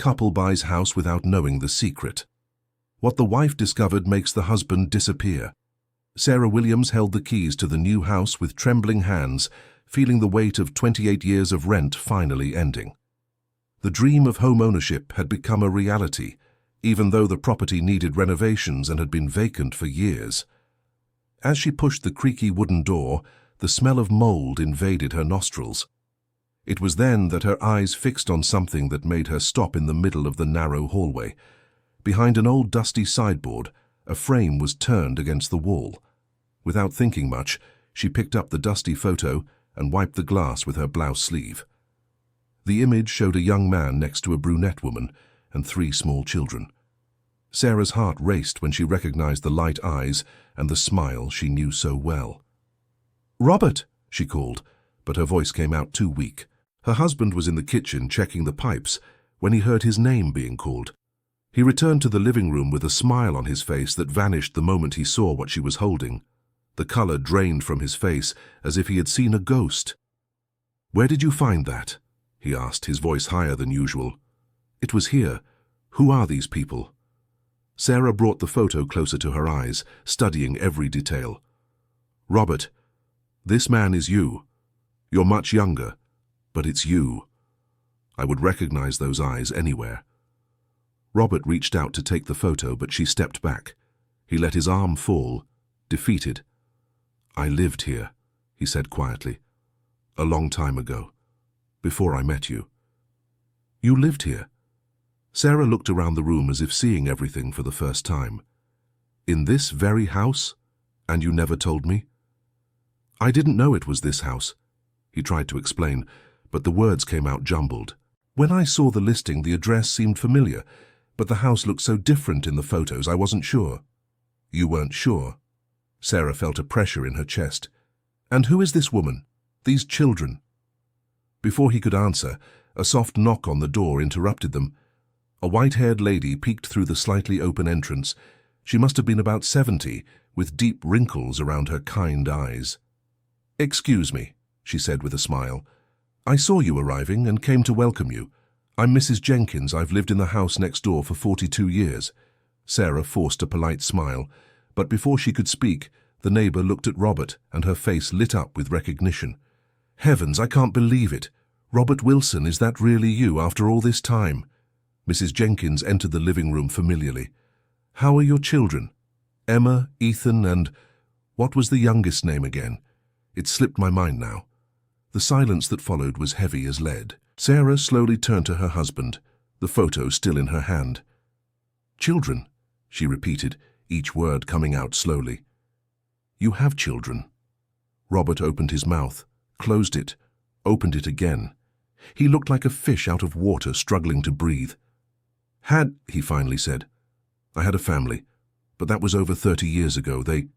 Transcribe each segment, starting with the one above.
Couple buys house without knowing the secret. What the wife discovered makes the husband disappear. Sarah Williams held the keys to the new house with trembling hands, feeling the weight of 28 years of rent finally ending. The dream of home ownership had become a reality, even though the property needed renovations and had been vacant for years. As she pushed the creaky wooden door, the smell of mold invaded her nostrils. It was then that her eyes fixed on something that made her stop in the middle of the narrow hallway. Behind an old dusty sideboard, a frame was turned against the wall. Without thinking much, she picked up the dusty photo and wiped the glass with her blouse sleeve. The image showed a young man next to a brunette woman and 3 small children. Sarah's heart raced when she recognized the light eyes and the smile she knew so well. "Robert!" she called, but her voice came out too weak. Her husband was in the kitchen checking the pipes when he heard his name being called. He returned to the living room with a smile on his face that vanished the moment he saw what she was holding. The color drained from his face as if he had seen a ghost. "Where did you find that?" he asked, his voice higher than usual. "It was here. Who are these people?" Sarah brought the photo closer to her eyes, studying every detail. "Robert, this man is you. You're much younger, but it's you. I would recognize those eyes anywhere." Robert reached out to take the photo, but she stepped back. He let his arm fall, defeated. "I lived here," he said quietly. "A long time ago, before I met you." "You lived here?" Sarah looked around the room as if seeing everything for the first time. "In this very house? And you never told me?" "I didn't know it was this house," he tried to explain, but the words came out jumbled. "When I saw the listing, the address seemed familiar, but the house looked so different in the photos, I wasn't sure." "You weren't sure?" Sarah felt a pressure in her chest. "And who is this woman? These children?" Before he could answer, a soft knock on the door interrupted them. A white-haired lady peeked through the slightly open entrance. She must have been about 70, with deep wrinkles around her kind eyes. "Excuse me," she said with a smile. "I saw you arriving and came to welcome you. I'm Mrs. Jenkins. I've lived in the house next door for 42 years. Sarah forced a polite smile, but before she could speak, the neighbor looked at Robert and her face lit up with recognition. "Heavens, I can't believe it. Robert Wilson, is that really you after all this time?" Mrs. Jenkins entered the living room familiarly. "How are your children? Emma, Ethan, and what was the youngest name again? It slipped my mind now." The silence that followed was heavy as lead. Sarah slowly turned to her husband, the photo still in her hand. "Children," she repeated, each word coming out slowly. "You have children." Robert opened his mouth, closed it, opened it again. He looked like a fish out of water struggling to breathe. He finally said. "I had a family, but that was over 30 years ago. They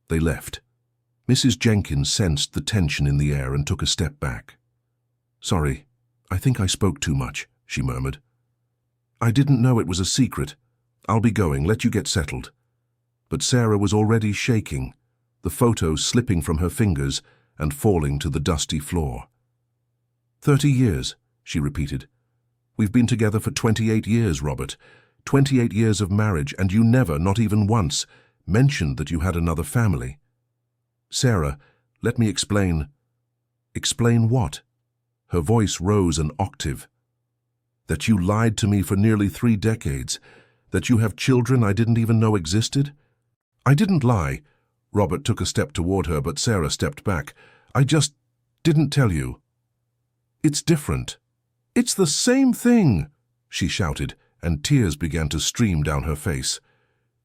left." Mrs. Jenkins sensed the tension in the air and took a step back. "Sorry, I think I spoke too much," she murmured. "I didn't know it was a secret. I'll be going, let you get settled." But Sarah was already shaking, the photo slipping from her fingers and falling to the dusty floor. 30 years, she repeated. "We've been together for 28 years, Robert. 28 years of marriage, and you never, not even once, mentioned that you had another family." "Sarah, let me explain." "Explain what?" Her voice rose an octave. "That you lied to me for nearly 3 decades. That you have children I didn't even know existed." "I didn't lie." Robert took a step toward her, but Sarah stepped back. "I just didn't tell you." "It's different." "It's the same thing," she shouted, and tears began to stream down her face.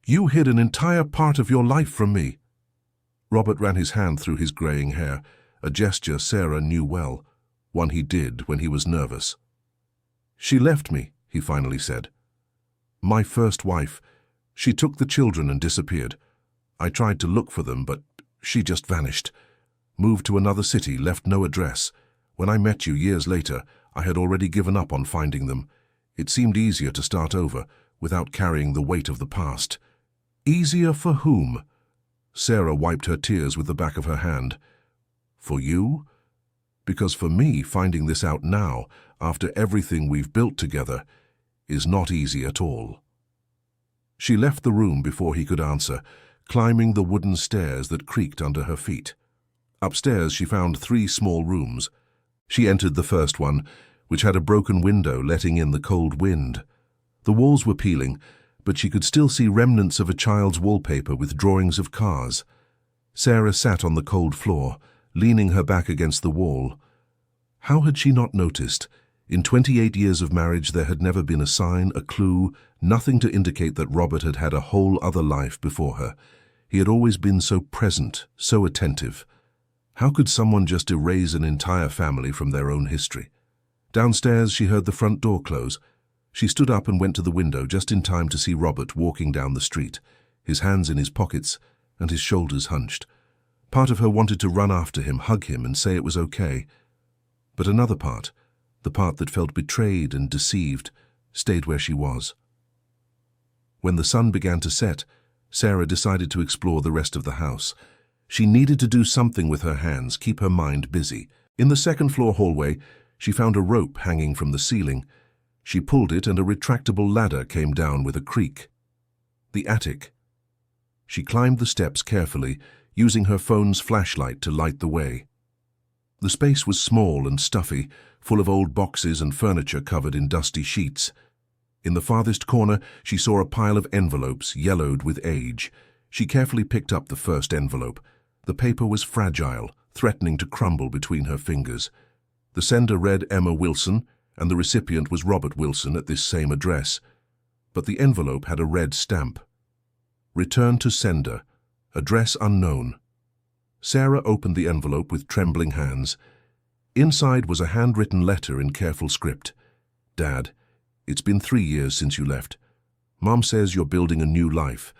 "You hid an entire part of your life from me." Robert ran his hand through his graying hair, a gesture Sarah knew well, one he did when he was nervous. "She left me," he finally said. "My first wife. She took the children and disappeared. I tried to look for them, but she just vanished. Moved to another city, left no address. When I met you years later, I had already given up on finding them. It seemed easier to start over, without carrying the weight of the past." "Easier for whom?" Sarah wiped her tears with the back of her hand. "For you? Because for me, finding this out now, after everything we've built together, is not easy at all." She left the room before he could answer, climbing the wooden stairs that creaked under her feet. Upstairs she found 3 small rooms. She entered the first one, which had a broken window letting in the cold wind. The walls were peeling, but she could still see remnants of a child's wallpaper with drawings of cars. Sarah sat on the cold floor, leaning her back against the wall. How had she not noticed? In 28 years of marriage there had never been a sign, a clue, nothing to indicate that Robert had had a whole other life before her. He had always been so present, so attentive. How could someone just erase an entire family from their own history? Downstairs she heard the front door close. She stood up and went to the window just in time to see Robert walking down the street, his hands in his pockets and his shoulders hunched. Part of her wanted to run after him, hug him and say it was okay. But another part, the part that felt betrayed and deceived, stayed where she was. When the sun began to set, Sarah decided to explore the rest of the house. She needed to do something with her hands, keep her mind busy. In the second-floor hallway, she found a rope hanging from the ceiling. She pulled it and a retractable ladder came down with a creak. The attic. She climbed the steps carefully, using her phone's flashlight to light the way. The space was small and stuffy, full of old boxes and furniture covered in dusty sheets. In the farthest corner, she saw a pile of envelopes, yellowed with age. She carefully picked up the first envelope. The paper was fragile, threatening to crumble between her fingers. The sender read Emma Wilson, and the recipient was Robert Wilson at this same address. But the envelope had a red stamp. Return to sender. Address unknown. Sarah opened the envelope with trembling hands. Inside was a handwritten letter in careful script. "Dad, it's been 3 years since you left. Mom says you're building a new life,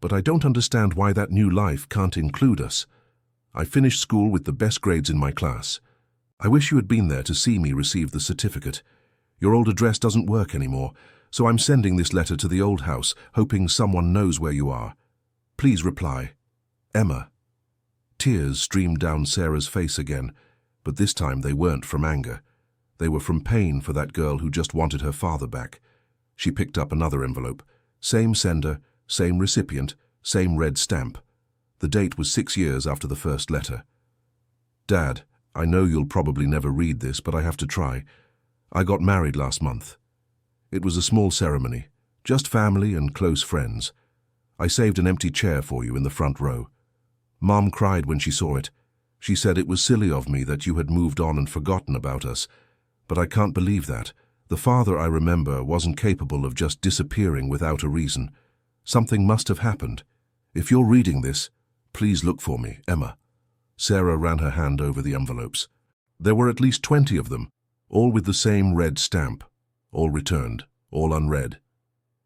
but I don't understand why that new life can't include us. I finished school with the best grades in my class. I wish you had been there to see me receive the certificate. Your old address doesn't work anymore, so I'm sending this letter to the old house, hoping someone knows where you are. Please reply. Emma." Tears streamed down Sarah's face again, but this time they weren't from anger. They were from pain for that girl who just wanted her father back. She picked up another envelope. Same sender, same recipient, same red stamp. The date was 6 years after the first letter. "Dad, I know you'll probably never read this, but I have to try. I got married last month. It was a small ceremony, just family and close friends. I saved an empty chair for you in the front row. Mom cried when she saw it. She said it was silly of me that you had moved on and forgotten about us. But I can't believe that. The father I remember wasn't capable of just disappearing without a reason. Something must have happened. If you're reading this, please look for me, Emma." Sarah ran her hand over the envelopes. There were at least 20 of them, all with the same red stamp, all returned, all unread.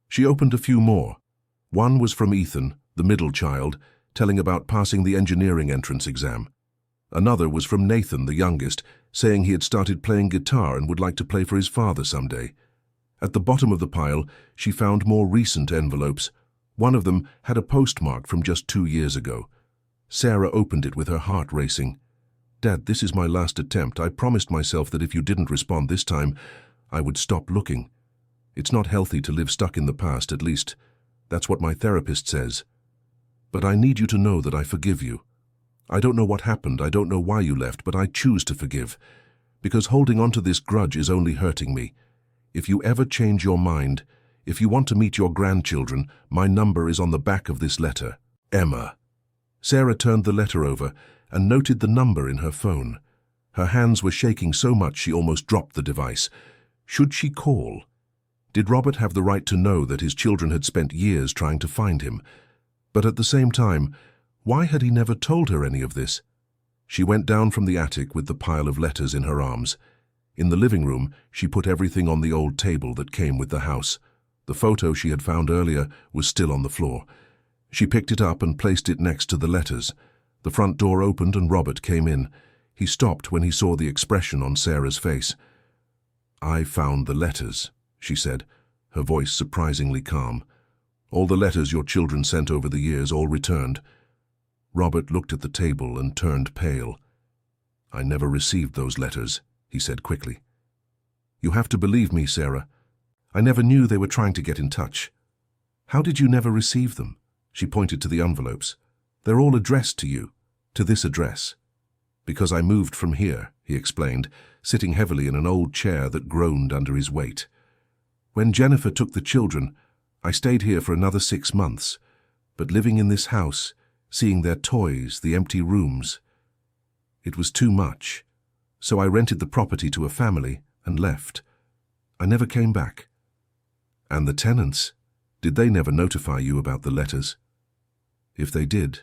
She opened a few more. One was from Ethan, the middle child, telling about passing the engineering entrance exam. Another was from Nathan, the youngest, saying he had started playing guitar and would like to play for his father someday. At the bottom of the pile, she found more recent envelopes. One of them had a postmark from just 2 years ago. Sarah opened it with her heart racing. "Dad, this is my last attempt. I promised myself that if you didn't respond this time, I would stop looking. It's not healthy to live stuck in the past, at least. That's what my therapist says. But I need you to know that I forgive you. I don't know what happened, I don't know why you left, but I choose to forgive. Because holding on to this grudge is only hurting me. If you ever change your mind, if you want to meet your grandchildren, my number is on the back of this letter. Emma." Sarah turned the letter over and noted the number in her phone. Her hands were shaking so much she almost dropped the device. Should she call? Did Robert have the right to know that his children had spent years trying to find him? But at the same time, why had he never told her any of this? She went down from the attic with the pile of letters in her arms. In the living room, she put everything on the old table that came with the house. The photo she had found earlier was still on the floor. She picked it up and placed it next to the letters. The front door opened and Robert came in. He stopped when he saw the expression on Sarah's face. "I found the letters," she said, her voice surprisingly calm. "All the letters your children sent over the years, all returned." Robert looked at the table and turned pale. I never received those letters, he said quickly. You have to believe me, Sarah. I never knew they were trying to get in touch. How did you never receive them? She pointed to the envelopes. They're all addressed to you, to this address. Because I moved from here, he explained, sitting heavily in an old chair that groaned under his weight. When Jennifer took the children, I stayed here for another 6 months, but living in this house, seeing their toys, the empty rooms, it was too much. So I rented the property to a family and left. I never came back. And the tenants, did they never notify you about the letters? If they did,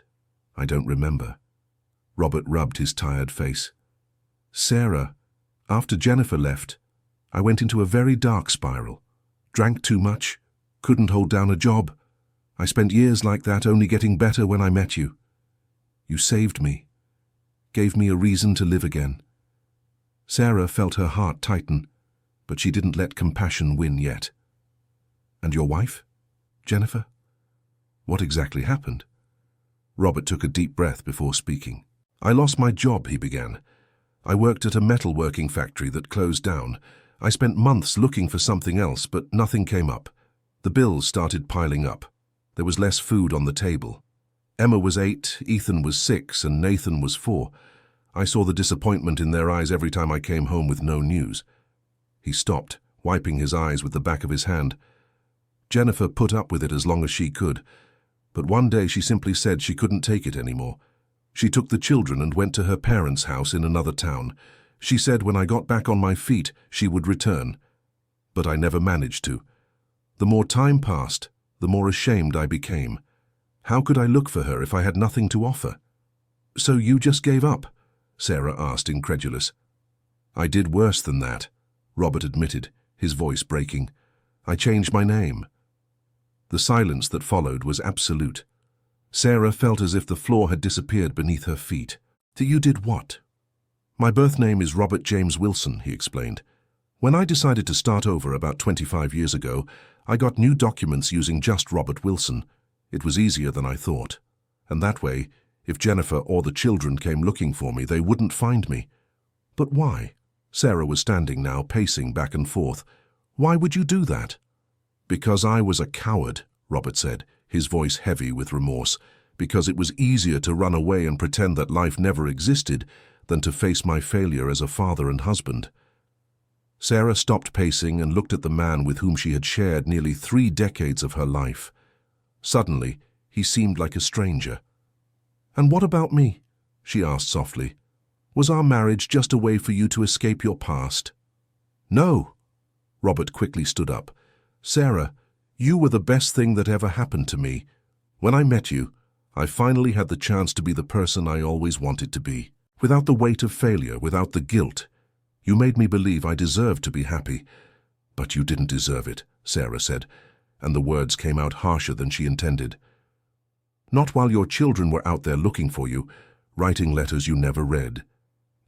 I don't remember. Robert rubbed his tired face. Sarah, after Jennifer left, I went into a very dark spiral. Drank too much, couldn't hold down a job. I spent years like that, only getting better when I met you. You saved me, gave me a reason to live again. Sarah felt her heart tighten, but she didn't let compassion win yet. And your wife, Jennifer? What exactly happened? Robert took a deep breath before speaking. I lost my job, he began. I worked at a metalworking factory that closed down. I spent months looking for something else, but nothing came up. The bills started piling up. There was less food on the table. Emma was 8, Ethan was 6, and Nathan was 4. I saw the disappointment in their eyes every time I came home with no news. He stopped, wiping his eyes with the back of his hand. Jennifer put up with it as long as she could, but one day she simply said she couldn't take it anymore. She took the children and went to her parents' house in another town. She said when I got back on my feet, she would return. But I never managed to. The more time passed, the more ashamed I became. How could I look for her if I had nothing to offer? So you just gave up? Sarah asked, incredulous. I did worse than that, Robert admitted, his voice breaking. I changed my name. The silence that followed was absolute. Sarah felt as if the floor had disappeared beneath her feet. You did what? My birth name is Robert James Wilson, he explained. When I decided to start over about 25 years ago, I got new documents using just Robert Wilson. It was easier than I thought. And that way, if Jennifer or the children came looking for me, they wouldn't find me. But why? Sarah was standing now, pacing back and forth. Why would you do that? Because I was a coward, Robert said, his voice heavy with remorse. Because it was easier to run away and pretend that life never existed than to face my failure as a father and husband. Sarah stopped pacing and looked at the man with whom she had shared nearly 3 decades of her life. Suddenly, he seemed like a stranger. And what about me? She asked softly. Was our marriage just a way for you to escape your past? No. Robert quickly stood up. Sarah, you were the best thing that ever happened to me. When I met you, I finally had the chance to be the person I always wanted to be. Without the weight of failure, without the guilt. You made me believe I deserved to be happy. But you didn't deserve it, Sarah said, and the words came out harsher than she intended. Not while your children were out there looking for you, writing letters you never read.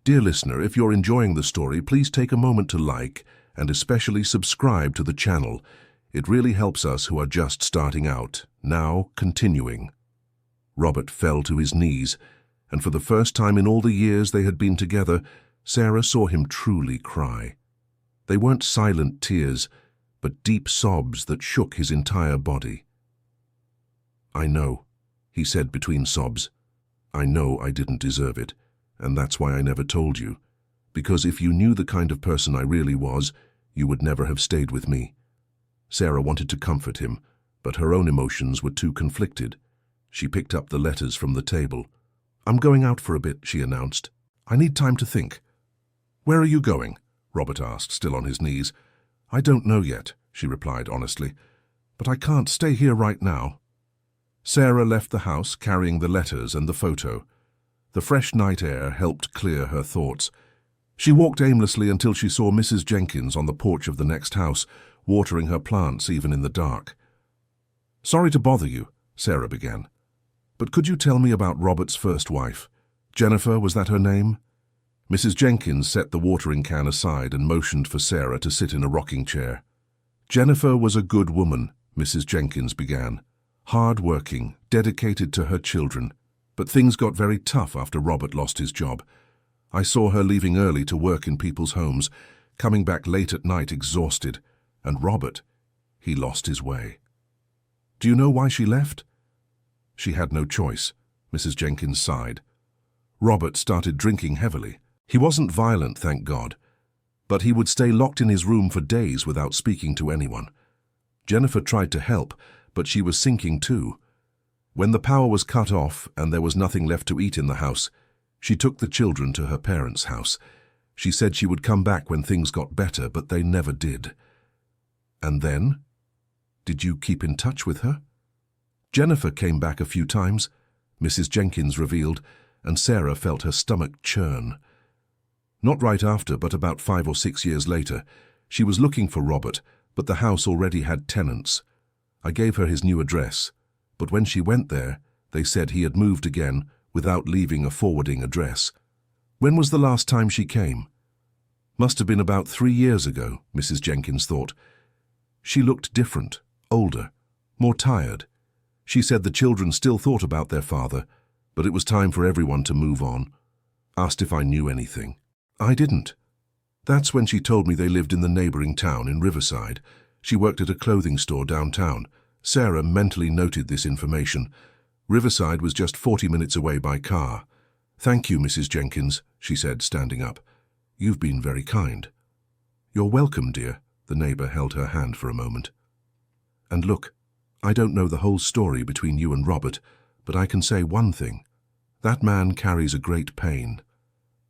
Dear listener, if you're enjoying the story, please take a moment to like and especially subscribe to the channel. It really helps us who are just starting out. Now, continuing. Robert fell to his knees, and for the first time in all the years they had been together, Sarah saw him truly cry. They weren't silent tears, but deep sobs that shook his entire body. I know, he said between sobs. I know I didn't deserve it, and that's why I never told you. Because if you knew the kind of person I really was, you would never have stayed with me. Sarah wanted to comfort him, but her own emotions were too conflicted. She picked up the letters from the table. I'm going out for a bit, she announced. I need time to think. Where are you going? Robert asked, still on his knees. I don't know yet, she replied honestly, but I can't stay here right now. Sarah left the house carrying the letters and the photo. The fresh night air helped clear her thoughts. She walked aimlessly until she saw Mrs. Jenkins on the porch of the next house, watering her plants even in the dark. Sorry to bother you, Sarah began. But could you tell me about Robert's first wife? Jennifer, was that her name? Mrs. Jenkins set the watering can aside and motioned for Sarah to sit in a rocking chair. Jennifer was a good woman, Mrs. Jenkins began. Hard-working, dedicated to her children. But things got very tough after Robert lost his job. I saw her leaving early to work in people's homes, coming back late at night exhausted, and Robert, he lost his way. Do you know why she left? She had no choice, Mrs. Jenkins sighed. Robert started drinking heavily. He wasn't violent, thank God, but he would stay locked in his room for days without speaking to anyone. Jennifer tried to help, but she was sinking too. When the power was cut off and there was nothing left to eat in the house, she took the children to her parents' house. She said she would come back when things got better, but they never did. And then? Did you keep in touch with her? Jennifer came back a few times, Mrs. Jenkins revealed, and Sarah felt her stomach churn. Not right after, but about 5 or 6 years later, she was looking for Robert, but the house already had tenants. I gave her his new address, but when she went there, they said he had moved again without leaving a forwarding address. When was the last time she came? Must have been about 3 years ago, Mrs. Jenkins thought. She looked different, older, more tired. She said the children still thought about their father, but it was time for everyone to move on. Asked if I knew anything. I didn't. That's when she told me they lived in the neighboring town in Riverside. She worked at a clothing store downtown. Sarah mentally noted this information. Riverside was just 40 minutes away by car. Thank you, Mrs. Jenkins, she said, standing up. You've been very kind. You're welcome, dear. The neighbor held her hand for a moment. And look, I don't know the whole story between you and Robert, but I can say one thing. That man carries a great pain.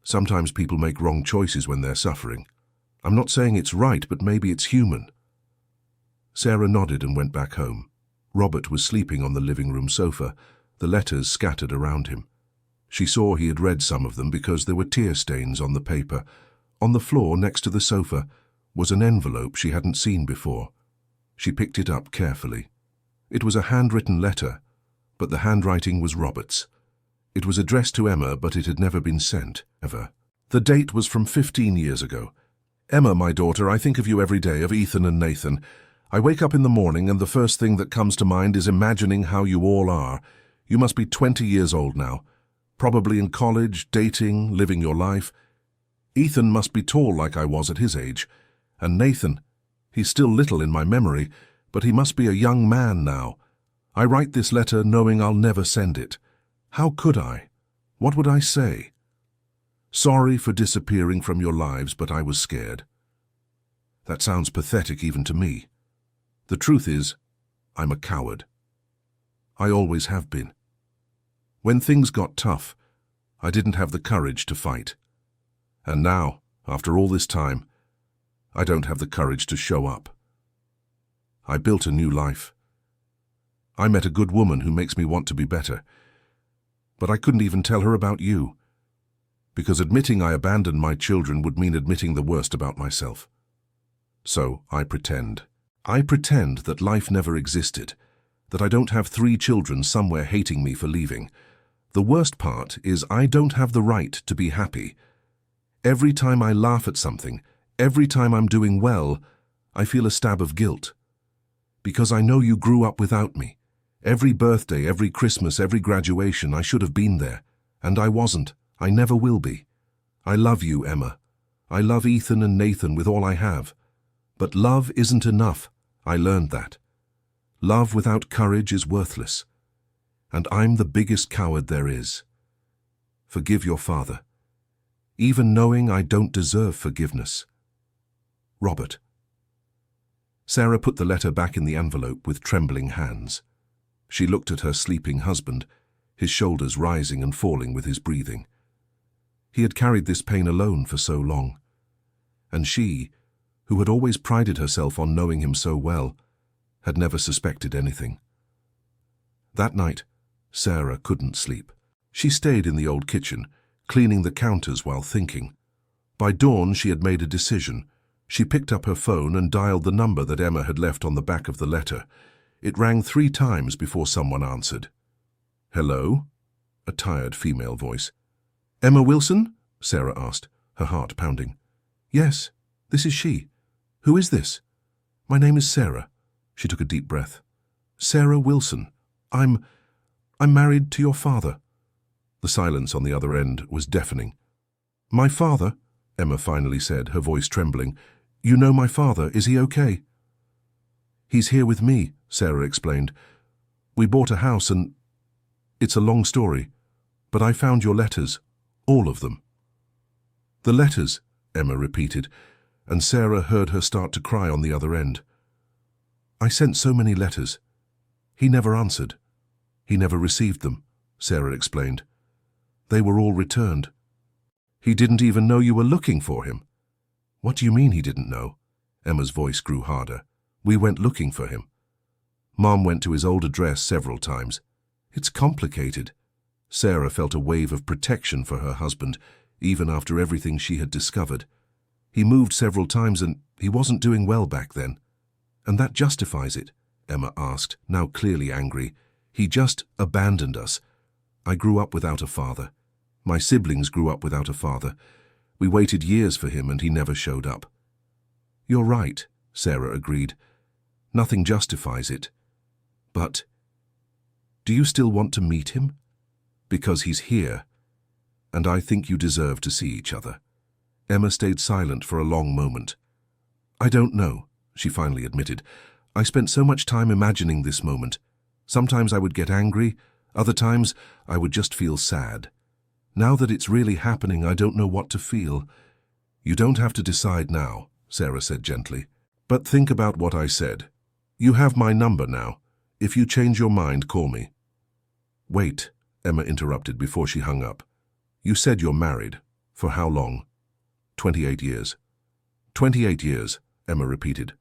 Sometimes people make wrong choices when they're suffering. I'm not saying it's right, but maybe it's human. Sarah nodded and went back home. Robert was sleeping on the living room sofa, the letters scattered around him. She saw he had read some of them because there were tear stains on the paper. On the floor next to the sofa was an envelope she hadn't seen before. She picked it up carefully. It was a handwritten letter, but the handwriting was Robert's. It was addressed to Emma, but it had never been sent, ever. The date was from 15 years ago. Emma, my daughter, I think of you every day, of Ethan and Nathan. I wake up in the morning and the first thing that comes to mind is imagining how you all are. You must be 20 years old now. Probably in college, dating, living your life. Ethan must be tall like I was at his age. And Nathan, he's still little in my memory, but he must be a young man now. I write this letter knowing I'll never send it. How could I? What would I say? Sorry for disappearing from your lives, but I was scared. That sounds pathetic even to me. The truth is, I'm a coward. I always have been. When things got tough, I didn't have the courage to fight. And now, after all this time, I don't have the courage to show up. I built a new life. I met a good woman who makes me want to be better. But I couldn't even tell her about you, because admitting I abandoned my children would mean admitting the worst about myself. So I pretend. I pretend that life never existed, that I don't have 3 children somewhere hating me for leaving. The worst part is I don't have the right to be happy. Every time I laugh at something, every time I'm doing well, I feel a stab of guilt. Because I know you grew up without me. Every birthday, every Christmas, every graduation, I should have been there. And I wasn't. I never will be. I love you, Emma. I love Ethan and Nathan with all I have. But love isn't enough. I learned that. Love without courage is worthless. And I'm the biggest coward there is. Forgive your father, even knowing I don't deserve forgiveness. Robert. Sarah put the letter back in the envelope with trembling hands. She looked at her sleeping husband, his shoulders rising and falling with his breathing. He had carried this pain alone for so long. And she, who had always prided herself on knowing him so well, had never suspected anything. That night, Sarah couldn't sleep. She stayed in the old kitchen, cleaning the counters while thinking. By dawn, she had made a decision. She picked up her phone and dialed the number that Emma had left on the back of the letter. It rang 3 times before someone answered. Hello? A tired female voice. Emma Wilson? Sarah asked, her heart pounding. Yes, this is she. Who is this? My name is Sarah. She took a deep breath. Sarah Wilson. I'm married to your father. The silence on the other end was deafening. My father, Emma finally said, her voice trembling. You know my father, is he okay? He's here with me, Sarah explained. We bought a house and... It's a long story, but I found your letters, all of them. The letters, Emma repeated, and Sarah heard her start to cry on the other end. I sent so many letters. He never answered. He never received them, Sarah explained. They were all returned. He didn't even know you were looking for him. What do you mean he didn't know? Emma's voice grew harder. We went looking for him. Mom went to his old address several times. It's complicated. Sarah felt a wave of protection for her husband, even after everything she had discovered. He moved several times and he wasn't doing well back then. And that justifies it, Emma asked, now clearly angry. He just abandoned us. I grew up without a father. My siblings grew up without a father. We waited years for him and he never showed up. You're right, Sarah agreed. Nothing justifies it. But, do you still want to meet him? Because he's here, and I think you deserve to see each other. Emma stayed silent for a long moment. I don't know, she finally admitted. I spent so much time imagining this moment. Sometimes I would get angry, other times I would just feel sad. Now that it's really happening, I don't know what to feel. You don't have to decide now, Sarah said gently. But think about what I said. You have my number now. If you change your mind, call me. Wait, Emma interrupted before she hung up. You said you're married. For how long? 28 years. 28 years, Emma repeated.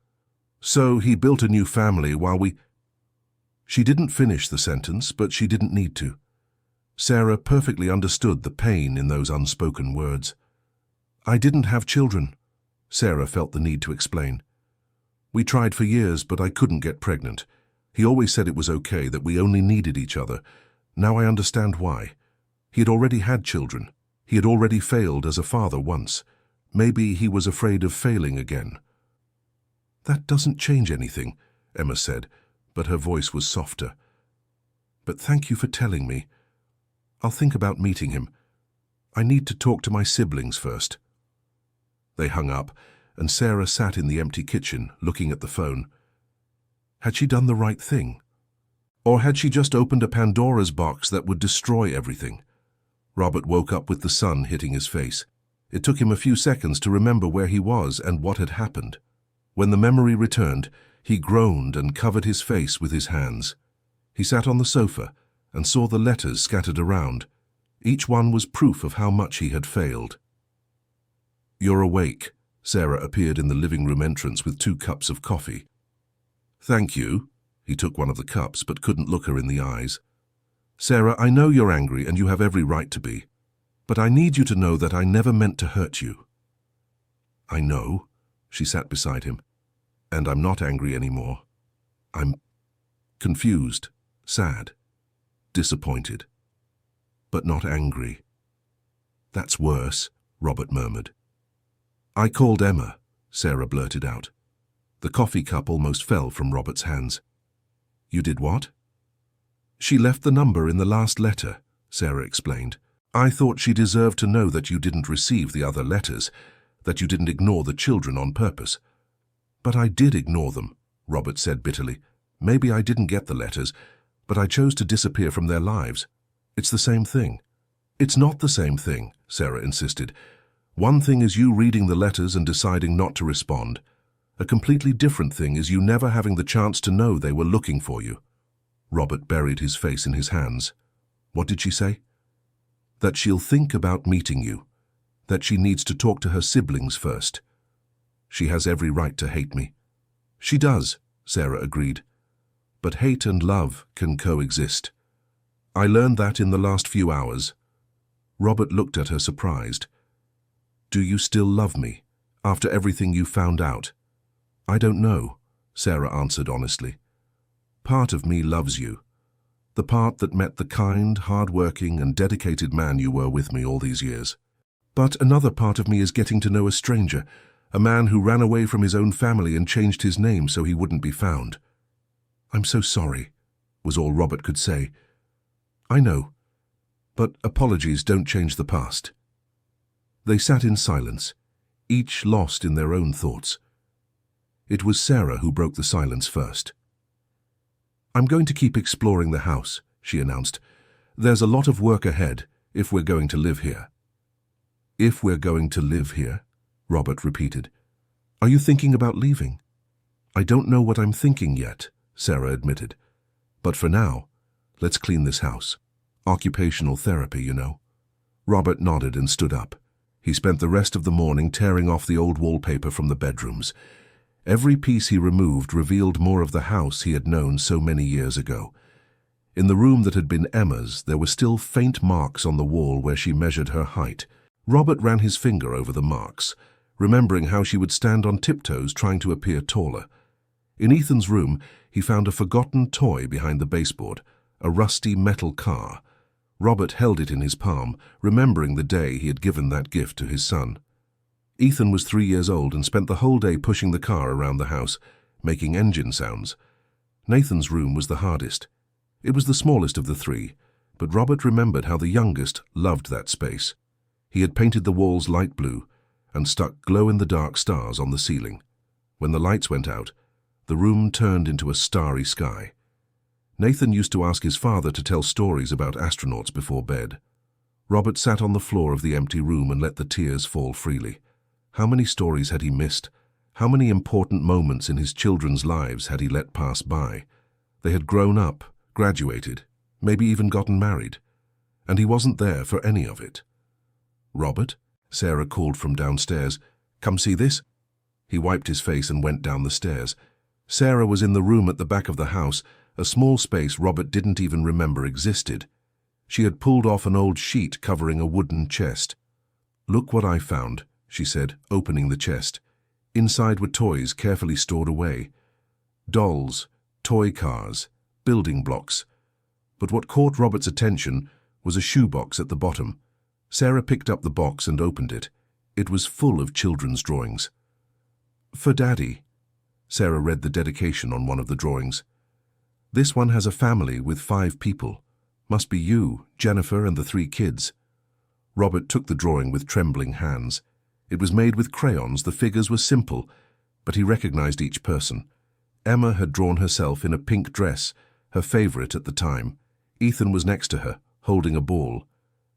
So he built a new family while we... She didn't finish the sentence, but she didn't need to. Sarah perfectly understood the pain in those unspoken words. I didn't have children, Sarah felt the need to explain. We tried for years, but I couldn't get pregnant. He always said it was okay, that we only needed each other. Now I understand why. He had already had children. He had already failed as a father once. Maybe he was afraid of failing again. That doesn't change anything, Emma said, but her voice was softer. But thank you for telling me. I'll think about meeting him. I need to talk to my siblings first. They hung up, and Sarah sat in the empty kitchen, looking at the phone. Had she done the right thing? Or had she just opened a Pandora's box that would destroy everything? Robert woke up with the sun hitting his face. It took him a few seconds to remember where he was and what had happened. When the memory returned, he groaned and covered his face with his hands. He sat on the sofa and saw the letters scattered around. Each one was proof of how much he had failed. You're awake. Sarah appeared in the living room entrance with 2 cups of coffee. Thank you. He took one of the cups but couldn't look her in the eyes. Sarah, I know you're angry and you have every right to be. But I need you to know that I never meant to hurt you. I know. She sat beside him. And I'm not angry anymore. I'm confused, sad, disappointed, but not angry. That's worse, Robert murmured. I called Emma, Sarah blurted out. The coffee cup almost fell from Robert's hands. You did what? She left the number in the last letter, Sarah explained. I thought she deserved to know that you didn't receive the other letters, that you didn't ignore the children on purpose. But I did ignore them, Robert said bitterly. Maybe I didn't get the letters, but I chose to disappear from their lives. It's the same thing. It's not the same thing, Sarah insisted. One thing is you reading the letters and deciding not to respond. A completely different thing is you never having the chance to know they were looking for you. Robert buried his face in his hands. What did she say? That she'll think about meeting you. That she needs to talk to her siblings first. She has every right to hate me. She does, Sarah agreed. But hate and love can coexist. I learned that in the last few hours. Robert looked at her surprised. Do you still love me, after everything you found out? I don't know, Sarah answered honestly. Part of me loves you. The part that met the kind, hard-working and dedicated man you were with me all these years. But another part of me is getting to know a stranger, a man who ran away from his own family and changed his name so he wouldn't be found. I'm so sorry, was all Robert could say. I know, but apologies don't change the past. They sat in silence, each lost in their own thoughts. It was Sarah who broke the silence first. "I'm going to keep exploring the house," she announced. "There's a lot of work ahead, if we're going to live here." "If we're going to live here?" Robert repeated. "Are you thinking about leaving?" "I don't know what I'm thinking yet," Sarah admitted. "But for now, let's clean this house. Occupational therapy, you know." Robert nodded and stood up. He spent the rest of the morning tearing off the old wallpaper from the bedrooms. Every piece he removed revealed more of the house he had known so many years ago. In the room that had been Emma's, there were still faint marks on the wall where she measured her height. Robert ran his finger over the marks, remembering how she would stand on tiptoes trying to appear taller. In Ethan's room, he found a forgotten toy behind the baseboard, a rusty metal car. Robert held it in his palm, remembering the day he had given that gift to his son. Ethan was 3 years old and spent the whole day pushing the car around the house, making engine sounds. Nathan's room was the hardest. It was the smallest of the three, but Robert remembered how the youngest loved that space. He had painted the walls light blue and stuck glow-in-the-dark stars on the ceiling. When the lights went out, the room turned into a starry sky. Nathan used to ask his father to tell stories about astronauts before bed. Robert sat on the floor of the empty room and let the tears fall freely. How many stories had he missed? How many important moments in his children's lives had he let pass by? They had grown up, graduated, maybe even gotten married, and he wasn't there for any of it. "Robert?" Sarah called from downstairs. "Come see this?" He wiped his face and went down the stairs. Sarah was in the room at the back of the house, a small space Robert didn't even remember existed. She had pulled off an old sheet covering a wooden chest. "Look what I found," she said, opening the chest. Inside were toys carefully stored away. Dolls, toy cars, building blocks. But what caught Robert's attention was a shoebox at the bottom. Sarah picked up the box and opened it. It was full of children's drawings. "For Daddy." Sarah read the dedication on one of the drawings. "This one has a family with 5 people. Must be you, Jennifer, and the 3 kids." Robert took the drawing with trembling hands. It was made with crayons, the figures were simple, but he recognized each person. Emma had drawn herself in a pink dress, her favorite at the time. Ethan was next to her, holding a ball.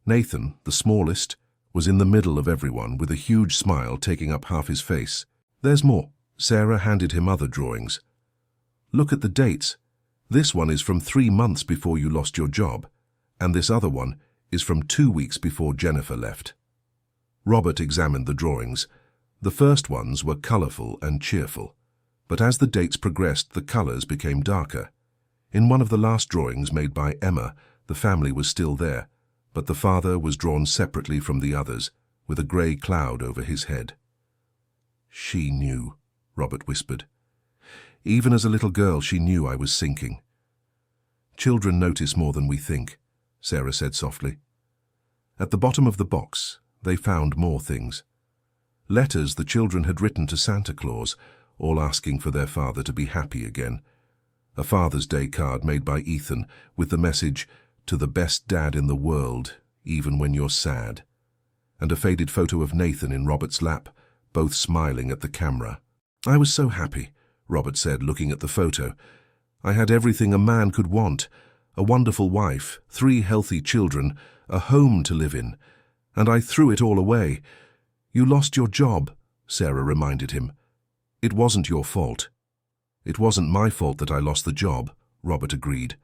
Nathan, the smallest, was in the middle of everyone, with a huge smile taking up half his face. "There's more." Sarah handed him other drawings. "Look at the dates. This one is from 3 months before you lost your job, and this other one is from 2 weeks before Jennifer left." Robert examined the drawings. The first ones were colorful and cheerful, but as the dates progressed, the colors became darker. In one of the last drawings made by Emma, the family was still there, but the father was drawn separately from the others, with a gray cloud over his head. "She knew," Robert whispered. "Even as a little girl, she knew I was sinking." "Children notice more than we think," Sarah said softly. At the bottom of the box, they found more things. Letters the children had written to Santa Claus, all asking for their father to be happy again. A Father's Day card made by Ethan with the message, "To the best dad in the world, even when you're sad." And a faded photo of Nathan in Robert's lap, both smiling at the camera. "I was so happy," Robert said, looking at the photo. "I had everything a man could want. A wonderful wife, 3 healthy children, a home to live in. And I threw it all away." "You lost your job," Sarah reminded him. "It wasn't your fault." "It wasn't my fault that I lost the job," Robert agreed.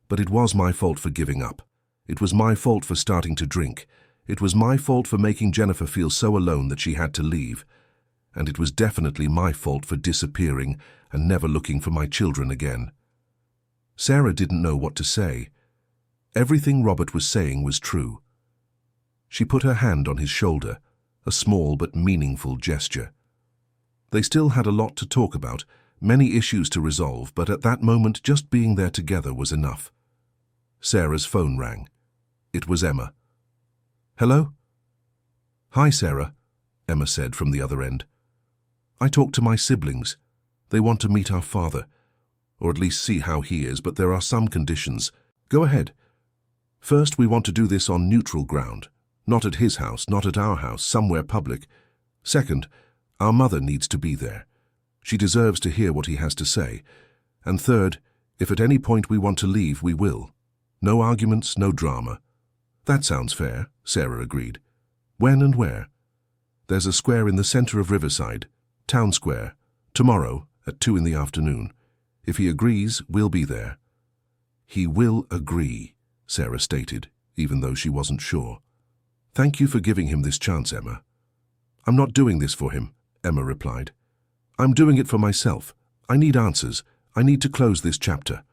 "But it was my fault for giving up. It was my fault for starting to drink. It was my fault for making Jennifer feel so alone that she had to leave. And it was definitely my fault for disappearing and never looking for my children again." Sarah didn't know what to say. Everything Robert was saying was true. She put her hand on his shoulder, a small but meaningful gesture. They still had a lot to talk about, many issues to resolve, but at that moment just being there together was enough. Sarah's phone rang. It was Emma. "Hello?" "Hi, Sarah," Emma said from the other end. "I talked to my siblings. They want to meet our father, or at least see how he is, but there are some conditions. Go ahead. First, we want to do this on neutral ground. Not at his house, not at our house, somewhere public. Second, our mother needs to be there. She deserves to hear what he has to say. And third, if at any point we want to leave, we will. No arguments, no drama. That sounds fair, Sarah agreed. When and where? There's a square in the center of Riverside, Town Square, tomorrow at 2 in the afternoon. If he agrees, we'll be there. He will agree, Sarah stated, even though she wasn't sure. Thank you for giving him this chance, Emma. I'm not doing this for him, Emma replied. I'm doing it for myself. I need answers. I need to close this chapter.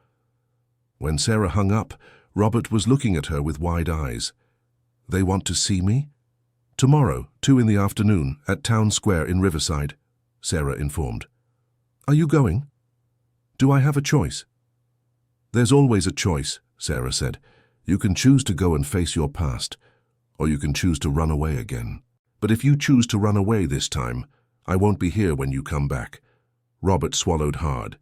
When Sarah hung up, Robert was looking at her with wide eyes. They want to see me? Tomorrow, 2 in the afternoon, at Town Square in Riverside, Sarah informed. Are you going? Do I have a choice? There's always a choice, Sarah said. You can choose to go and face your past, or you can choose to run away again. But if you choose to run away this time, I won't be here when you come back. Robert swallowed hard.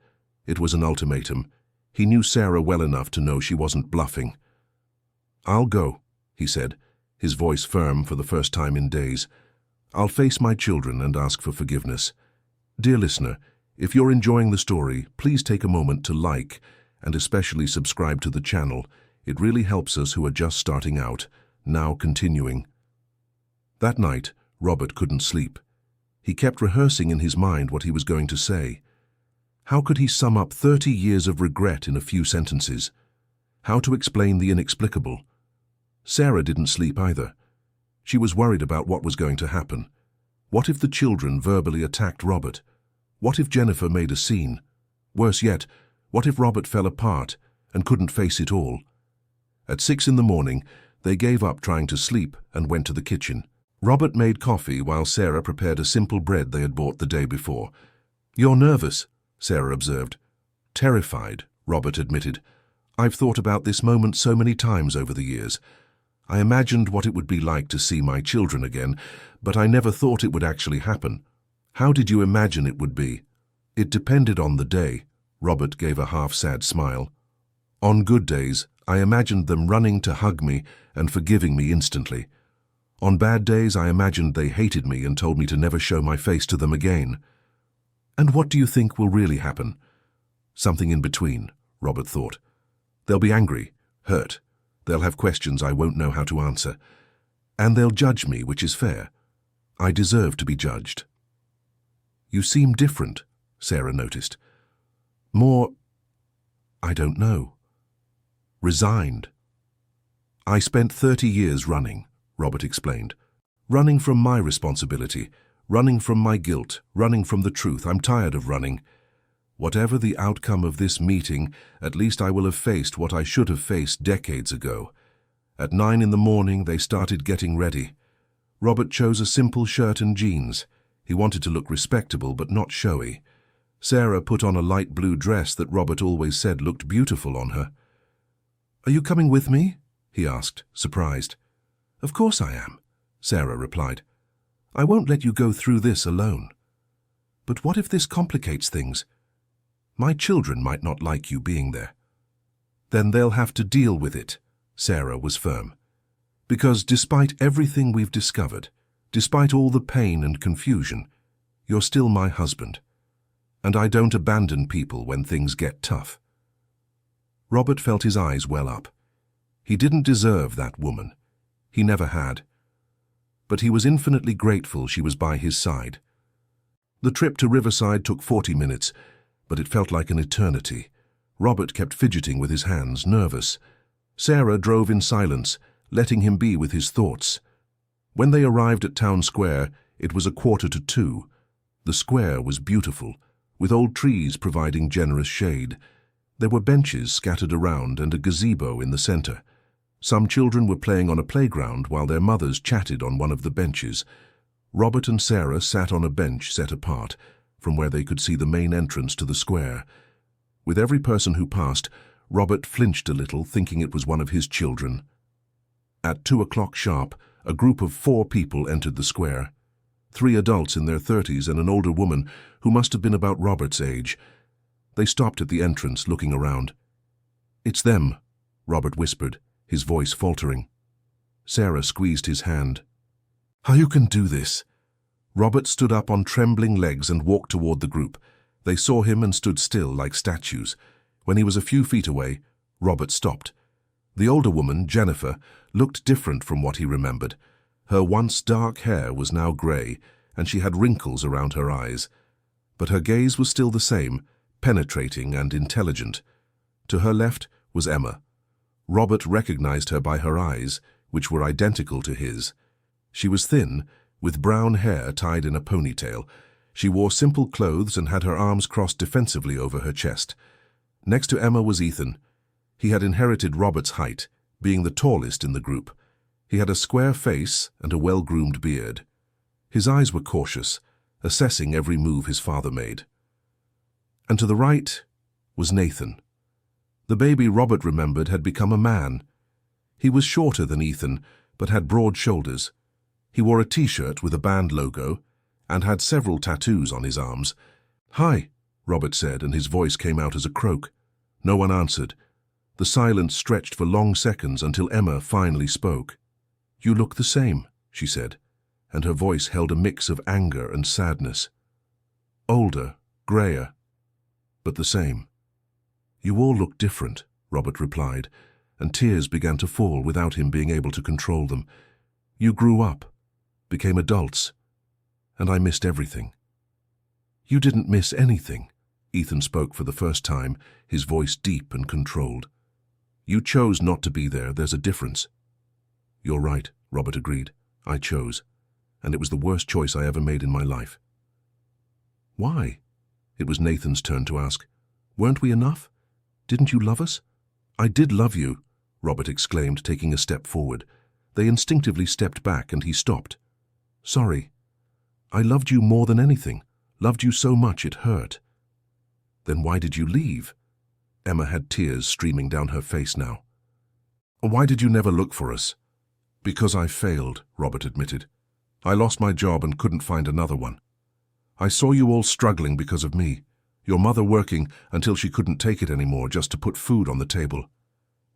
It was an ultimatum. He knew Sarah well enough to know she wasn't bluffing. I'll go, he said, his voice firm for the first time in days. I'll face my children and ask for forgiveness. Dear listener, if you're enjoying the story, please take a moment to like and especially subscribe to the channel. It really helps us who are just starting out. Now continuing. That night, Robert couldn't sleep. He kept rehearsing in his mind what he was going to say. How could he sum up 30 years of regret in a few sentences? How to explain the inexplicable? Sarah didn't sleep either. She was worried about what was going to happen. What if the children verbally attacked Robert? What if Jennifer made a scene? Worse yet, what if Robert fell apart and couldn't face it all? At 6 in the morning, they gave up trying to sleep and went to the kitchen. Robert made coffee while Sarah prepared a simple bread they had bought the day before. You're nervous, Sarah observed. Terrified, Robert admitted. I've thought about this moment so many times over the years. I imagined what it would be like to see my children again, but I never thought it would actually happen. How did you imagine it would be? It depended on the day. Robert gave a half-sad smile. On good days, I imagined them running to hug me and forgiving me instantly. On bad days, I imagined they hated me and told me to never show my face to them again. And what do you think will really happen? Something in between, Robert thought. They'll be angry, hurt. They'll have questions I won't know how to answer. And they'll judge me, which is fair. I deserve to be judged. You seem different, Sarah noticed. More, I don't know. Resigned. I spent 30 years running, Robert explained. Running from my responsibility, running from my guilt, running from the truth. I'm tired of running. Whatever the outcome of this meeting, at least I will have faced what I should have faced decades ago. At 9 in the morning, they started getting ready. Robert chose a simple shirt and jeans. He wanted to look respectable but not showy. Sarah put on a light blue dress that Robert always said looked beautiful on her. Are you coming with me? He asked, surprised. Of course I am, Sarah replied. I won't let you go through this alone. But what if this complicates things? My children might not like you being there. Then they'll have to deal with it, Sarah was firm. Because despite everything we've discovered, despite all the pain and confusion, you're still my husband. And I don't abandon people when things get tough. Robert felt his eyes well up. He didn't deserve that woman. He never had. But he was infinitely grateful she was by his side. The trip to Riverside took 40 minutes, but it felt like an eternity. Robert kept fidgeting with his hands, nervous. Sarah drove in silence, letting him be with his thoughts. When they arrived at Town Square, it was 1:45. The square was beautiful, with old trees providing generous shade. There were benches scattered around and a gazebo in the center. Some children were playing on a playground while their mothers chatted on one of the benches. Robert and Sarah sat on a bench set apart, from where they could see the main entrance to the square. With every person who passed, Robert flinched a little, thinking it was one of his children. At 2 o'clock sharp, a group of 4 people entered the square. 3 adults in their 30s and an older woman who must have been about Robert's age. They stopped at the entrance, looking around. It's them, Robert whispered, his voice faltering. Sarah squeezed his hand. "How you can do this?" Robert stood up on trembling legs and walked toward the group. They saw him and stood still like statues. When he was a few feet away, Robert stopped. The older woman, Jennifer, looked different from what he remembered. Her once dark hair was now grey, and she had wrinkles around her eyes. But her gaze was still the same, penetrating and intelligent. To her left was Emma. Robert recognized her by her eyes, which were identical to his. She was thin, with brown hair tied in a ponytail. She wore simple clothes and had her arms crossed defensively over her chest. Next to Emma was Ethan. He had inherited Robert's height, being the tallest in the group. He had a square face and a well-groomed beard. His eyes were cautious, assessing every move his father made. And to the right was Nathan. The baby Robert remembered had become a man. He was shorter than Ethan, but had broad shoulders. He wore a t-shirt with a band logo and had several tattoos on his arms. "Hi," Robert said, and his voice came out as a croak. No one answered. The silence stretched for long seconds until Emma finally spoke. "You look the same," she said, and her voice held a mix of anger and sadness. "Older, greyer, but the same." "You all look different," Robert replied, and tears began to fall without him being able to control them. "You grew up, became adults, and I missed everything." "You didn't miss anything," Ethan spoke for the first time, his voice deep and controlled. "You chose not to be there. There's a difference." "You're right," Robert agreed. "I chose, and it was the worst choice I ever made in my life." "Why?" It was Nathan's turn to ask. "Weren't we enough? Didn't you love us?" "I did love you," Robert exclaimed, taking a step forward. They instinctively stepped back, and he stopped. "Sorry. I loved you more than anything. Loved you so much it hurt." "Then why did you leave?" Emma had tears streaming down her face now. "Why did you never look for us?" "Because I failed," Robert admitted. "I lost my job and couldn't find another one. I saw you all struggling because of me, your mother working until she couldn't take it anymore just to put food on the table.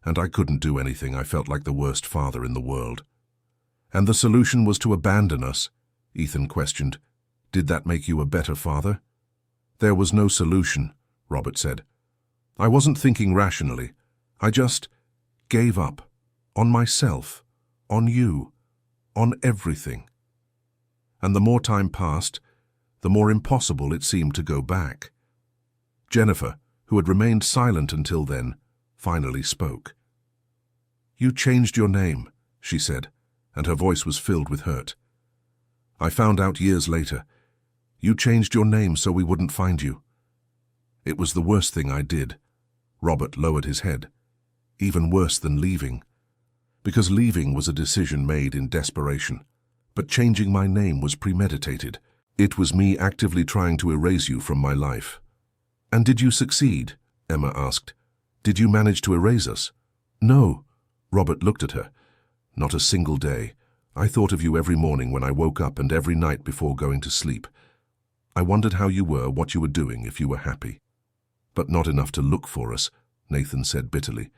And I couldn't do anything. I felt like the worst father in the world." "And the solution was to abandon us?" Ethan questioned. "Did that make you a better father?" "There was no solution," Robert said. "I wasn't thinking rationally. I just gave up. On myself. On you. On everything." And the more time passed, the more impossible it seemed to go back. Jennifer, who had remained silent until then, finally spoke. "You changed your name," she said, and her voice was filled with hurt. "I found out years later. You changed your name so we wouldn't find you. It was the worst thing I did." Robert lowered his head. "Even worse than leaving. Because leaving was a decision made in desperation. But changing my name was premeditated. It was me actively trying to erase you from my life." "And did you succeed?" Emma asked. "Did you manage to erase us?" "No." Robert looked at her. "Not a single day. I thought of you every morning when I woke up and every night before going to sleep. I wondered how you were, what you were doing, if you were happy." "But not enough to look for us," Nathan said bitterly.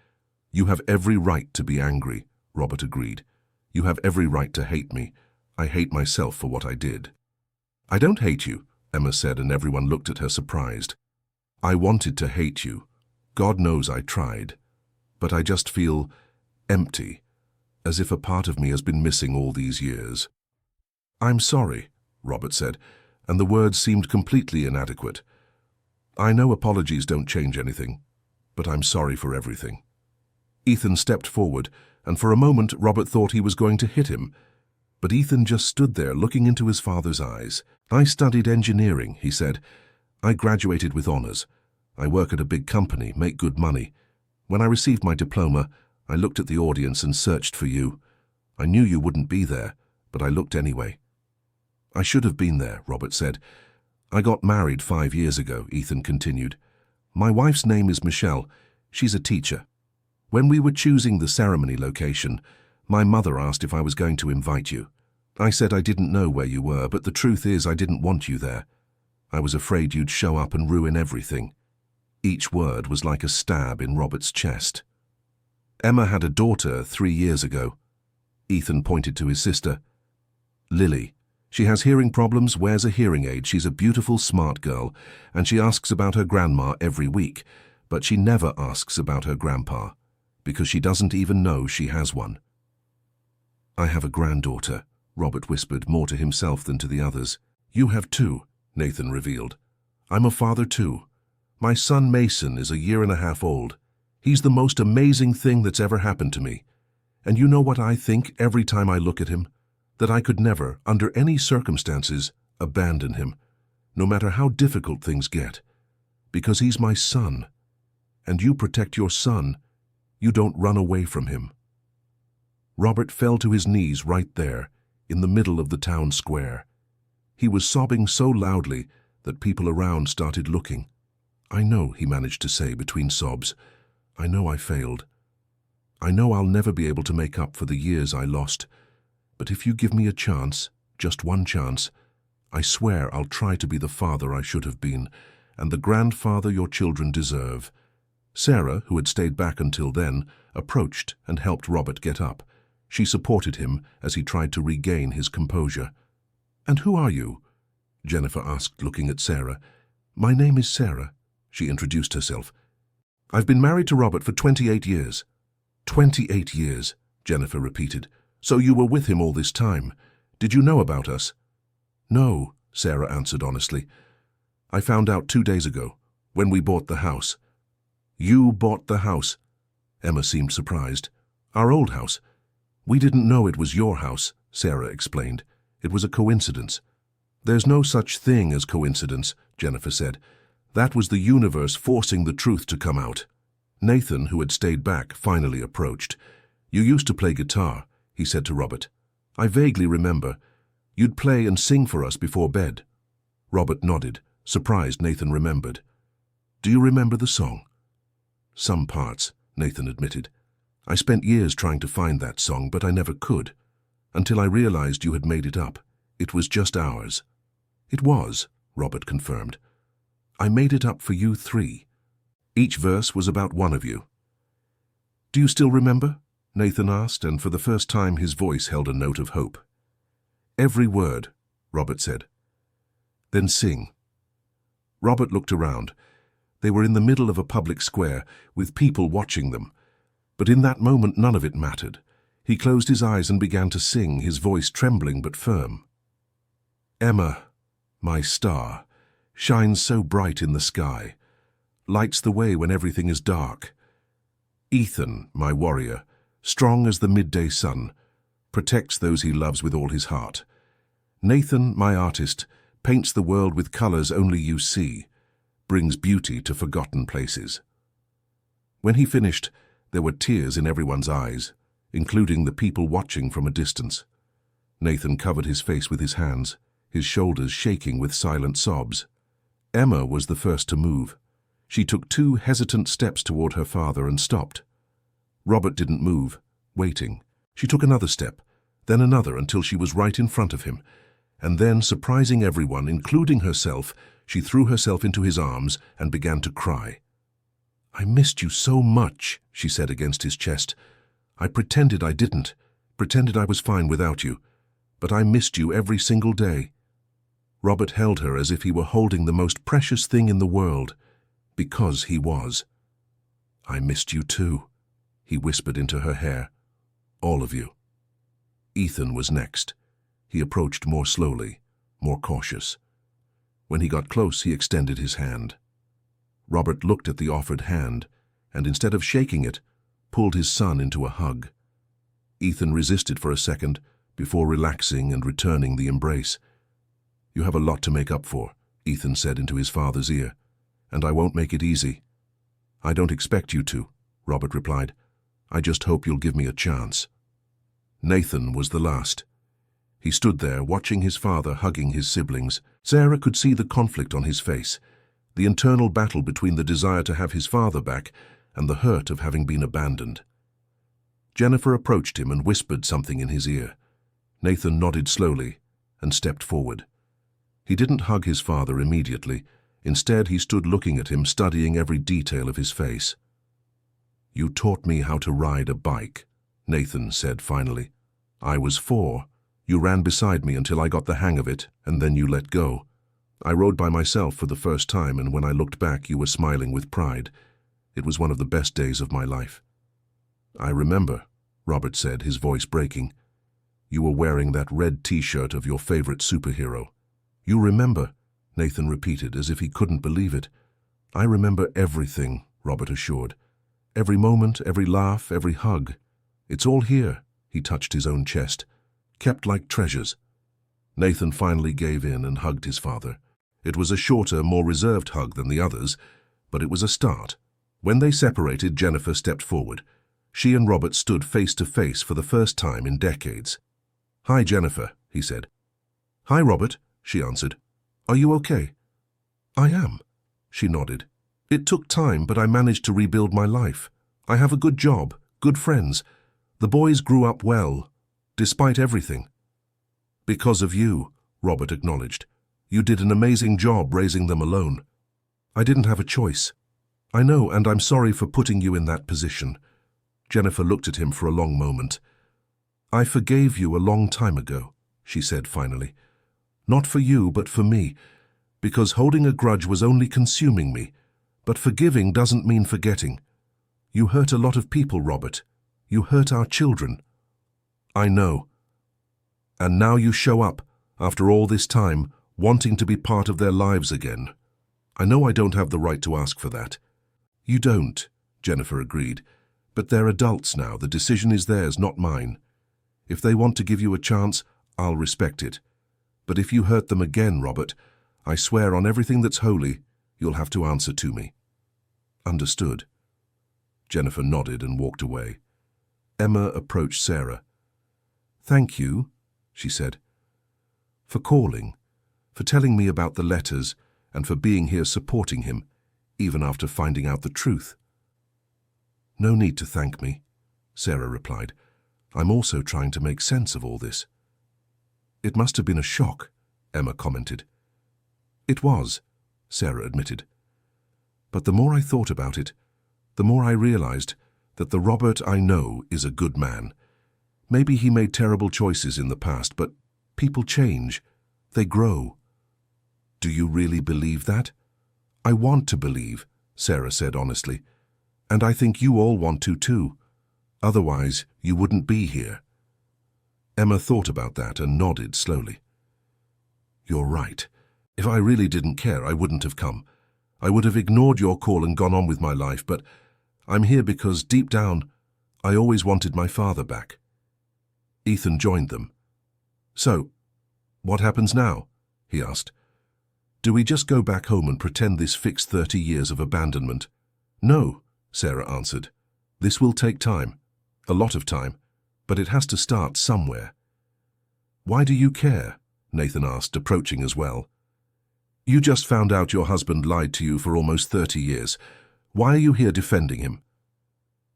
"You have every right to be angry," Robert agreed. "You have every right to hate me. I hate myself for what I did." "I don't hate you," Emma said, and everyone looked at her surprised. "I wanted to hate you. God knows I tried. But I just feel empty, as if a part of me has been missing all these years." "I'm sorry," Robert said, and the words seemed completely inadequate. "I know apologies don't change anything, but I'm sorry for everything." Ethan stepped forward, and for a moment Robert thought he was going to hit him. But Ethan just stood there looking into his father's eyes. "I studied engineering," he said. "I graduated with honors. I work at a big company, make good money. When I received my diploma, I looked at the audience and searched for you. I knew you wouldn't be there, but I looked anyway." "I should have been there," Robert said. "I got married 5 years ago," Ethan continued. "My wife's name is Michelle. She's a teacher. When we were choosing the ceremony location, my mother asked if I was going to invite you. I said I didn't know where you were, but the truth is I didn't want you there. I was afraid you'd show up and ruin everything." Each word was like a stab in Robert's chest. "Emma had a daughter 3 years ago." Ethan pointed to his sister. Lily. She has hearing problems, wears a hearing aid. She's a beautiful, smart girl, and she asks about her grandma every week, but she never asks about her grandpa, because she doesn't even know she has one. I have a granddaughter, Robert whispered, more to himself than to the others. You have too, Nathan revealed. I'm a father too. My son Mason is 1.5 years old. He's the most amazing thing that's ever happened to me. And you know what I think every time I look at him? That I could never, under any circumstances, abandon him, no matter how difficult things get. Because he's my son. And you protect your son. You don't run away from him. Robert fell to his knees right there, in the middle of the town square. He was sobbing so loudly that people around started looking. I know, he managed to say between sobs. I know I failed. I know I'll never be able to make up for the years I lost. But if you give me a chance, just one chance, I swear I'll try to be the father I should have been, and the grandfather your children deserve. Sarah, who had stayed back until then, approached and helped Robert get up. She supported him as he tried to regain his composure. And who are you? Jennifer asked, looking at Sarah. My name is Sarah, she introduced herself. I've been married to Robert for 28 years. 28 years, Jennifer repeated. So you were with him all this time. Did you know about us? No, Sarah answered honestly. I found out 2 days ago, when we bought the house. You bought the house? Emma seemed surprised. Our old house. We didn't know it was your house, Sarah explained. It was a coincidence. There's no such thing as coincidence, Jennifer said. That was the universe forcing the truth to come out. Nathan, who had stayed back, finally approached. You used to play guitar, he said to Robert. I vaguely remember. You'd play and sing for us before bed. Robert nodded, surprised Nathan remembered. Do you remember the song? Some parts, Nathan admitted. I spent years trying to find that song, but I never could. Until I realized you had made it up. It was just ours. It was, Robert confirmed. I made it up for you 3. Each verse was about one of you. Do you still remember? Nathan asked, and for the first time his voice held a note of hope. Every word, Robert said. Then sing. Robert looked around. They were in the middle of a public square, with people watching them. But in that moment none of it mattered. He closed his eyes and began to sing, his voice trembling but firm. Emma, my star, shines so bright in the sky, lights the way when everything is dark. Ethan, my warrior, strong as the midday sun, protects those he loves with all his heart. Nathan, my artist, paints the world with colors only you see, brings beauty to forgotten places. When he finished, there were tears in everyone's eyes, including the people watching from a distance. Nathan covered his face with his hands, his shoulders shaking with silent sobs. Emma was the first to move. She took 2 hesitant steps toward her father and stopped. Robert didn't move, waiting. She took another step, then another until she was right in front of him. And then, surprising everyone, including herself, she threw herself into his arms and began to cry. I missed you so much, she said against his chest. I pretended I didn't, pretended I was fine without you. But I missed you every single day. Robert held her as if he were holding the most precious thing in the world, because he was. I missed you too, he whispered into her hair. All of you. Ethan was next. He approached more slowly, more cautious. When he got close, he extended his hand. Robert looked at the offered hand, and instead of shaking it, pulled his son into a hug. Ethan resisted for a second, before relaxing and returning the embrace. You have a lot to make up for, Ethan said into his father's ear, and I won't make it easy. I don't expect you to, Robert replied. I just hope you'll give me a chance. Nathan was the last. He stood there, watching his father hugging his siblings. Sarah could see the conflict on his face, the internal battle between the desire to have his father back and the hurt of having been abandoned. Jennifer approached him and whispered something in his ear. Nathan nodded slowly and stepped forward. He didn't hug his father immediately. Instead, he stood looking at him, studying every detail of his face. You taught me how to ride a bike, Nathan said finally. I was 4. You ran beside me until I got the hang of it, and then you let go. I rode by myself for the first time, and when I looked back, you were smiling with pride. It was one of the best days of my life." "I remember," Robert said, his voice breaking. "You were wearing that red t-shirt of your favorite superhero." "You remember," Nathan repeated, as if he couldn't believe it. "I remember everything," Robert assured. "Every moment, every laugh, every hug. It's all here," he touched his own chest, "kept like treasures." Nathan finally gave in and hugged his father. It was a shorter, more reserved hug than the others, but it was a start. When they separated, Jennifer stepped forward. She and Robert stood face to face for the first time in decades. "Hi, Jennifer," he said. "Hi, Robert," she answered. "Are you okay?" "I am," she nodded. "It took time, but I managed to rebuild my life. I have a good job, good friends. The boys grew up well, despite everything." "Because of you," Robert acknowledged. "You did an amazing job raising them alone." "I didn't have a choice." "I know, and I'm sorry for putting you in that position." Jennifer looked at him for a long moment. "I forgave you a long time ago," she said finally. "Not for you, but for me, because holding a grudge was only consuming me. But forgiving doesn't mean forgetting. You hurt a lot of people, Robert. You hurt our children." "I know. And now you show up, after all this time, wanting to be part of their lives again. I know I don't have the right to ask for that." "You don't," Jennifer agreed. "But they're adults now. The decision is theirs, not mine. If they want to give you a chance, I'll respect it. But if you hurt them again, Robert, I swear on everything that's holy, you'll have to answer to me." "Understood." Jennifer nodded and walked away. Emma approached Sarah. "Thank you," she said, "for calling, for telling me about the letters, and for being here supporting him, even after finding out the truth." "No need to thank me," Sarah replied. "I'm also trying to make sense of all this." "It must have been a shock," Emma commented. "It was," Sarah admitted. "But the more I thought about it, the more I realized that the Robert I know is a good man. Maybe he made terrible choices in the past, but people change. They grow." "Do you really believe that?" "I want to believe," Sarah said honestly. "And I think you all want to too. Otherwise, you wouldn't be here." Emma thought about that and nodded slowly. "You're right. If I really didn't care, I wouldn't have come. I would have ignored your call and gone on with my life, but I'm here because, deep down, I always wanted my father back." Ethan joined them. "So, what happens now?" he asked. "Do we just go back home and pretend this fixed 30 years of abandonment?" "No," Sarah answered. "This will take time, a lot of time, but it has to start somewhere." "Why do you care?" Nathan asked, approaching as well. "You just found out your husband lied to you for almost 30 years. Why are you here defending him?"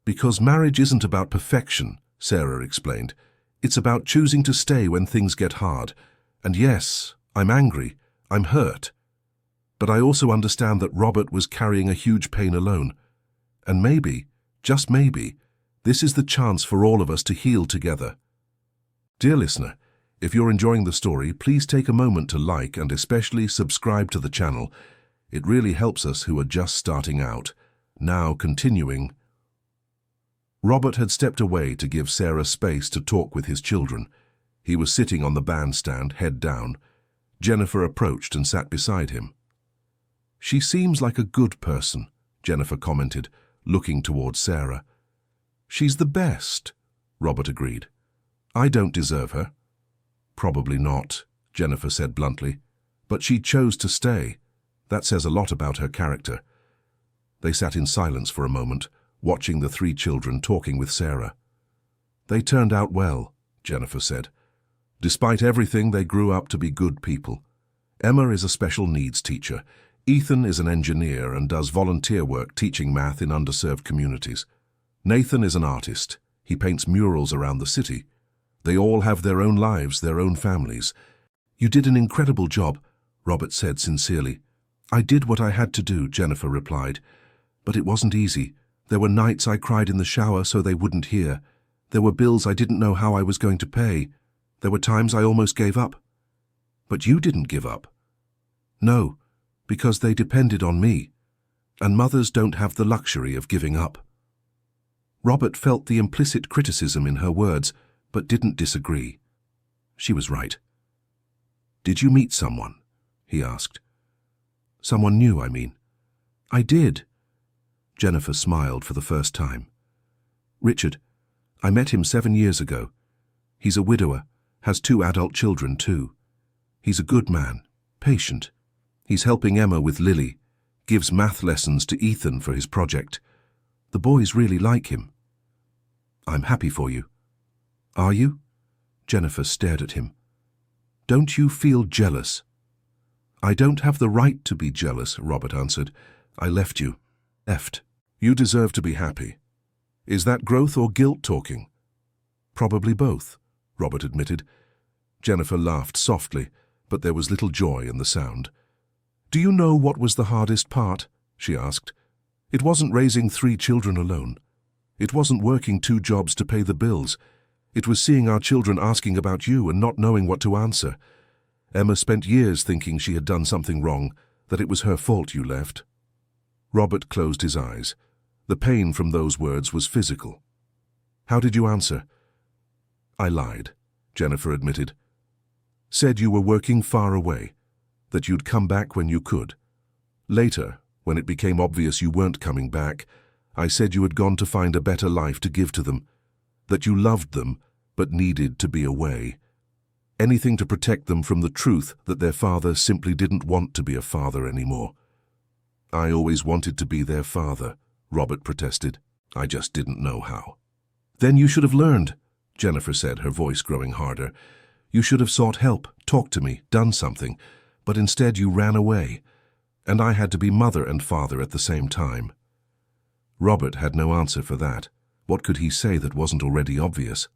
"Because marriage isn't about perfection," Sarah explained. "It's about choosing to stay when things get hard. And yes, I'm angry, I'm hurt. But I also understand that Robert was carrying a huge pain alone. And maybe, just maybe, this is the chance for all of us to heal together." Dear listener, if you're enjoying the story, please take a moment to like and especially subscribe to the channel. It really helps us who are just starting out. Now continuing. Robert had stepped away to give Sarah space to talk with his children. He was sitting on the bandstand, head down. Jennifer approached and sat beside him. "She seems like a good person," Jennifer commented, looking towards Sarah. "She's the best," Robert agreed. "I don't deserve her." "Probably not," Jennifer said bluntly. "But she chose to stay. That says a lot about her character." They sat in silence for a moment, watching the 3 children talking with Sarah. "They turned out well," Jennifer said. "Despite everything, they grew up to be good people. Emma is a special needs teacher. Ethan is an engineer and does volunteer work teaching math in underserved communities. Nathan is an artist. He paints murals around the city. They all have their own lives, their own families." "You did an incredible job," Robert said sincerely. "I did what I had to do," Jennifer replied. "But it wasn't easy. There were nights I cried in the shower so they wouldn't hear. There were bills I didn't know how I was going to pay. There were times I almost gave up. But you didn't give up. No, because they depended on me, and mothers don't have the luxury of giving up. Robert felt the implicit criticism in her words, but didn't disagree. She was right. "Did you meet someone?" he asked. "Someone new, I mean." "I did." Jennifer smiled for the first time. "Richard. I met him 7 years ago. He's a widower, has 2 adult children too. He's a good man, patient. He's helping Emma with Lily, gives math lessons to Ethan for his project. The boys really like him." "I'm happy for you." "Are you?" Jennifer stared at him. "Don't you feel jealous?" "I don't have the right to be jealous," Robert answered. "I left you." "Left. You deserve to be happy." "Is that growth or guilt talking?" "Probably both," Robert admitted. Jennifer laughed softly, but there was little joy in the sound. "Do you know what was the hardest part?" she asked. "It wasn't raising 3 children alone. It wasn't working 2 jobs to pay the bills. It was seeing our children asking about you and not knowing what to answer. Emma spent years thinking she had done something wrong, that it was her fault you left." Robert closed his eyes. The pain from those words was physical. "How did you answer?" "I lied," Jennifer admitted. "Said you were working far away, that you'd come back when you could. Later, when it became obvious you weren't coming back, I said you had gone to find a better life to give to them, that you loved them but needed to be away. Anything to protect them from the truth that their father simply didn't want to be a father anymore." "I always wanted to be their father," Robert protested. "I just didn't know how." "Then you should have learned," Jennifer said, her voice growing harder. "You should have sought help, talked to me, done something, but instead you ran away, and I had to be mother and father at the same time." Robert had no answer for that. What could he say that wasn't already obvious?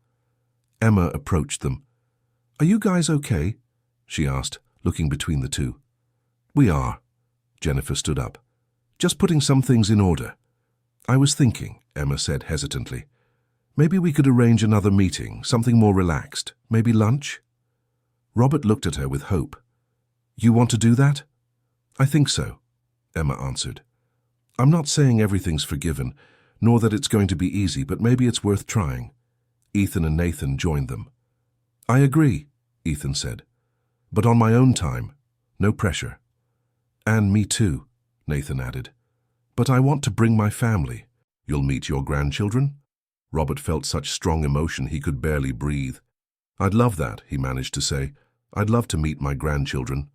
Emma approached them. "Are you guys okay?" she asked, looking between the two. "We are." Jennifer stood up. "Just putting some things in order." "I was thinking," Emma said hesitantly. "Maybe we could arrange another meeting, something more relaxed. Maybe lunch?" Robert looked at her with hope. "You want to do that?" "I think so," Emma answered. "I'm not saying everything's forgiven, nor that it's going to be easy, but maybe it's worth trying." Ethan and Nathan joined them. "I agree," Ethan said. "But on my own time. No pressure." "And me too," Nathan added. "But I want to bring my family." "You'll meet your grandchildren?" Robert felt such strong emotion he could barely breathe. "I'd love that," he managed to say. "I'd love to meet my grandchildren."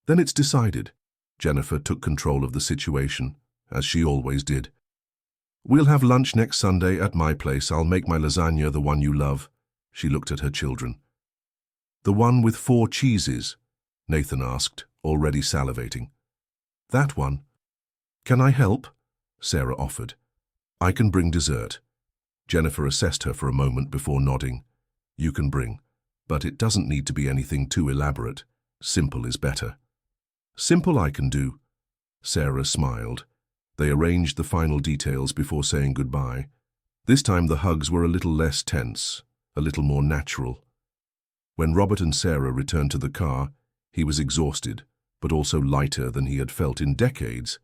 "Then it's decided." Jennifer took control of the situation, as she always did. "We'll have lunch next Sunday at my place. I'll make my lasagna, the one you love." She looked at her children. "The one with 4 cheeses?" Nathan asked, already salivating. "That one." "Can I help?" Sarah offered. "I can bring dessert." Jennifer assessed her for a moment before nodding. "You can bring, but it doesn't need to be anything too elaborate. Simple is better." "Simple I can do." Sarah smiled. They arranged the final details before saying goodbye. This time the hugs were a little less tense, a little more natural. When Robert and Sarah returned to the car, he was exhausted, but also lighter than he had felt in decades.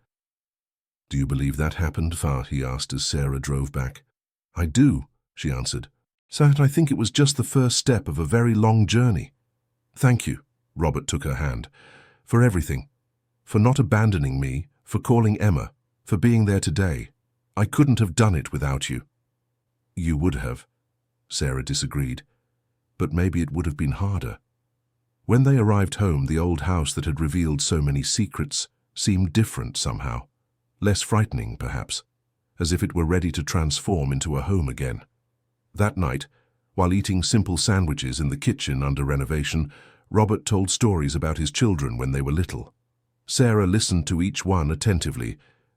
"Do you believe that happened, Fa?" he asked as Sarah drove back. "I do," she answered. "Sat, I think it was just the first step of a very long journey." "Thank you," Robert took her hand, "for everything. For not abandoning me, for calling Emma, for being there today. I couldn't have done it without you." "You would have," Sarah disagreed. "But maybe it would have been harder." When they arrived home, the old house that had revealed so many secrets seemed different somehow. Less frightening, perhaps, as if it were ready to transform into a home again. That night, while eating simple sandwiches in the kitchen under renovation, Robert told stories about his children when they were little. Sarah listened to each one attentively,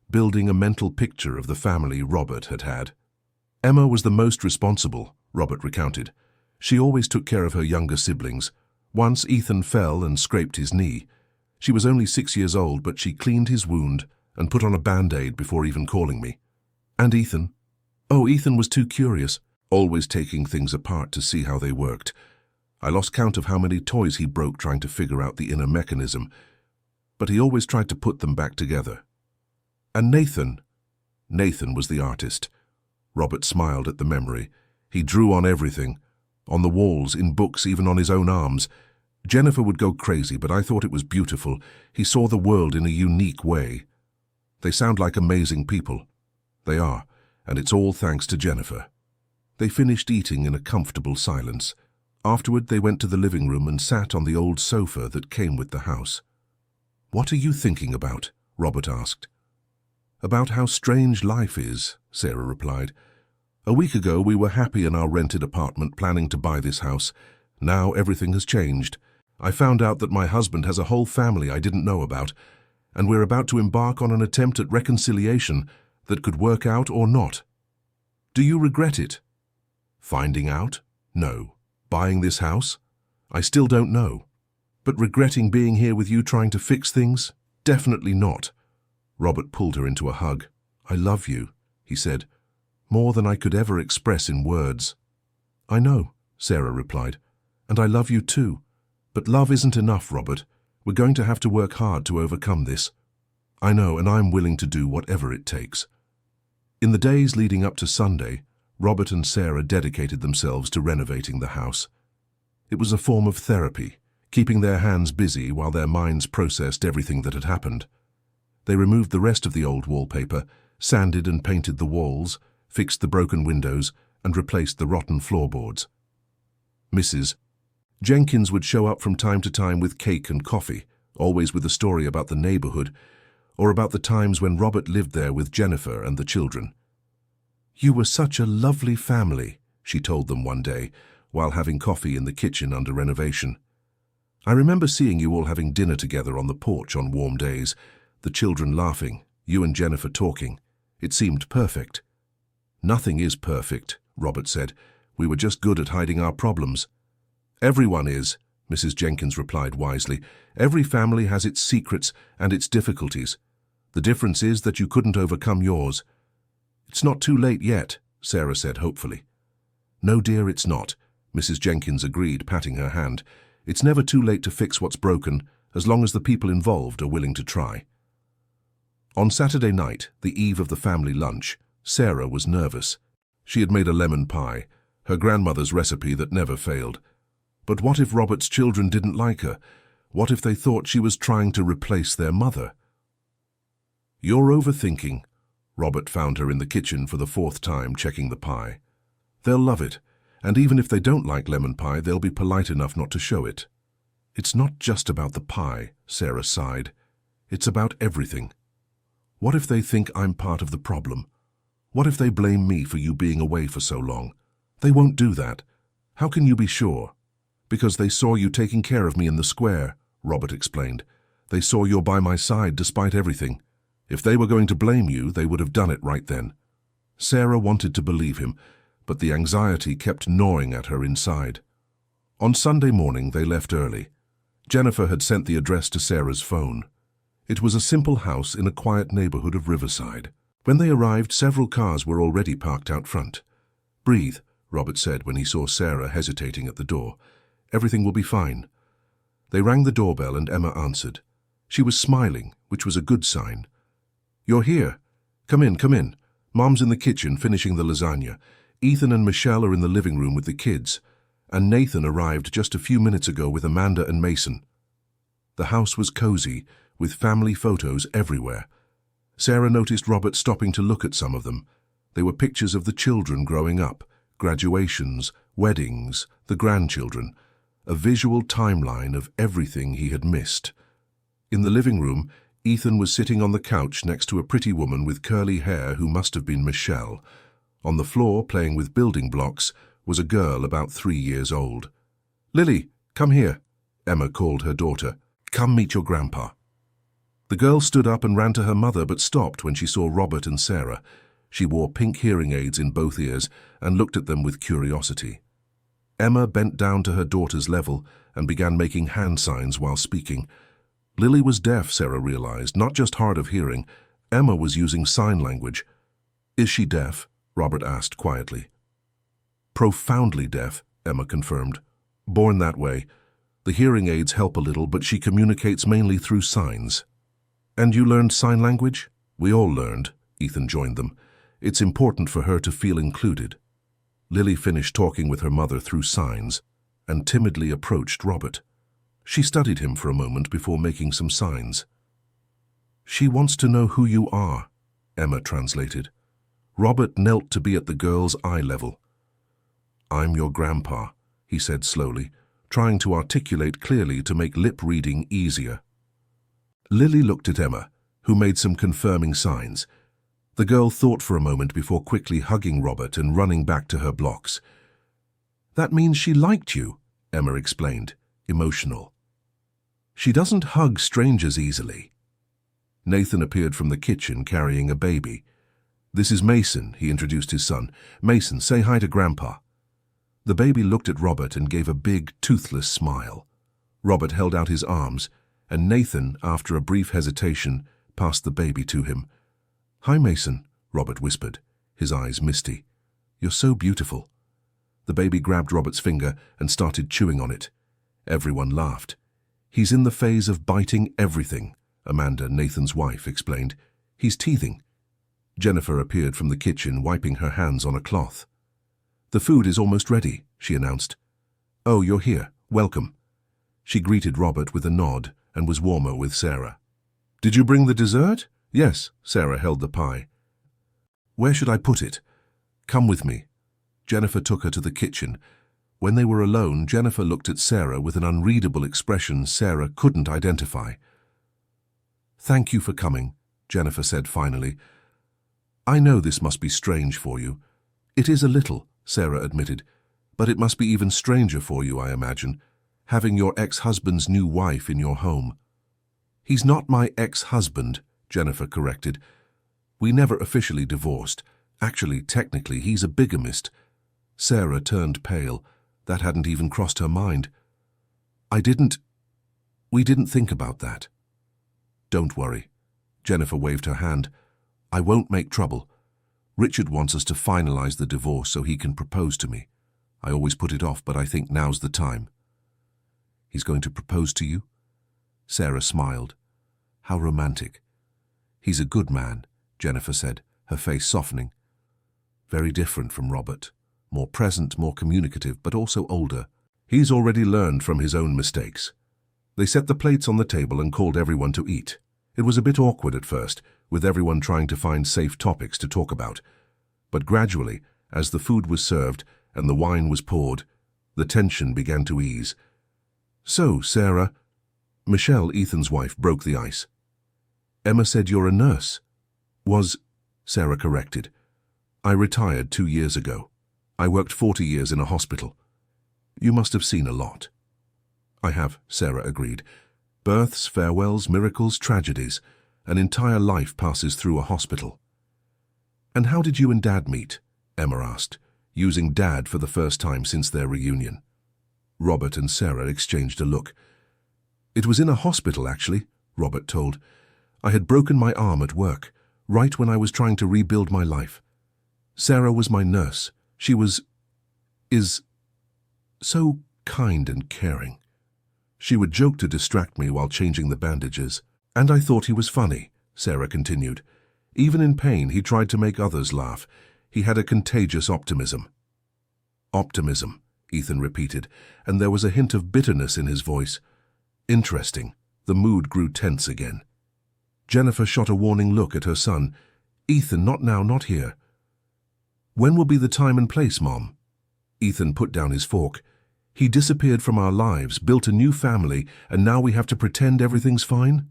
building a mental picture of the family Robert had had. Emma was the most responsible, Robert recounted. She always took care of her younger siblings. Once Ethan fell and scraped his knee. She was only 6 years old, but she cleaned his wound and put on a Band-Aid before even calling me. "And Ethan?" "Oh, Ethan was too curious. always taking things apart to see how they worked. I lost count of how many toys he broke trying to figure out the inner mechanism, but he always tried to put them back together. And Nathan? Nathan was the artist. Robert smiled at the memory. He drew on everything, on the walls, in books, even on his own arms. Jennifer would go crazy, but I thought it was beautiful. He saw the world in a unique way. They sound like amazing people. They are, and it's all thanks to Jennifer. They finished eating in a comfortable silence. Afterward, they went to the living room and sat on the old sofa that came with the house. "What are you thinking about?" Robert asked. "About how strange life is," Sarah replied. "A week ago, we were happy in our rented apartment, planning to buy this house. Now everything has changed. I found out that my husband has a whole family I didn't know about, and we're about to embark on an attempt at reconciliation that could work out or not. Do you regret it? Finding out? No. Buying this house? I still don't know. But regretting being here with you trying to fix things? Definitely not." Robert pulled her into a hug. "I love you," he said, "more than I could ever express in words." "I know," Sarah replied, "and I love you too. But love isn't enough, Robert. We're going to have to work hard to overcome this." "I know, and I'm willing to do whatever it takes." In the days leading up to Sunday, Robert and Sarah dedicated themselves to renovating the house. It was a form of therapy, keeping their hands busy while their minds processed everything that had happened. They removed the rest of the old wallpaper, sanded and painted the walls, fixed the broken windows, and replaced the rotten floorboards. Mrs. Jenkins would show up from time to time with cake and coffee, always with a story about the neighborhood, or about the times when Robert lived there with Jennifer and the children. "You were such a lovely family," she told them one day, while having coffee in the kitchen under renovation. "I remember seeing you all having dinner together on the porch on warm days, the children laughing, you and Jennifer talking. It seemed perfect." "Nothing is perfect," Robert said. "We were just good at hiding our problems." "Everyone is," Mrs. Jenkins replied wisely. "Every family has its secrets and its difficulties. The difference is that you couldn't overcome yours." "It's not too late yet," Sarah said hopefully. "No, dear, it's not," Mrs. Jenkins agreed, patting her hand. "It's never too late to fix what's broken, as long as the people involved are willing to try." On Saturday night, the eve of the family lunch, Sarah was nervous. She had made a lemon pie, her grandmother's recipe that never failed. But what if Robert's children didn't like her? What if they thought she was trying to replace their mother? "You're overthinking." Robert found her in the kitchen for the fourth time, checking the pie. "They'll love it, and even if they don't like lemon pie, they'll be polite enough not to show it." "It's not just about the pie," Sarah sighed. "It's about everything. What if they think I'm part of the problem? What if they blame me for you being away for so long? They won't do that. How can you be sure?" "Because they saw you taking care of me in the square," Robert explained. "They saw you're by my side despite everything. If they were going to blame you, they would have done it right then." Sarah wanted to believe him, but the anxiety kept gnawing at her inside. On Sunday morning, they left early. Jennifer had sent the address to Sarah's phone. It was a simple house in a quiet neighborhood of Riverside. When they arrived, several cars were already parked out front. "Breathe," Robert said when he saw Sarah hesitating at the door. "Everything will be fine." They rang the doorbell and Emma answered. She was smiling, which was a good sign. "You're here. Come in, come in. Mom's in the kitchen finishing the lasagna. Ethan and Michelle are in the living room with the kids. And Nathan arrived just a few minutes ago with Amanda and Mason." The house was cozy, with family photos everywhere. Sarah noticed Robert stopping to look at some of them. They were pictures of the children growing up, graduations, weddings, the grandchildren, a visual timeline of everything he had missed. In the living room, Ethan was sitting on the couch next to a pretty woman with curly hair who must have been Michelle. On the floor, playing with building blocks, was a girl about 3 years old. "Lily, come here," Emma called her daughter. "Come meet your grandpa." The girl stood up and ran to her mother but stopped when she saw Robert and Sarah. She wore pink hearing aids in both ears and looked at them with curiosity. Emma bent down to her daughter's level and began making hand signs while speaking. Lily was deaf, Sarah realized, not just hard of hearing. Emma was using sign language. "Is she deaf?" Robert asked quietly. Profoundly deaf, Emma confirmed. Born that way. The hearing aids help a little, but she communicates mainly through signs. And you learned sign language? We all learned, Ethan joined them. It's important for her to feel included. Lily finished talking with her mother through signs and timidly approached Robert. She studied him for a moment before making some signs. She wants to know who you are, Emma translated. Robert knelt to be at the girl's eye level. I'm your grandpa, he said slowly, trying to articulate clearly to make lip reading easier. Lily looked at Emma, who made some confirming signs. The girl thought for a moment before quickly hugging Robert and running back to her blocks. That means she liked you, Emma explained, emotional. She doesn't hug strangers easily. Nathan appeared from the kitchen carrying a baby. This is Mason, he introduced his son. Mason, say hi to Grandpa. The baby looked at Robert and gave a big, toothless smile. Robert held out his arms, and Nathan, after a brief hesitation, passed the baby to him. Hi, Mason, Robert whispered, his eyes misty. You're so beautiful. The baby grabbed Robert's finger and started chewing on it. Everyone laughed. He's in the phase of biting everything, Amanda, Nathan's wife, explained. He's teething. Jennifer appeared from the kitchen, wiping her hands on a cloth. The food is almost ready, she announced. Oh, you're here. Welcome. She greeted Robert with a nod and was warmer with Sarah. Did you bring the dessert? Yes, Sarah held the pie. Where should I put it? Come with me. Jennifer took her to the kitchen. When they were alone, Jennifer looked at Sarah with an unreadable expression Sarah couldn't identify. Thank you for coming, Jennifer said finally. I know this must be strange for you. It is a little, Sarah admitted, but it must be even stranger for you, I imagine, having your ex-husband's new wife in your home. He's not my ex-husband, Jennifer corrected. We never officially divorced. Actually, technically, he's a bigamist. Sarah turned pale. That hadn't even crossed her mind. We didn't think about that. Don't worry. Jennifer waved her hand. I won't make trouble. Richard wants us to finalize the divorce so he can propose to me. I always put it off, but I think now's the time. He's going to propose to you? Sarah smiled. How romantic. He's a good man, Jennifer said, her face softening. Very different from Robert. More present, more communicative, but also older. He's already learned from his own mistakes. They set the plates on the table and called everyone to eat. It was a bit awkward at first, with everyone trying to find safe topics to talk about. But gradually, as the food was served and the wine was poured, the tension began to ease. So, Sarah, Michelle, Ethan's wife, broke the ice. Emma said you're a nurse. Sarah corrected. I retired 2 years ago. I worked 40 years in a hospital. You must have seen a lot. I have, Sarah agreed. Births, farewells, miracles, tragedies. An entire life passes through a hospital. And how did you and Dad meet? Emma asked, using Dad for the first time since their reunion. Robert and Sarah exchanged a look. It was in a hospital, actually, Robert told. I had broken my arm at work, right when I was trying to rebuild my life. Sarah was my nurse. She is so kind and caring. She would joke to distract me while changing the bandages. And I thought he was funny, Sarah continued. Even in pain, he tried to make others laugh. He had a contagious optimism. Optimism, Ethan repeated, and there was a hint of bitterness in his voice. Interesting. The mood grew tense again. Jennifer shot a warning look at her son. Ethan, not now, not here. When will be the time and place, Mom? Ethan put down his fork. He disappeared from our lives, built a new family, and now we have to pretend everything's fine?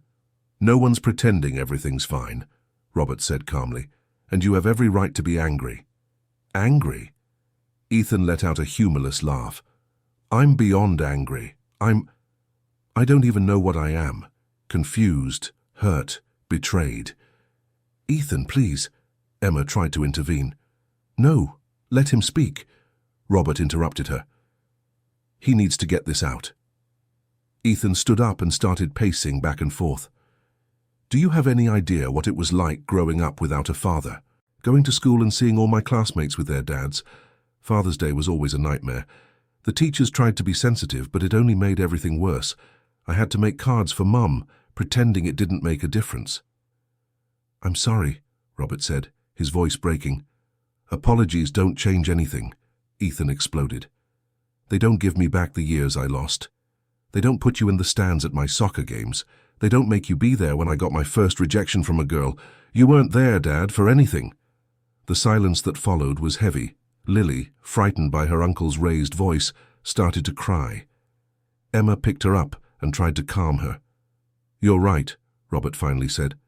No one's pretending everything's fine, Robert said calmly, and you have every right to be angry. Angry? Ethan let out a humorless laugh. I'm beyond angry. I don't even know what I am. Confused, hurt, betrayed. Ethan, please. Emma tried to intervene. No, let him speak. Robert interrupted her. He needs to get this out. Ethan stood up and started pacing back and forth. Do you have any idea what it was like growing up without a father? Going to school and seeing all my classmates with their dads? Father's Day was always a nightmare. The teachers tried to be sensitive, but it only made everything worse. I had to make cards for Mum, pretending it didn't make a difference. "I'm sorry," Robert said, his voice breaking. "Apologies don't change anything," Ethan exploded. "They don't give me back the years I lost. They don't put you in the stands at my soccer games. They don't make you be there when I got my first rejection from a girl. You weren't there, Dad, for anything." The silence that followed was heavy. Lily, frightened by her uncle's raised voice, started to cry. Emma picked her up and tried to calm her. "You're right," Robert finally said.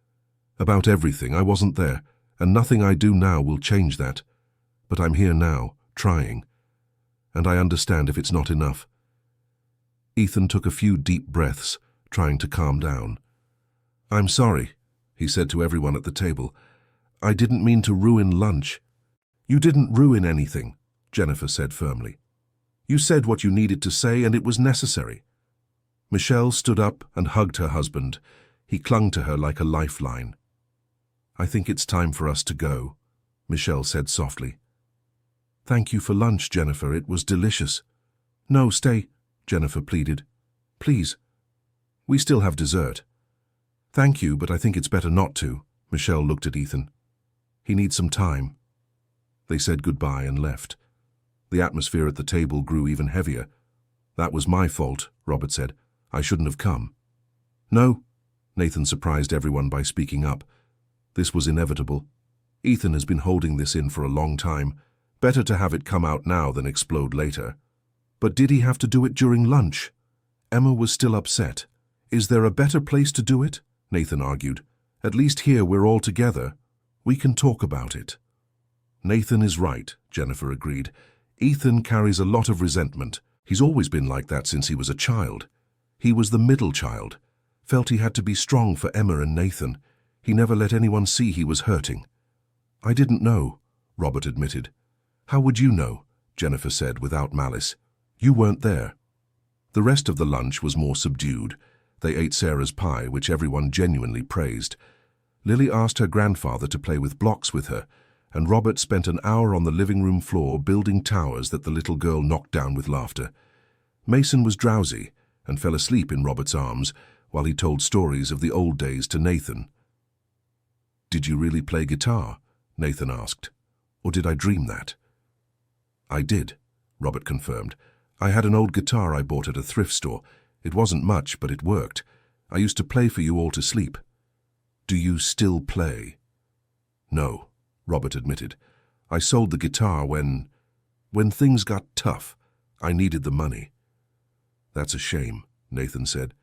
"About everything, I wasn't there, and nothing I do now will change that. But I'm here now, trying. And I understand if it's not enough." Ethan took a few deep breaths, trying to calm down. "I'm sorry," he said to everyone at the table. "I didn't mean to ruin lunch." "You didn't ruin anything," Jennifer said firmly. "You said what you needed to say, and it was necessary." Michelle stood up and hugged her husband. He clung to her like a lifeline. "I think it's time for us to go," Michelle said softly. "Thank you for lunch, Jennifer. It was delicious." "No, stay," Jennifer pleaded. "Please. We still have dessert." "Thank you, but I think it's better not to." Michelle looked at Ethan. "He needs some time." They said goodbye and left. The atmosphere at the table grew even heavier. "That was my fault," Robert said. "I shouldn't have come." "No," Nathan surprised everyone by speaking up. "This was inevitable. Ethan has been holding this in for a long time. Better to have it come out now than explode later." "But did he have to do it during lunch?" Emma was still upset. "Is there a better place to do it?" Nathan argued. "At least here we're all together. We can talk about it." "Nathan is right," Jennifer agreed. "Ethan carries a lot of resentment. He's always been like that since he was a child. He was the middle child. Felt he had to be strong for Emma and Nathan. He never let anyone see he was hurting." "I didn't know," Robert admitted. "How would you know?" Jennifer said without malice. "You weren't there." The rest of the lunch was more subdued. They ate Sarah's pie, which everyone genuinely praised. Lily asked her grandfather to play with blocks with her, and Robert spent an hour on the living room floor building towers that the little girl knocked down with laughter. Mason was drowsy and fell asleep in Robert's arms while he told stories of the old days to Nathan. "Did you really play guitar?" Nathan asked. "Or did I dream that?" "I did," Robert confirmed. "I had an old guitar I bought at a thrift store. It wasn't much, but it worked. I used to play for you all to sleep." "Do you still play?" "No," Robert admitted. "I sold the guitar when things got tough. I needed the money." "That's a shame," Nathan said.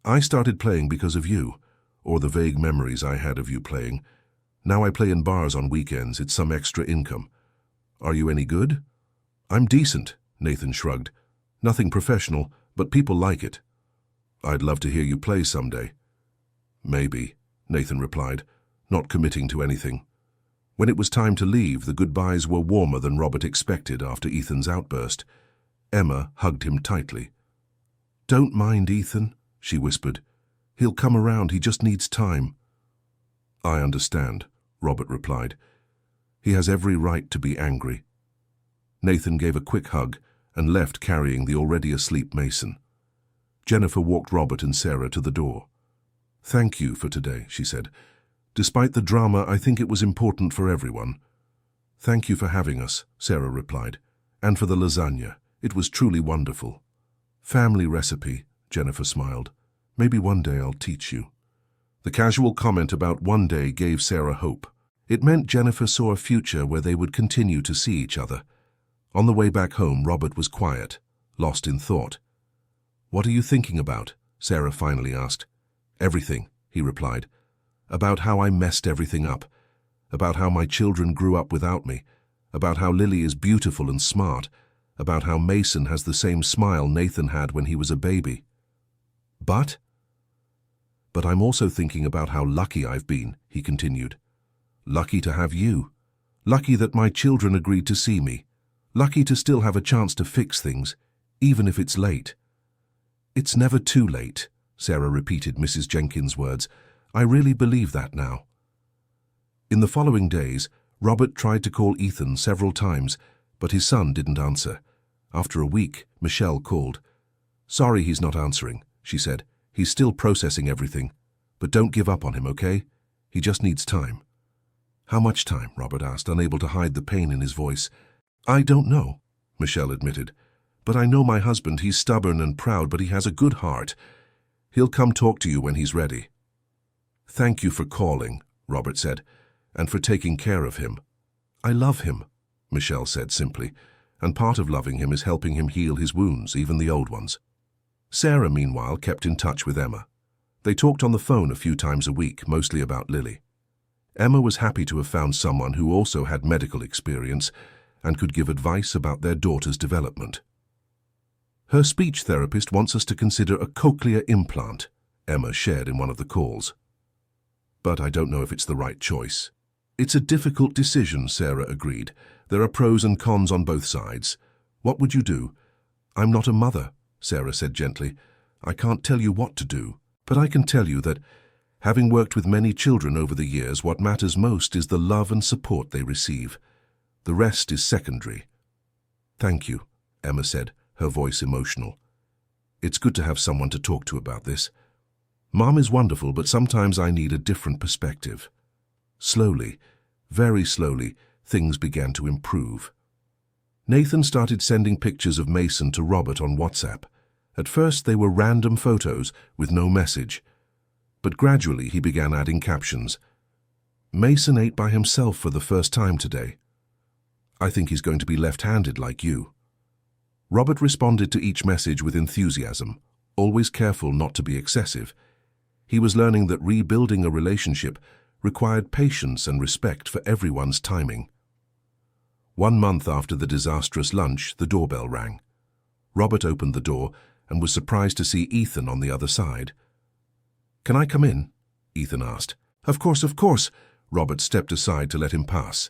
"I started playing because of you, or the vague memories I had of you playing. Now I play in bars on weekends. It's some extra income." "Are you any good?" "I'm decent," Nathan shrugged. "Nothing professional, but people like it." "I'd love to hear you play someday." "Maybe," Nathan replied, not committing to anything. When it was time to leave, the goodbyes were warmer than Robert expected after Ethan's outburst. Emma hugged him tightly. "Don't mind Ethan," she whispered. "He'll come around, he just needs time." "I understand," Robert replied. "He has every right to be angry." Nathan gave a quick hug and left carrying the already asleep Mason. Jennifer walked Robert and Sarah to the door. "Thank you for today," she said. "Despite the drama, I think it was important for everyone." "Thank you for having us," Sarah replied, "and for the lasagna. It was truly wonderful." "Family recipe," Jennifer smiled. "Maybe one day I'll teach you." The casual comment about one day gave Sarah hope. It meant Jennifer saw a future where they would continue to see each other. On the way back home, Robert was quiet, lost in thought. "What are you thinking about?" Sarah finally asked. "Everything," he replied. "About how I messed everything up. About how my children grew up without me. About how Lily is beautiful and smart. About how Mason has the same smile Nathan had when he was a baby. But I'm also thinking about how lucky I've been," he continued. "Lucky to have you. Lucky that my children agreed to see me. Lucky to still have a chance to fix things, even if it's late." "It's never too late," Sarah repeated Mrs. Jenkins' words. "I really believe that now." In the following days, Robert tried to call Ethan several times, But his son didn't answer. After a week, Michelle called. "Sorry he's not answering," she said. "He's still processing everything. But don't give up on him, okay? He just needs time." "How much time?" Robert asked, unable to hide the pain in his voice. "I don't know," Michelle admitted. "But I know my husband. He's stubborn and proud, but he has a good heart. He'll come talk to you when he's ready." "Thank you for calling," Robert said, "and for taking care of him." "I love him," Michelle said simply, "and part of loving him is helping him heal his wounds, even the old ones." Sarah, meanwhile, kept in touch with Emma. They talked on the phone a few times a week, mostly about Lily. Emma was happy to have found someone who also had medical experience and could give advice about their daughter's development. "Her speech therapist wants us to consider a cochlear implant," Emma shared in one of the calls. "But I don't know if it's the right choice." "It's a difficult decision," Sarah agreed. "There are pros and cons on both sides. What would you do?" "I'm not a mother," Sarah said gently. "I can't tell you what to do. But I can tell you that, having worked with many children over the years, what matters most is the love and support they receive. The rest is secondary." "Thank you," Emma said, her voice emotional. "It's good to have someone to talk to about this. Mom is wonderful, but sometimes I need a different perspective." Slowly, very slowly, things began to improve. Nathan started sending pictures of Mason to Robert on WhatsApp. At first they were random photos with no message, but gradually he began adding captions. "Mason ate by himself for the first time today. I think he's going to be left-handed like you." Robert responded to each message with enthusiasm, always careful not to be excessive. He was learning that rebuilding a relationship required patience and respect for everyone's timing. 1 month after the disastrous lunch, the doorbell rang. Robert opened the door and was surprised to see Ethan on the other side. "Can I come in?" Ethan asked. Of course," Robert stepped aside to let him pass.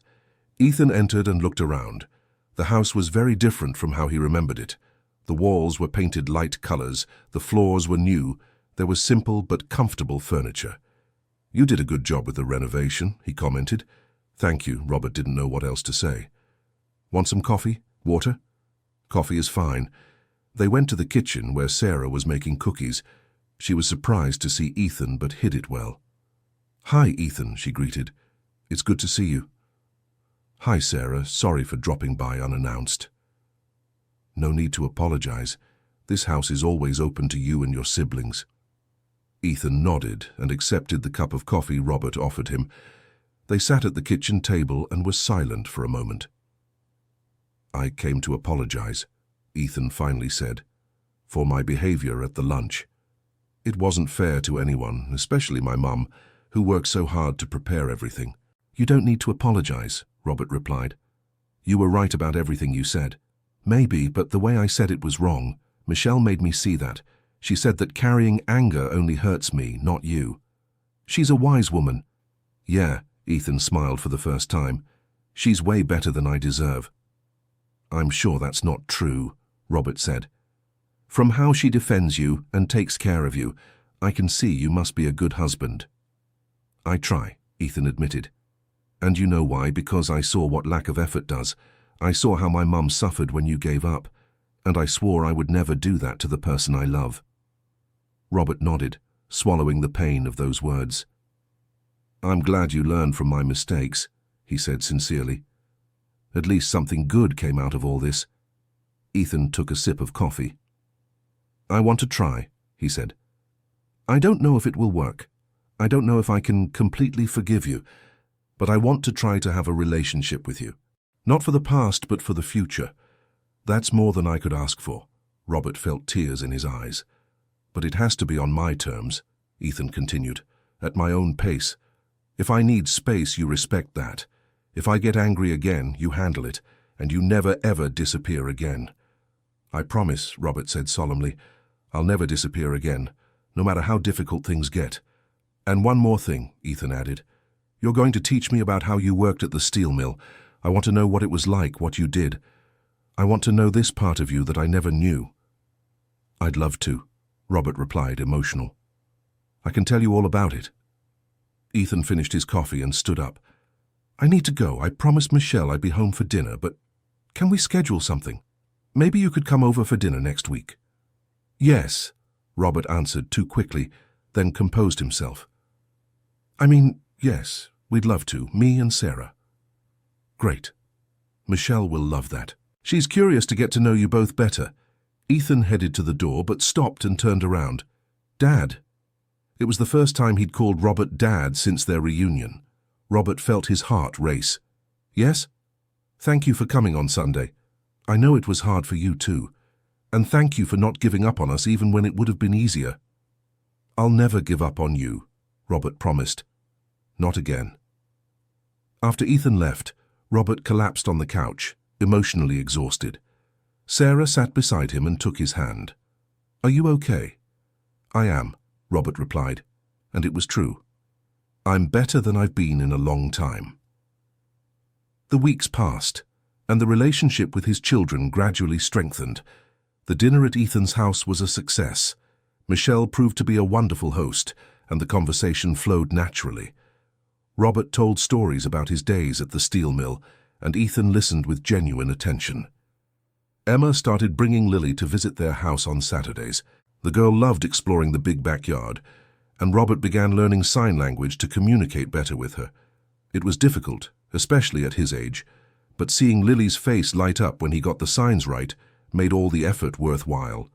Ethan entered and looked around. The house was very different from how he remembered it. The walls were painted light colors, the floors were new, there was simple but comfortable furniture. "You did a good job with the renovation," he commented. "Thank you," Robert didn't know what else to say. "Want some coffee? Water?" "Coffee is fine." They went to the kitchen where Sarah was making cookies. She was surprised to see Ethan but hid it well. "Hi, Ethan," she greeted. "It's good to see you." "Hi, Sarah. Sorry for dropping by unannounced." "No need to apologize. This house is always open to you and your siblings." Ethan nodded and accepted the cup of coffee Robert offered him. They sat at the kitchen table and were silent for a moment. "I came to apologize," Ethan finally said, "for my behavior at the lunch. It wasn't fair to anyone, especially my mum, who worked so hard to prepare everything." "You don't need to apologize," Robert replied. "You were right about everything you said." "Maybe, but the way I said it was wrong. Michelle made me see that. She said that carrying anger only hurts me, not you." "She's a wise woman." "Yeah," Ethan smiled for the first time. "She's way better than I deserve." "I'm sure that's not true," Robert said. "From how she defends you and takes care of you, I can see you must be a good husband." "I try," Ethan admitted. "And you know why? Because I saw what lack of effort does. I saw how my mum suffered when you gave up, and I swore I would never do that to the person I love." Robert nodded, swallowing the pain of those words. "I'm glad you learned from my mistakes," he said sincerely. "At least something good came out of all this." Ethan took a sip of coffee. "I want to try," he said. "I don't know if it will work. I don't know if I can completely forgive you, but I want to try to have a relationship with you. Not for the past, but for the future. That's more than I could ask for." Robert felt tears in his eyes. "But it has to be on my terms," Ethan continued, "at my own pace. If I need space, you respect that. If I get angry again, you handle it, and you never ever disappear again." "I promise," Robert said solemnly, "I'll never disappear again, no matter how difficult things get. And one more thing," Ethan added. "You're going to teach me about how you worked at the steel mill. I want to know what it was like, what you did. I want to know this part of you that I never knew." "I'd love to," Robert replied, emotional. "I can tell you all about it." Ethan finished his coffee and stood up. "I need to go. I promised Michelle I'd be home for dinner, but Can we schedule something? Maybe you could come over for dinner next week." "Yes," Robert answered too quickly, then composed himself. Yes, we'd love to, me and Sarah." "Great. Michelle will love that. She's curious to get to know you both better." Ethan headed to the door but stopped and turned around. "Dad." It was the first time he'd called Robert Dad since their reunion. Robert felt his heart race. "Yes? Thank you for coming on Sunday. I know it was hard for you too. And thank you for not giving up on us even when it would have been easier." "I'll never give up on you," Robert promised. "Not again." After Ethan left, Robert collapsed on the couch, emotionally exhausted. Sarah sat beside him and took his hand. "Are you okay?" "I am," Robert replied, and it was true. "I'm better than I've been in a long time." The weeks passed, and the relationship with his children gradually strengthened. The dinner at Ethan's house was a success. Michelle proved to be a wonderful host, and the conversation flowed naturally. Robert told stories about his days at the steel mill, and Ethan listened with genuine attention. Emma started bringing Lily to visit their house on Saturdays. The girl loved exploring the big backyard, and Robert began learning sign language to communicate better with her. It was difficult, especially at his age, but seeing Lily's face light up when he got the signs right made all the effort worthwhile.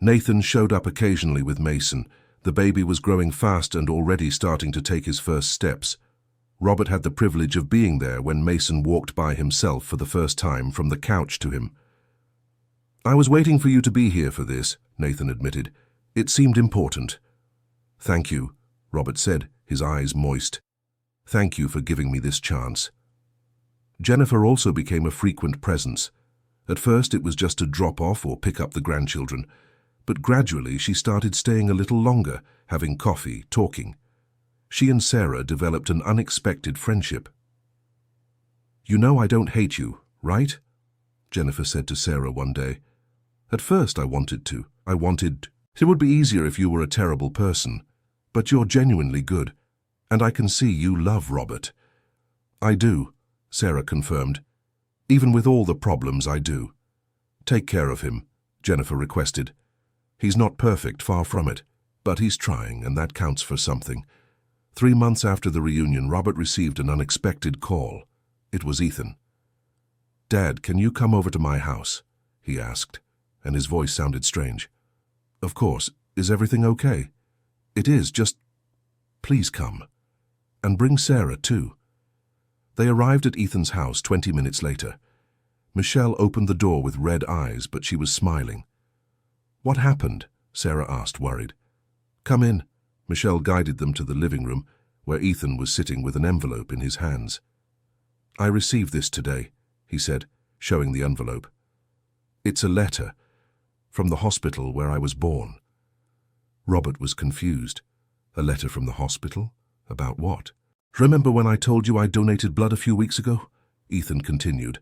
Nathan showed up occasionally with Mason. The baby was growing fast and already starting to take his first steps. Robert had the privilege of being there when Mason walked by himself for the first time from the couch to him. "I was waiting for you to be here for this," Nathan admitted. "It seemed important." "Thank you," Robert said, his eyes moist. "Thank you for giving me this chance." Jennifer also became a frequent presence. At first it was just to drop off or pick up the grandchildren, but gradually she started staying a little longer, having coffee, talking. She and Sarah developed an unexpected friendship. "You know I don't hate you, right?" Jennifer said to Sarah one day. "At first I wanted to. It would be easier if you were a terrible person, but you're genuinely good, and I can see you love Robert." "I do," Sarah confirmed. "Even with all the problems, I do." "Take care of him," Jennifer requested. "He's not perfect, far from it, but he's trying, and that counts for something." 3 months after the reunion, Robert received an unexpected call. It was Ethan. "Dad, can you come over to my house?" he asked, and his voice sounded strange. "Of course. Is everything okay?" "It is, just please come. And bring Sarah, too." They arrived at Ethan's house 20 minutes later. Michelle opened the door with red eyes, but she was smiling. "What happened?" Sarah asked, worried. "Come in." Michelle guided them to the living room, where Ethan was sitting with an envelope in his hands. "I received this today," he said, showing the envelope. "It's a letter from the hospital where I was born." Robert was confused. A letter from the hospital? About what? "Remember when I told you I donated blood a few weeks ago?" Ethan continued.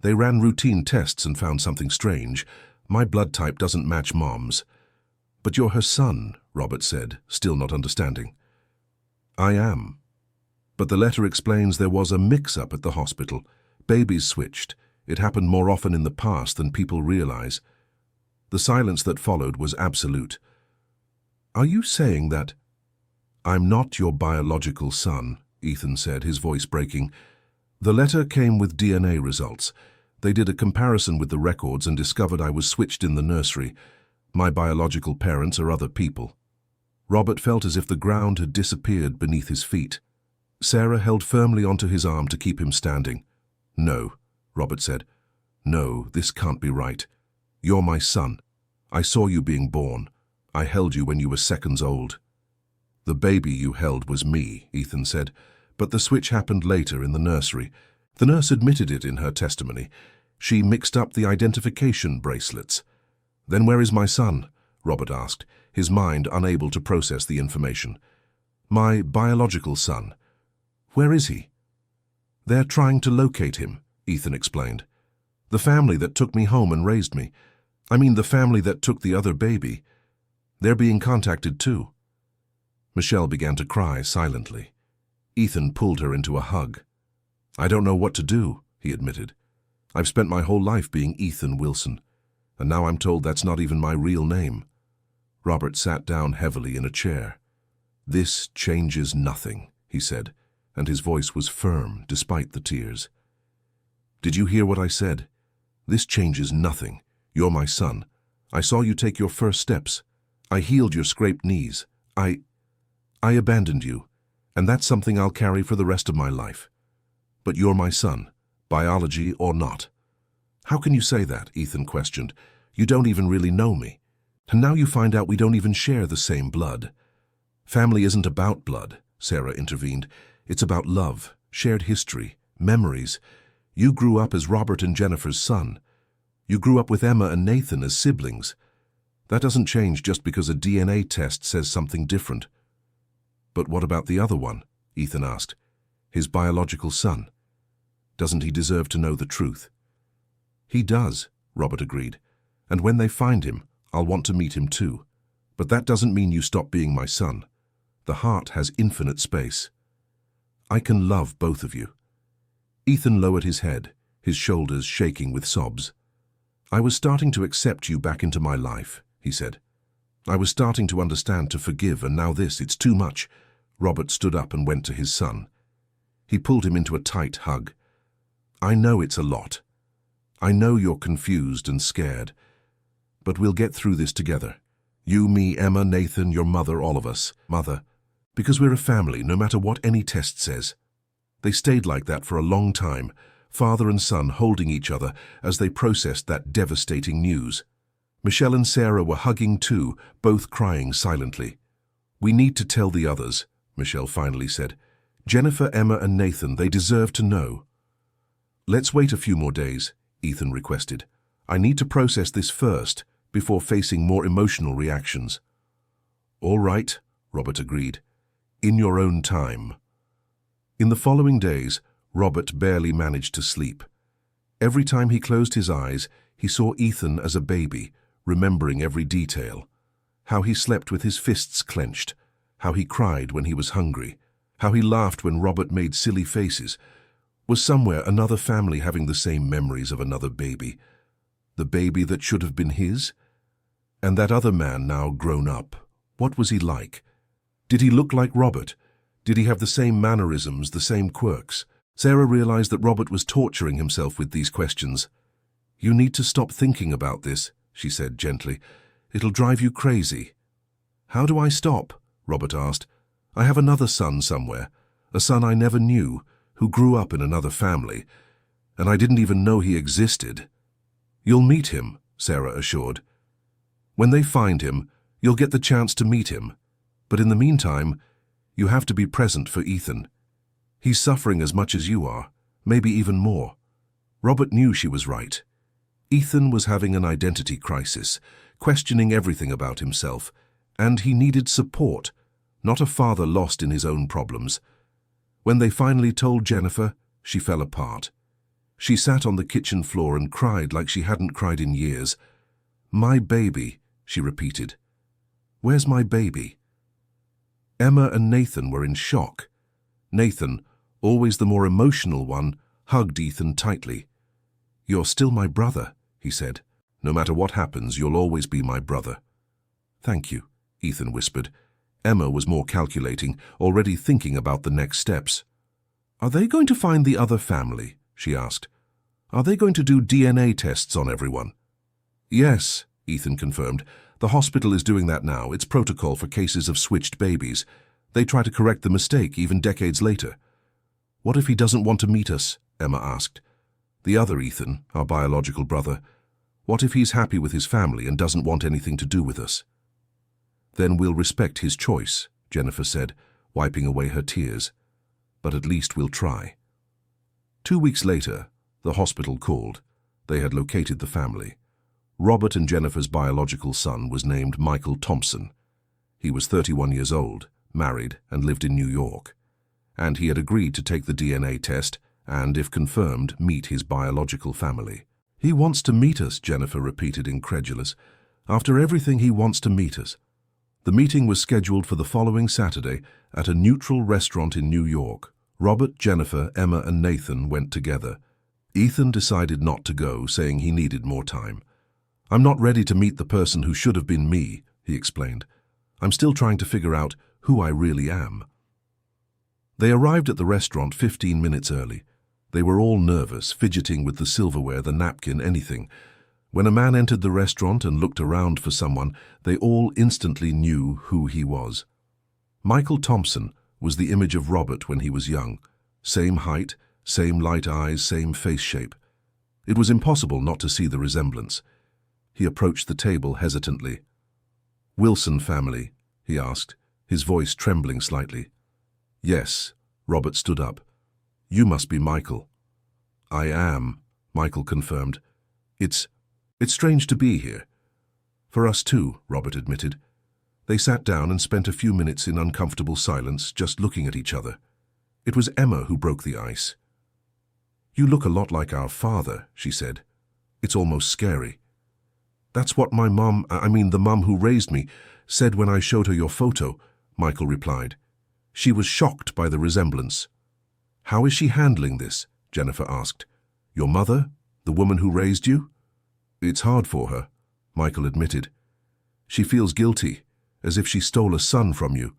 "They ran routine tests and found something strange. My blood type doesn't match Mom's." "But you're her son," Robert said, still not understanding. "I am. But the letter explains there was a mix-up at the hospital. Babies switched. It happened more often in the past than people realize." The silence that followed was absolute. "Are you saying that—" "I'm not your biological son," Ethan said, his voice breaking. "The letter came with DNA results. They did a comparison with the records and discovered I was switched in the nursery. My biological parents are other people." Robert felt as if the ground had disappeared beneath his feet. Sarah held firmly onto his arm to keep him standing. "No," Robert said. "No, this can't be right. You're my son. I saw you being born. I held you when you were seconds old." "The baby you held was me," Ethan said, "but the switch happened later in the nursery. The nurse admitted it in her testimony. She mixed up the identification bracelets." "Then where is my son?" Robert asked, his mind unable to process the information. "My biological son. Where is he?" "They're trying to locate him," Ethan explained. "The family that took me home and raised me. I mean the family that took the other baby. They're being contacted too." Michelle began to cry silently. Ethan pulled her into a hug. "I don't know what to do," he admitted. I've spent my whole life being Ethan Wilson, and now I'm told that's not even my real name. Robert sat down heavily in a chair. "This changes nothing," he said, and his voice was firm despite the tears. "Did you hear what I said? This changes nothing. You're my son. I saw you take your first steps. I healed your scraped knees. I abandoned you, and that's something I'll carry for the rest of my life. But you're my son, biology or not." "How can you say that?" Ethan questioned. "You don't even really know me. And now you find out we don't even share the same blood." "Family isn't about blood," Sarah intervened. "It's about love, shared history, memories. You grew up as Robert and Jennifer's son. You grew up with Emma and Nathan as siblings. That doesn't change just because a DNA test says something different." "But what about the other one?" Ethan asked. "His biological son. Doesn't he deserve to know the truth?" "He does," Robert agreed. "And when they find him, I'll want to meet him too. But that doesn't mean you stop being my son. The heart has infinite space. I can love both of you." Ethan lowered his head, his shoulders shaking with sobs. "I was starting to accept you back into my life," he said. "I was starting to understand, to forgive, and now it's too much." Robert stood up and went to his son. He pulled him into a tight hug. "I know it's a lot. I know you're confused and scared. But we'll get through this together. You, me, Emma, Nathan, your mother, all of us. Mother. Because we're a family, no matter what any test says." They stayed like that for a long time, father and son holding each other as they processed that devastating news. Michelle and Sarah were hugging too, both crying silently. "We need to tell the others," Michelle finally said. "Jennifer, Emma, and Nathan, they deserve to know." "Let's wait a few more days," Ethan requested. "I need to process this first, before facing more emotional reactions." "All right," Robert agreed. "In your own time." In the following days, Robert barely managed to sleep. Every time he closed his eyes, he saw Ethan as a baby, remembering every detail. How he slept with his fists clenched, how he cried when he was hungry, how he laughed when Robert made silly faces. Was somewhere another family having the same memories of another baby? The baby that should have been his? And that other man now grown up, what was he like? Did he look like Robert? Did he have the same mannerisms, the same quirks? Sarah realized that Robert was torturing himself with these questions. "You need to stop thinking about this," she said gently. "It'll drive you crazy." "How do I stop?" Robert asked. "I have another son somewhere, a son I never knew, who grew up in another family, and I didn't even know he existed." "You'll meet him," Sarah assured. "When they find him, you'll get the chance to meet him. But in the meantime, you have to be present for Ethan. He's suffering as much as you are, maybe even more." Robert knew she was right. Ethan was having an identity crisis, questioning everything about himself, and he needed support, not a father lost in his own problems. When they finally told Jennifer, she fell apart. She sat on the kitchen floor and cried like she hadn't cried in years. "My baby," she repeated. "Where's my baby?" Emma and Nathan were in shock. Nathan, always the more emotional one, hugged Ethan tightly. "You're still my brother," he said. "No matter what happens, you'll always be my brother." "Thank you," Ethan whispered. Emma was more calculating, already thinking about the next steps. "Are they going to find the other family?" she asked. "Are they going to do DNA tests on everyone?" "Yes," Ethan confirmed. "The hospital is doing that now. It's protocol for cases of switched babies. They try to correct the mistake even decades later." "What if he doesn't want to meet us?" Emma asked. "The other Ethan, our biological brother. What if he's happy with his family and doesn't want anything to do with us?" "Then we'll respect his choice," Jennifer said, wiping away her tears. "But at least we'll try." 2 weeks later, the hospital called. They had located the family. Robert and Jennifer's biological son was named Michael Thompson. He was 31 years old, married, and lived in New York. And he had agreed to take the DNA test and, if confirmed, meet his biological family. "He wants to meet us," Jennifer repeated, incredulous. "After everything, he wants to meet us." The meeting was scheduled for the following Saturday at a neutral restaurant in New York. Robert, Jennifer, Emma, and Nathan went together. Ethan decided not to go, saying he needed more time. "I'm not ready to meet the person who should have been me," he explained. "I'm still trying to figure out who I really am." They arrived at the restaurant 15 minutes early. They were all nervous, fidgeting with the silverware, the napkin, anything. When a man entered the restaurant and looked around for someone, they all instantly knew who he was. Michael Thompson was the image of Robert when he was young. Same height, same light eyes, same face shape. It was impossible not to see the resemblance. He approached the table hesitantly. "Wilson family?" he asked, his voice trembling slightly. "Yes." Robert stood up. "You must be Michael." "I am," Michael confirmed. It's strange to be here." "For us too," Robert admitted. They sat down and spent a few minutes in uncomfortable silence, just looking at each other. It was Emma who broke the ice. "You look a lot like our father," she said. "It's almost scary." "That's what my mom, the mum who raised me, said when I showed her your photo," Michael replied. She was shocked by the resemblance. "How is she handling this?" Jennifer asked. "Your mother? The woman who raised you?" "It's hard for her," Michael admitted. "She feels guilty, as if she stole a son from you.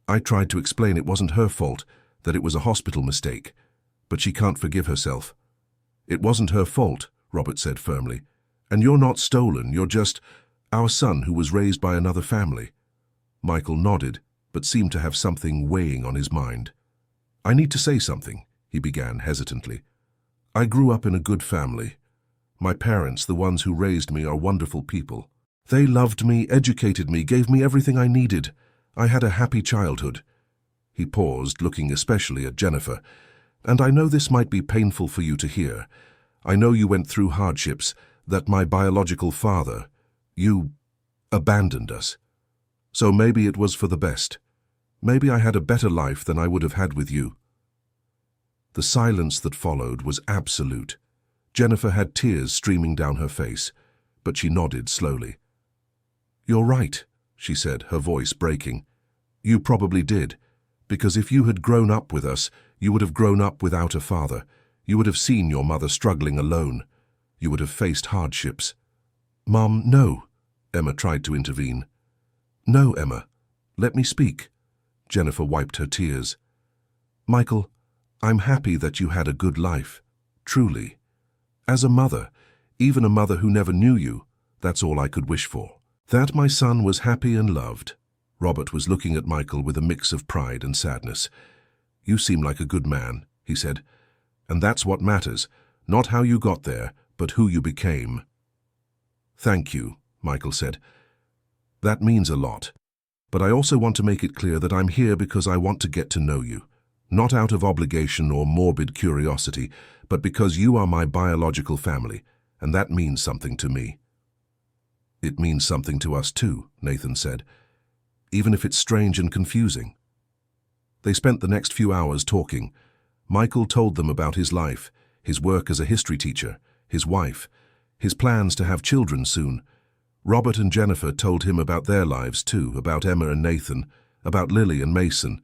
I tried to explain it wasn't her fault, that it was a hospital mistake, but she can't forgive herself." "It wasn't her fault," Robert said firmly. "And you're not stolen, you're just our son who was raised by another family." Michael nodded, but seemed to have something weighing on his mind. "I need to say something," he began hesitantly. "I grew up in a good family. My parents, the ones who raised me, are wonderful people. They loved me, educated me, gave me everything I needed. I had a happy childhood." He paused, looking especially at Jennifer. "And I know this might be painful for you to hear. I know you went through hardships, that my biological father, you abandoned us. So maybe it was for the best. Maybe I had a better life than I would have had with you." The silence that followed was absolute. Jennifer had tears streaming down her face, but she nodded slowly. "You're right," she said, her voice breaking. "You probably did, because if you had grown up with us, you would have grown up without a father. You would have seen your mother struggling alone. You would have faced hardships." "Mom, no," Emma tried to intervene. "No, Emma. Let me speak." Jennifer wiped her tears. "Michael, I'm happy that you had a good life. Truly. As a mother, even a mother who never knew you, that's all I could wish for. That my son was happy and loved." Robert was looking at Michael with a mix of pride and sadness. "You seem like a good man," he said. "And that's what matters, not how you got there, but who you became." "Thank you," Michael said. "That means a lot. But I also want to make it clear that I'm here because I want to get to know you. Not out of obligation or morbid curiosity, but because you are my biological family, and that means something to me." "It means something to us too," Nathan said, "even if it's strange and confusing." They spent the next few hours talking. Michael told them about his life, his work as a history teacher, his wife, his plans to have children soon. Robert and Jennifer told him about their lives too, about Emma and Nathan, about Lily and Mason.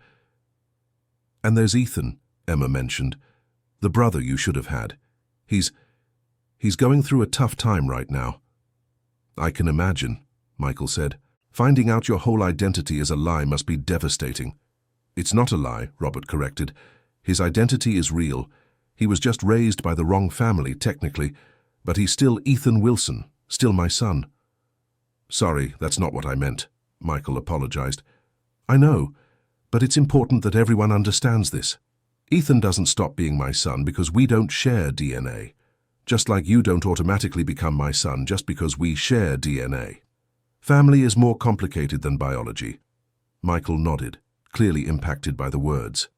"And there's Ethan," Emma mentioned, "the brother you should have had. He's going through a tough time right now." "I can imagine," Michael said. "Finding out your whole identity is a lie must be devastating." "It's not a lie," Robert corrected. "His identity is real. He was just raised by the wrong family, technically, but he's still Ethan Wilson, still my son." "Sorry, that's not what I meant," Michael apologized. "I know, but it's important that everyone understands this. Ethan doesn't stop being my son because we don't share DNA, just like you don't automatically become my son just because we share DNA. Family is more complicated than biology." Michael nodded, clearly impacted by the words.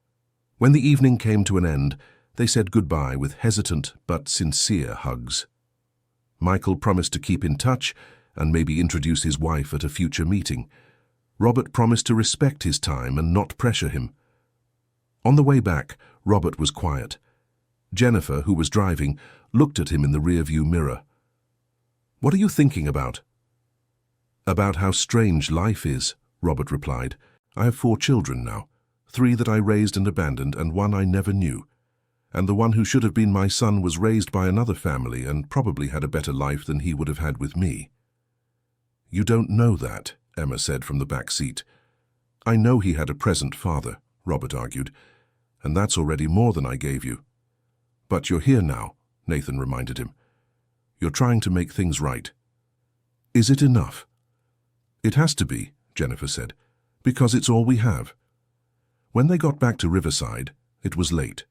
When the evening came to an end, they said goodbye with hesitant but sincere hugs. Michael promised to keep in touch and maybe introduce his wife at a future meeting. Robert promised to respect his time and not pressure him. On the way back, Robert was quiet. Jennifer, who was driving, looked at him in the rearview mirror. "What are you thinking about?" "About how strange life is," Robert replied. "I have 4 children now, 3 that I raised and abandoned and 1 I never knew. and the one who should have been my son was raised by another family and probably had a better life than he would have had with me." "You don't know that," Emma said from the back seat. "I know he had a present father," Robert argued, "and that's already more than I gave you." "But you're here now," Nathan reminded him. "You're trying to make things right. Is it enough?" "It has to be," Jennifer said, "because it's all we have." When they got back to Riverside, it was late.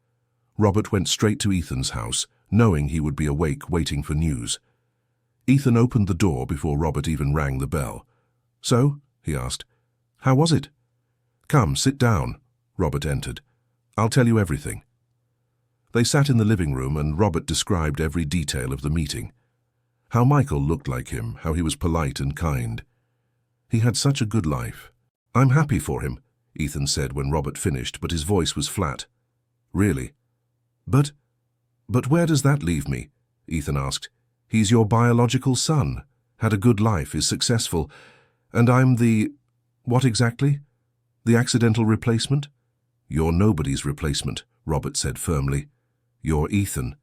Robert went straight to Ethan's house, knowing he would be awake waiting for news. Ethan opened the door before Robert even rang the bell. "So?" he asked. "How was it?" "Come, sit down." Robert entered. "I'll tell you everything." They sat in the living room and Robert described every detail of the meeting. How Michael looked like him, how he was polite and kind. He had such a good life. "I'm happy for him," Ethan said when Robert finished, but his voice was flat. "Really? But where does that leave me?" Ethan asked. "He's your biological son, had a good life, is successful, and I'm the... what exactly? The accidental replacement?" "You're nobody's replacement," Robert said firmly. "You're Ethan,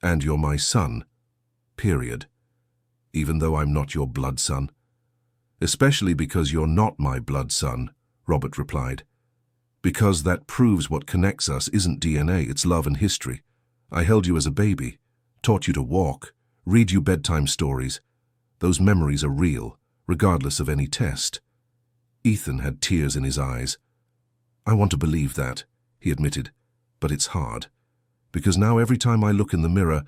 and you're my son, period. Even though I'm not your blood son." "Especially because you're not my blood son," Robert replied. "Because that proves what connects us isn't DNA, it's love and history. I held you as a baby, taught you to walk, read you bedtime stories. Those memories are real, regardless of any test." Ethan had tears in his eyes. "I want to believe that," he admitted, "but it's hard. Because now every time I look in the mirror,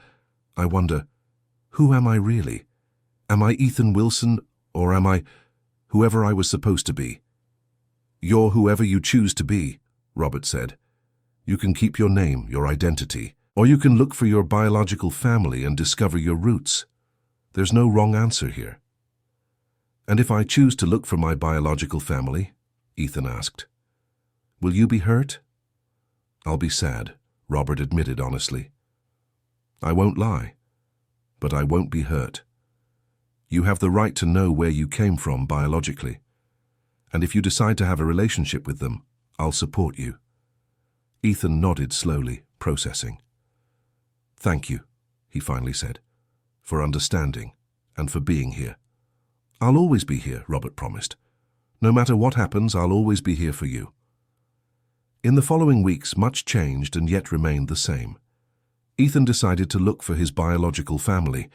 I wonder, who am I really? Am I Ethan Wilson, or am I whoever I was supposed to be?" "You're whoever you choose to be," Robert said. "You can keep your name, your identity, or you can look for your biological family and discover your roots. There's no wrong answer here." "And if I choose to look for my biological family," Ethan asked, "will you be hurt?" "I'll be sad," Robert admitted honestly. "I won't lie, but I won't be hurt. You have the right to know where you came from biologically. And if you decide to have a relationship with them, I'll support you." Ethan nodded slowly, processing. "Thank you," he finally said, "for understanding and for being here." "I'll always be here," Robert promised. "No matter what happens, I'll always be here for you." In the following weeks, much changed and yet remained the same. Ethan decided to look for his biological family.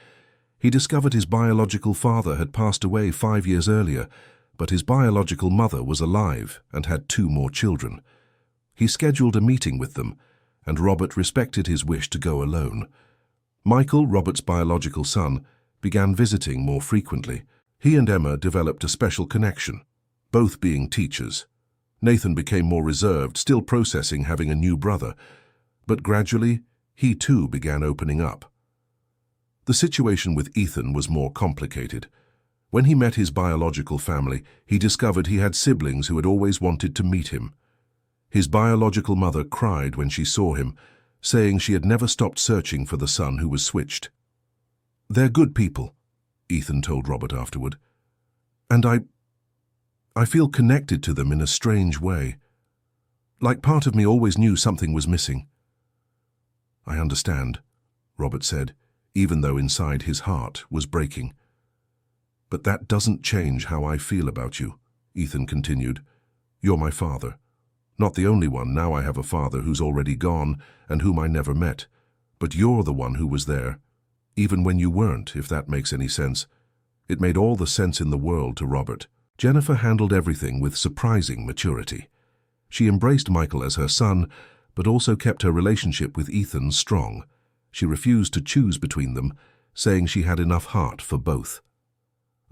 He discovered his biological father had passed away 5 years earlier, but his biological mother was alive and had 2 more children. He scheduled a meeting with them, and Robert respected his wish to go alone. Michael, Robert's biological son, began visiting more frequently. He and Emma developed a special connection, both being teachers. Nathan became more reserved, still processing having a new brother, but gradually he too began opening up. The situation with Ethan was more complicated. When he met his biological family, he discovered he had siblings who had always wanted to meet him. His biological mother cried when she saw him, saying she had never stopped searching for the son who was switched. "They're good people," Ethan told Robert afterward, "and I feel connected to them in a strange way. Like part of me always knew something was missing." "I understand," Robert said, even though inside his heart was breaking. "But that doesn't change how I feel about you," Ethan continued. "You're my father. Not the only one. Now I have a father who's already gone and whom I never met. But you're the one who was there, even when you weren't, if that makes any sense." It made all the sense in the world to Robert. Jennifer handled everything with surprising maturity. She embraced Michael as her son, but also kept her relationship with Ethan strong. She refused to choose between them, saying she had enough heart for both.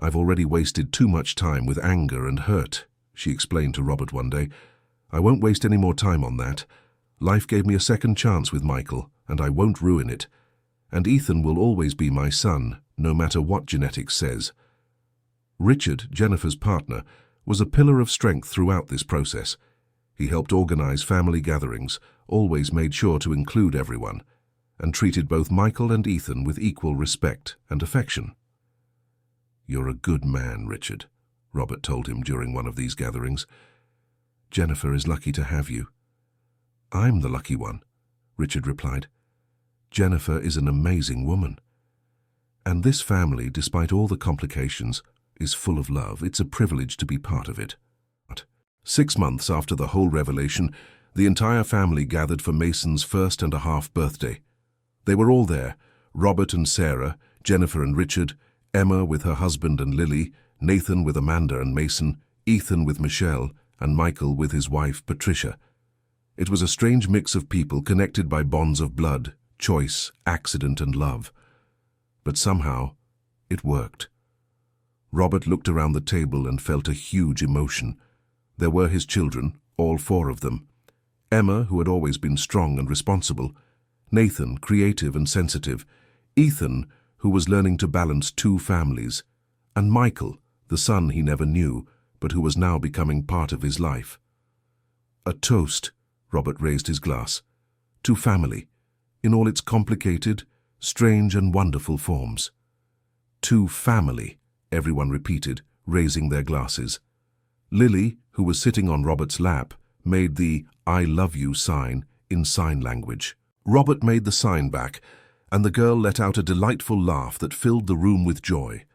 "I've already wasted too much time with anger and hurt," she explained to Robert one day. "I won't waste any more time on that. Life gave me a second chance with Michael, and I won't ruin it. And Ethan will always be my son, no matter what genetics says." Richard, Jennifer's partner, was a pillar of strength throughout this process. He helped organize family gatherings, always made sure to include everyone, and treated both Michael and Ethan with equal respect and affection. "You're a good man, Richard," Robert told him during one of these gatherings. "Jennifer is lucky to have you." "I'm the lucky one," Richard replied. Jennifer is an amazing woman. And this family, despite all the complications, is full of love. It's a privilege to be part of it. 6 months after the whole revelation, the entire family gathered for Mason's 1.5 birthday. They were all there, Robert and Sarah, Jennifer and Richard, Emma with her husband and Lily, Nathan with Amanda and Mason, Ethan with Michelle, and Michael with his wife Patricia. It was a strange mix of people connected by bonds of blood, choice, accident and love. But somehow, it worked. Robert looked around the table and felt a huge emotion. There were his children, all 4 of them. Emma, who had always been strong and responsible. Nathan, creative and sensitive. Ethan, who was learning to balance 2 families. And Michael, the son he never knew, but who was now becoming part of his life. A toast, Robert raised his glass, to family, in all its complicated, strange and wonderful forms. To family, everyone repeated, raising their glasses. Lily, who was sitting on Robert's lap, made the "I love you" sign in sign language. Robert made the sign back, and the girl let out a delightful laugh that filled the room with joy.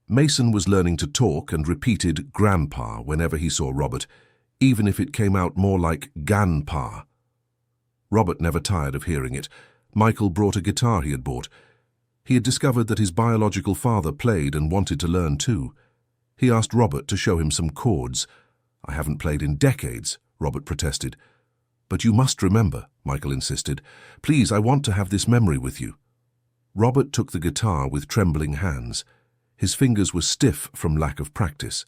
Mason was learning to talk and repeated "grandpa" whenever he saw Robert, even if it came out more like "ganpa." Robert never tired of hearing it. Michael brought a guitar he had bought. He had discovered that his biological father played and wanted to learn too. He asked Robert to show him some chords. "I haven't played in decades," Robert protested. "But you must remember," Michael insisted. "Please, I want to have this memory with you." Robert took the guitar with trembling hands. His fingers were stiff from lack of practice,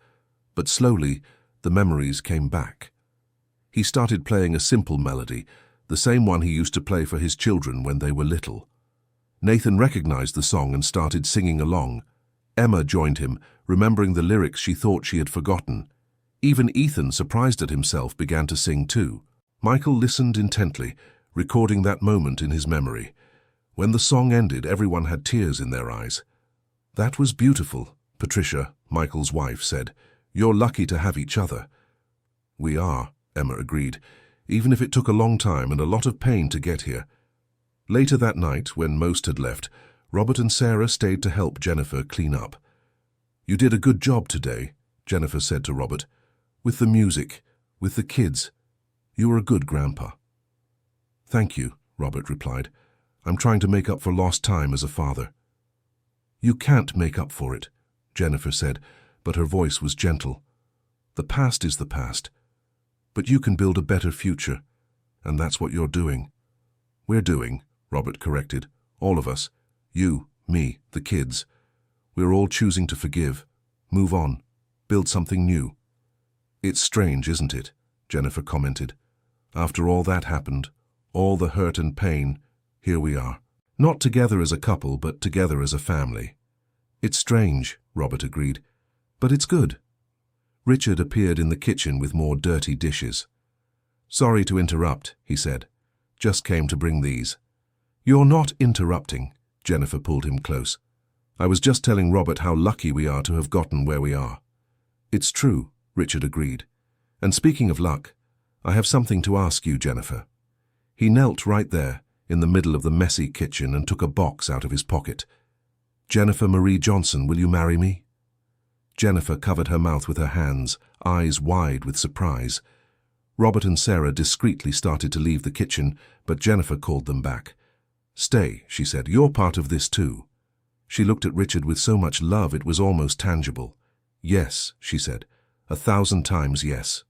but slowly the memories came back. He started playing a simple melody, the same one he used to play for his children when they were little. Nathan recognized the song and started singing along. Emma joined him, remembering the lyrics she thought she had forgotten. Even Ethan, surprised at himself, began to sing too. Michael listened intently, recording that moment in his memory. When the song ended, everyone had tears in their eyes. "That was beautiful," Patricia, Michael's wife, said. "You're lucky to have each other." "We are," Emma agreed, "even if it took a long time and a lot of pain to get here." Later that night, when most had left, Robert and Sarah stayed to help Jennifer clean up. "You did a good job today," Jennifer said to Robert. "With the music, with the kids. You were a good grandpa." "Thank you," Robert replied. "I'm trying to make up for lost time as a father." "You can't make up for it," Jennifer said, but her voice was gentle. "The past is the past. But you can build a better future, and that's what you're doing." "We're doing," Robert corrected. "All of us. You, me, the kids. We're all choosing to forgive, move on, build something new." "It's strange, isn't it?" Jennifer commented. "After all that happened, all the hurt and pain, here we are. Not together as a couple, but together as a family." "It's strange," Robert agreed. "But it's good." Richard appeared in the kitchen with more dirty dishes. "Sorry to interrupt," he said. "Just came to bring these." "You're not interrupting," Jennifer pulled him close. "I was just telling Robert how lucky we are to have gotten where we are." "It's true," Richard agreed. "And speaking of luck, I have something to ask you, Jennifer." He knelt right there, in the middle of the messy kitchen, and took a box out of his pocket. "Jennifer Marie Johnson, will you marry me?" Jennifer covered her mouth with her hands, eyes wide with surprise. Robert and Sarah discreetly started to leave the kitchen, but Jennifer called them back. "Stay," she said. "You're part of this too." She looked at Richard with so much love it was almost tangible. "Yes," she said. 1,000 times yes."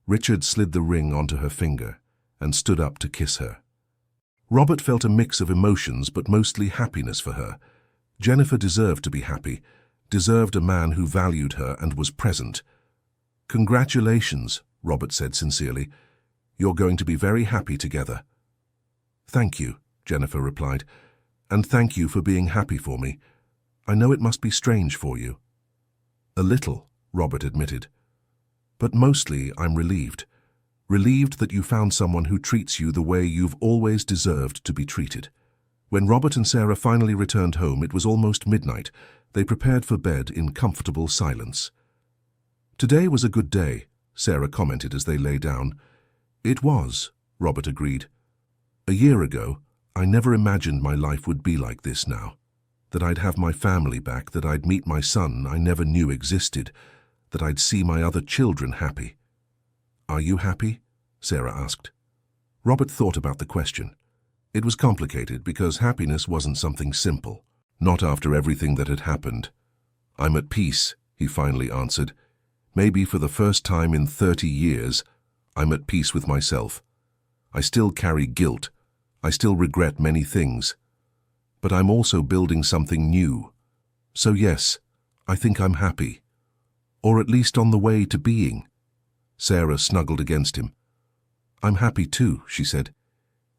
Richard slid the ring onto her finger and stood up to kiss her. Robert felt a mix of emotions, but mostly happiness for her. Jennifer deserved to be happy, deserved a man who valued her and was present. "Congratulations," Robert said sincerely. "You're going to be very happy together." "Thank you," Jennifer replied. "And thank you for being happy for me. I know it must be strange for you." "A little," Robert admitted. "But mostly I'm relieved. Relieved that you found someone who treats you the way you've always deserved to be treated." When Robert and Sarah finally returned home, it was almost midnight. They prepared for bed in comfortable silence. "Today was a good day," Sarah commented as they lay down. "It was," Robert agreed. A year ago, I never imagined my life would be like this now. That I'd have my family back, that I'd meet my son I never knew existed, that I'd see my other children happy. Are you happy? Sarah asked. Robert thought about the question. It was complicated because happiness wasn't something simple, not after everything that had happened. I'm at peace, he finally answered. Maybe for the first time in 30 years, I'm at peace with myself. I still carry guilt. I still regret many things. But I'm also building something new. So yes, I think I'm happy. Or at least on the way to being. Sarah snuggled against him. I'm happy too, she said.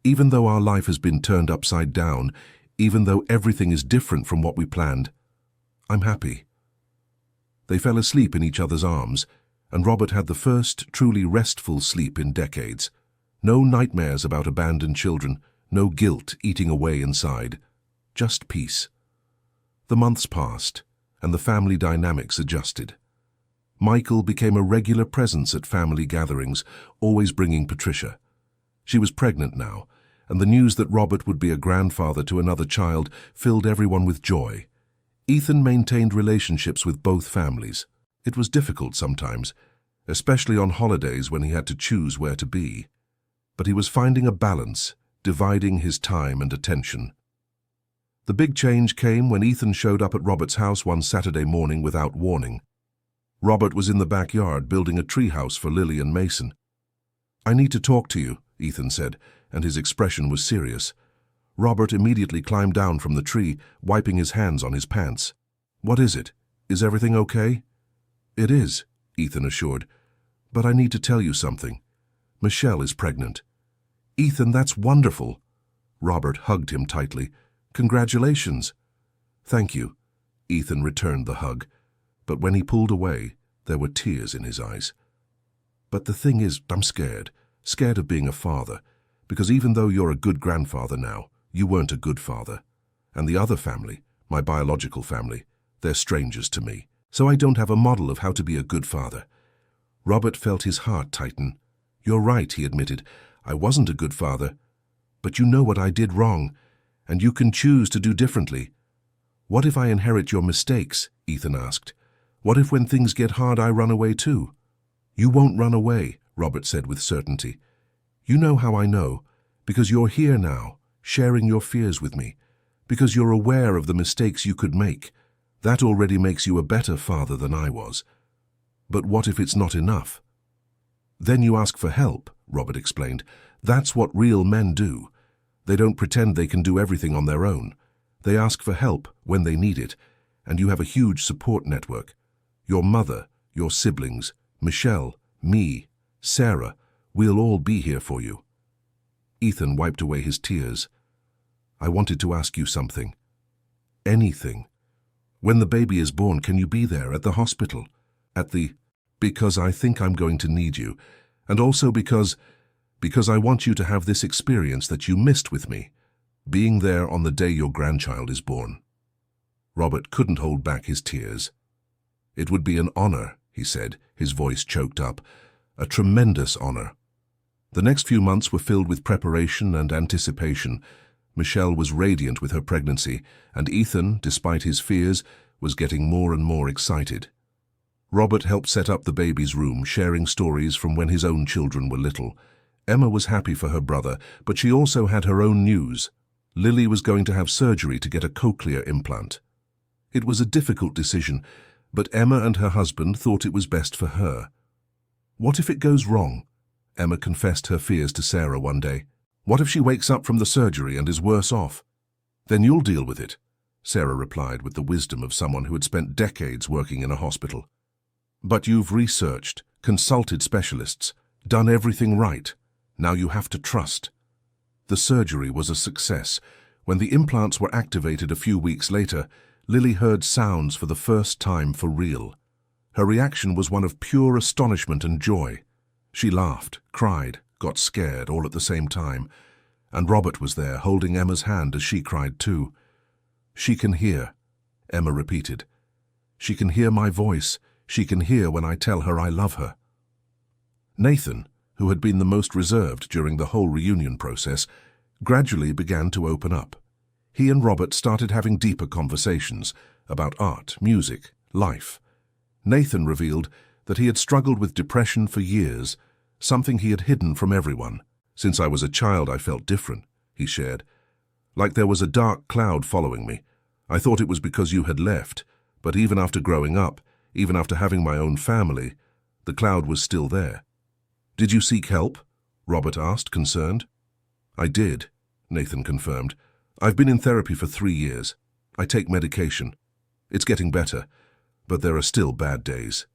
Even though our life has been turned upside down, even though everything is different from what we planned, I'm happy. They fell asleep in each other's arms, and Robert had the first truly restful sleep in decades. No nightmares about abandoned children, no guilt eating away inside. Just peace. The months passed, and the family dynamics adjusted. Michael became a regular presence at family gatherings, always bringing Patricia. She was pregnant now, and the news that Robert would be a grandfather to another child filled everyone with joy. Ethan maintained relationships with both families. It was difficult sometimes, especially on holidays when he had to choose where to be. But he was finding a balance, dividing his time and attention. The big change came when Ethan showed up at Robert's house one Saturday morning without warning. Robert was in the backyard building a treehouse for Lily and Mason. I need to talk to you, Ethan said, and his expression was serious. Robert immediately climbed down from the tree, wiping his hands on his pants. What is it? Is everything okay? It is, Ethan assured. But I need to tell you something. Michelle is pregnant. Ethan, that's wonderful. Robert hugged him tightly. Congratulations. Thank you. Ethan returned the hug. But when he pulled away, there were tears in his eyes. But the thing is, I'm scared. Scared of being a father. Because even though you're a good grandfather now, you weren't a good father. And the other family, my biological family, they're strangers to me. So I don't have a model of how to be a good father. Robert felt his heart tighten. You're right, he admitted. I wasn't a good father. But you know what I did wrong, and you can choose to do differently. What if I inherit your mistakes? Ethan asked. What if when things get hard I run away too? You won't run away, Robert said with certainty. You know how I know, because you're here now, sharing your fears with me, because you're aware of the mistakes you could make. That already makes you a better father than I was. But what if it's not enough? Then you ask for help, Robert explained. That's what real men do. They don't pretend they can do everything on their own. They ask for help when they need it, and you have a huge support network. Your mother, your siblings, Michelle, me, Sarah, we'll all be here for you. Ethan wiped away his tears. I wanted to ask you something. Anything. When the baby is born, can you be there at the hospital? Because I think I'm going to need you, and also because I want you to have this experience that you missed with me, being there on the day your grandchild is born. Robert couldn't hold back his tears. It would be an honor, he said, his voice choked up, a tremendous honor. The next few months were filled with preparation and anticipation. Michelle was radiant with her pregnancy, and Ethan, despite his fears, was getting more and more excited. Robert helped set up the baby's room, sharing stories from when his own children were little. Emma was happy for her brother, but she also had her own news. Lily was going to have surgery to get a cochlear implant. It was a difficult decision, but Emma and her husband thought it was best for her. What if it goes wrong? Emma confessed her fears to Sarah one day. What if she wakes up from the surgery and is worse off? Then you'll deal with it, Sarah replied with the wisdom of someone who had spent decades working in a hospital. But you've researched, consulted specialists, done everything right. Now you have to trust. The surgery was a success. When the implants were activated a few weeks later, Lily heard sounds for the first time for real. Her reaction was one of pure astonishment and joy. She laughed, cried, got scared all at the same time, and Robert was there holding Emma's hand as she cried too. She can hear, Emma repeated. She can hear my voice. She can hear when I tell her I love her. Nathan, who had been the most reserved during the whole reunion process, gradually began to open up. He and Robert started having deeper conversations about art, music, life. Nathan revealed that he had struggled with depression for years, something he had hidden from everyone. "Since I was a child, I felt different," he shared. "Like there was a dark cloud following me. I thought it was because you had left, but even after growing up, even after having my own family, the cloud was still there." "Did you seek help?" Robert asked, concerned. "I did," Nathan confirmed. "I've been in therapy for 3 years. I take medication. It's getting better, but there are still bad days."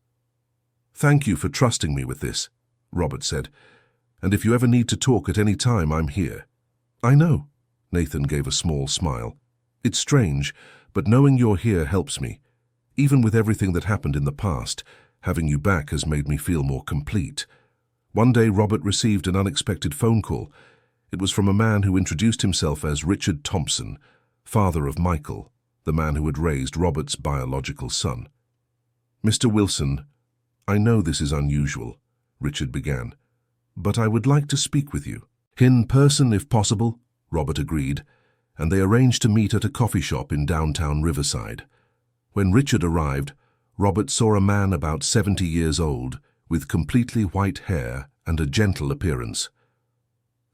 "Thank you for trusting me with this," Robert said. "And if you ever need to talk at any time, I'm here." "I know," Nathan gave a small smile. "It's strange, but knowing you're here helps me. Even with everything that happened in the past, having you back has made me feel more complete." One day, Robert received an unexpected phone call. It was from a man who introduced himself as Richard Thompson, father of Michael, the man who had raised Robert's biological son. "Mr. Wilson, I know this is unusual," Richard began, "but I would like to speak with you." "In person, if possible," Robert agreed, and they arranged to meet at a coffee shop in downtown Riverside. When Richard arrived, Robert saw a man about 70 years old, with completely white hair and a gentle appearance.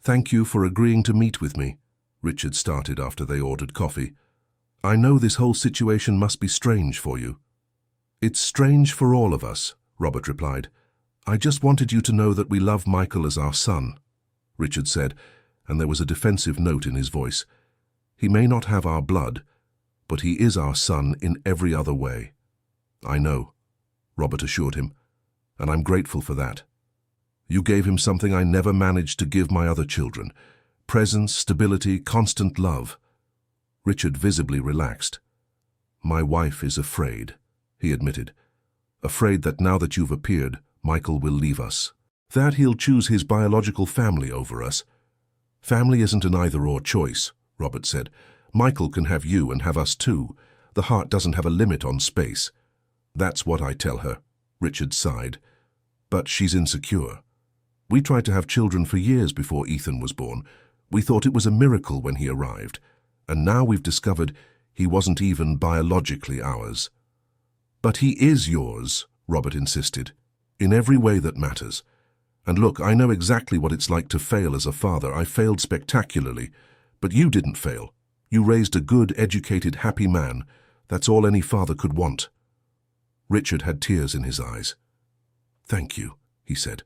"Thank you for agreeing to meet with me," Richard started after they ordered coffee. "I know this whole situation must be strange for you." "It's strange for all of us," Robert replied. "I just wanted you to know that we love Michael as our son," Richard said, and there was a defensive note in his voice. "He may not have our blood, but he is our son in every other way." "I know," Robert assured him, "and I'm grateful for that. You gave him something I never managed to give my other children: presence, stability, constant love." Richard visibly relaxed. "My wife is afraid," he admitted. "Afraid that now that you've appeared, Michael will leave us. That he'll choose his biological family over us." "Family isn't an either-or choice," Robert said. "Michael can have you and have us too. The heart doesn't have a limit on space." "That's what I tell her," Richard sighed. "But she's insecure. We tried to have children for years before Ethan was born. We thought it was a miracle when he arrived, and now we've discovered he wasn't even biologically ours." "But he is yours," Robert insisted, "in every way that matters. And look, I know exactly what it's like to fail as a father. I failed spectacularly, but you didn't fail. You raised a good, educated, happy man. That's all any father could want." Richard had tears in his eyes. "Thank you," he said.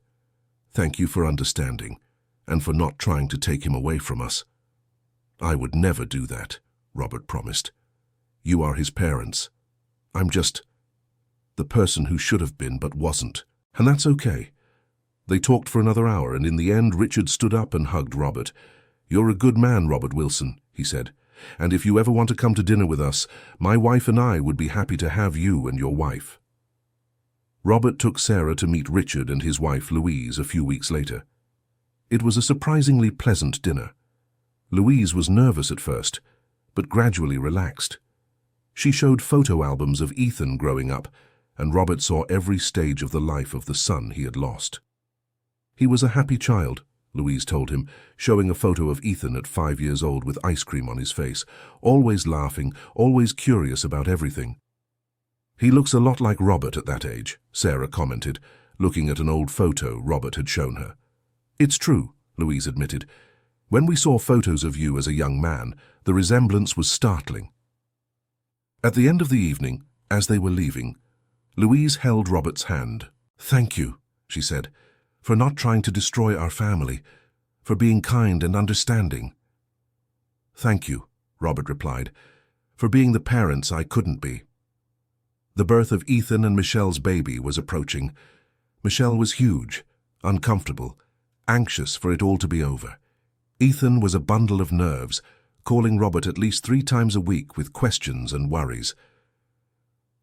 "Thank you for understanding, and for not trying to take him away from us." "I would never do that," Robert promised. "You are his parents. I'm just the person who should have been but wasn't, and that's okay." They talked for another hour, and in the end Richard stood up and hugged Robert. "You're a good man, Robert Wilson," he said, "and if you ever want to come to dinner with us, my wife and I would be happy to have you and your wife." Robert took Sarah to meet Richard and his wife Louise a few weeks later. It was a surprisingly pleasant dinner. Louise was nervous at first, but gradually relaxed. She showed photo albums of Ethan growing up, and Robert saw every stage of the life of the son he had lost. "He was a happy child," Louise told him, showing a photo of Ethan at 5 years old with ice cream on his face, always laughing, always curious about everything. "He looks a lot like Robert at that age," Sarah commented, looking at an old photo Robert had shown her. "It's true," Louise admitted. "When we saw photos of you as a young man, the resemblance was startling." At the end of the evening, as they were leaving, Louise held Robert's hand. "Thank you," she said, "for not trying to destroy our family, for being kind and understanding." "Thank you," Robert replied, "for being the parents I couldn't be." The birth of Ethan and Michelle's baby was approaching. Michelle was huge, uncomfortable, anxious for it all to be over. Ethan was a bundle of nerves, calling Robert at least 3 times a week with questions and worries.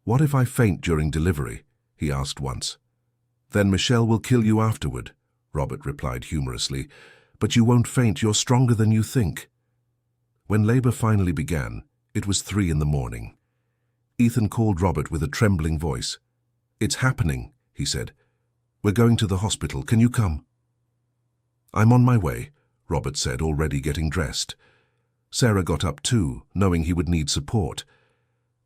"What if I faint during delivery?" he asked once. "Then Michelle will kill you afterward," Robert replied humorously. "But you won't faint, you're stronger than you think." When labor finally began, it was 3 in the morning. Ethan called Robert with a trembling voice. "It's happening," he said. "We're going to the hospital. Can you come?" "I'm on my way," Robert said, already getting dressed. Sarah got up too, knowing he would need support.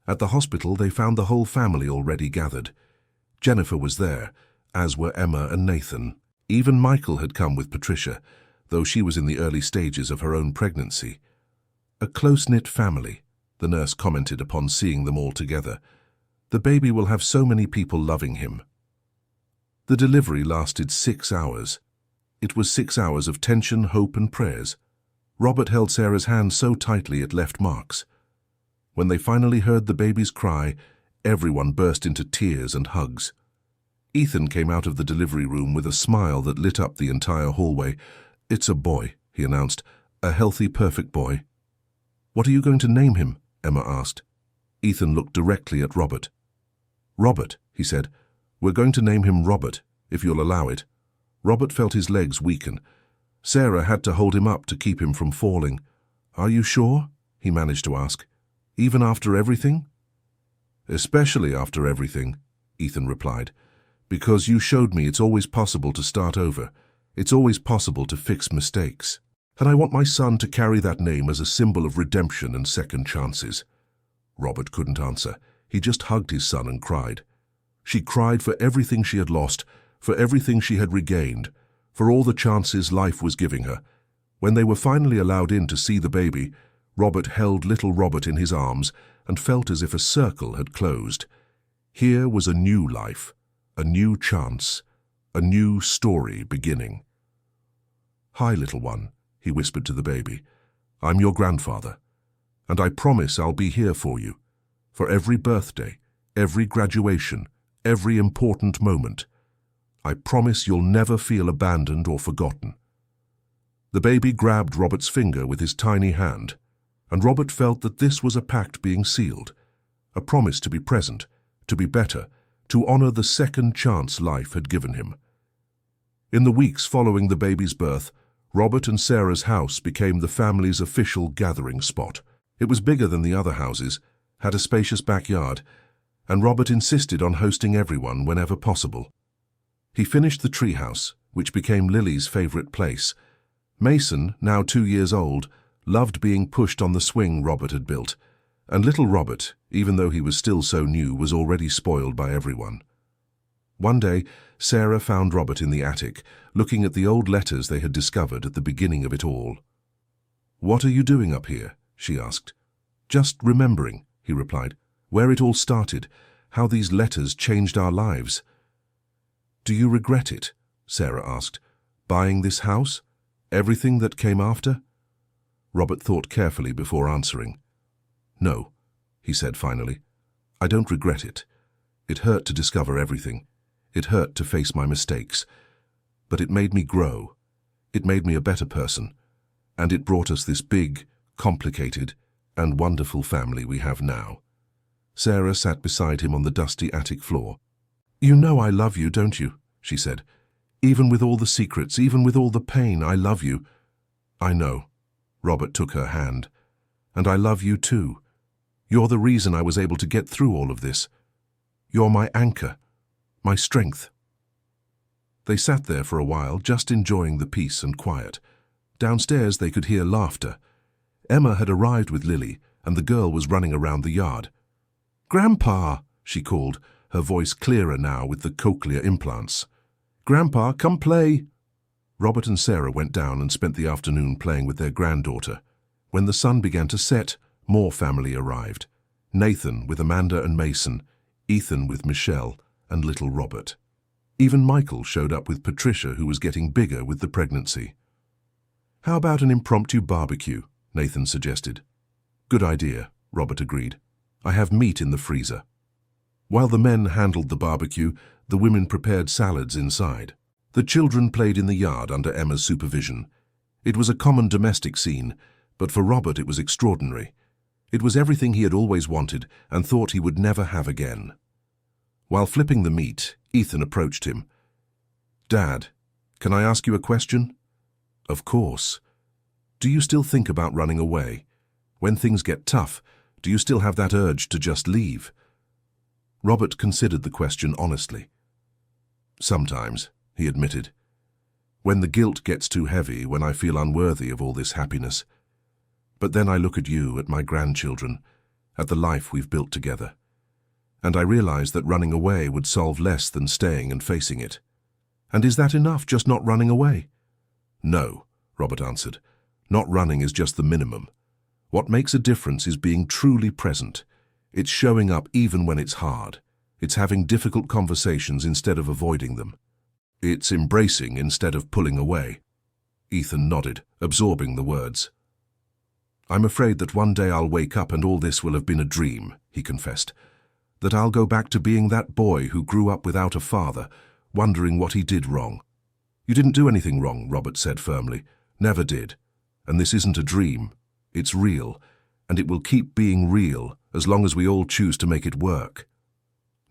At the hospital, they found the whole family already gathered. Jennifer was there, as were Emma and Nathan. Even Michael had come with Patricia, though she was in the early stages of her own pregnancy. A close-knit family, the nurse commented upon seeing them all together. The baby will have so many people loving him. The delivery lasted 6 hours. It was 6 hours of tension, hope and prayers. Robert held Sarah's hand so tightly it left marks. When they finally heard the baby's cry, everyone burst into tears and hugs. Ethan came out of the delivery room with a smile that lit up the entire hallway. "It's a boy," he announced. "A healthy, perfect boy." "What are you going to name him?" Emma asked. Ethan looked directly at Robert. "Robert," he said. "We're going to name him Robert, if you'll allow it." Robert felt his legs weaken. Sarah had to hold him up to keep him from falling. "Are you sure?" he managed to ask. "Even after everything?" "Especially after everything," Ethan replied. "Because you showed me it's always possible to start over. It's always possible to fix mistakes. And I want my son to carry that name as a symbol of redemption and second chances." Robert couldn't answer. He just hugged his son and cried. She cried for everything she had lost, for everything she had regained, for all the chances life was giving her. When they were finally allowed in to see the baby, Robert held little Robert in his arms and felt as if a circle had closed. Here was a new life, a new chance, a new story beginning. "Hi, little one," he whispered to the baby. "I'm your grandfather, and I promise I'll be here for you, for every birthday, every graduation, every important moment. I promise you'll never feel abandoned or forgotten." The baby grabbed Robert's finger with his tiny hand, and Robert felt that this was a pact being sealed, a promise to be present, to be better, to honor the second chance life had given him. In the weeks following the baby's birth, Robert and Sarah's house became the family's official gathering spot. It was bigger than the other houses, had a spacious backyard, and Robert insisted on hosting everyone whenever possible. He finished the treehouse, which became Lily's favorite place. Mason, now 2 years old, loved being pushed on the swing Robert had built, and little Robert, even though he was still so new, was already spoiled by everyone. One day, Sarah found Robert in the attic, looking at the old letters they had discovered at the beginning of it all. "What are you doing up here?" she asked. "Just remembering," he replied, "where it all started, how these letters changed our lives." "Do you regret it?" Sarah asked. "Buying this house? Everything that came after?" Robert thought carefully before answering. "No," he said finally. "I don't regret it. It hurt to discover everything. It hurt to face my mistakes. But it made me grow. It made me a better person. And it brought us this big, complicated, and wonderful family we have now." Sarah sat beside him on the dusty attic floor. "You know I love you, don't you?" she said. "Even with all the secrets, even with all the pain, I love you." "I know." Robert took her hand. "And I love you too. You're the reason I was able to get through all of this. You're my anchor, my strength." They sat there for a while, just enjoying the peace and quiet. Downstairs they could hear laughter. Emma had arrived with Lily, and the girl was running around the yard. "Grandpa," she called, her voice clearer now with the cochlear implants. "Grandpa, come play." Robert and Sarah went down and spent the afternoon playing with their granddaughter. When the sun began to set, more family arrived. Nathan with Amanda and Mason, Ethan with Michelle, and little Robert. Even Michael showed up with Patricia, who was getting bigger with the pregnancy. "How about an impromptu barbecue?" Nathan suggested. "Good idea," Robert agreed. "I have meat in the freezer." While the men handled the barbecue, the women prepared salads inside. The children played in the yard under Emma's supervision. It was a common domestic scene, but for Robert it was extraordinary. It was everything he had always wanted and thought he would never have again. While flipping the meat, Ethan approached him. "Dad, can I ask you a question?" "Of course." "Do you still think about running away? When things get tough, do you still have that urge to just leave?" Robert considered the question honestly. "Sometimes," he admitted. When the guilt gets too heavy, when I feel unworthy of all this happiness. But then I look at you, at my grandchildren, at the life we've built together. And I realize that running away would solve less than staying and facing it. And is that enough, just not running away? No, Robert answered. Not running is just the minimum. What makes a difference is being truly present. It's showing up even when it's hard. It's having difficult conversations instead of avoiding them. It's embracing instead of pulling away. Ethan nodded, absorbing the words. I'm afraid that one day I'll wake up and all this will have been a dream, he confessed. That I'll go back to being that boy who grew up without a father, wondering what he did wrong. You didn't do anything wrong, Robert said firmly. Never did. And this isn't a dream. It's real, and it will keep being real as long as we all choose to make it work.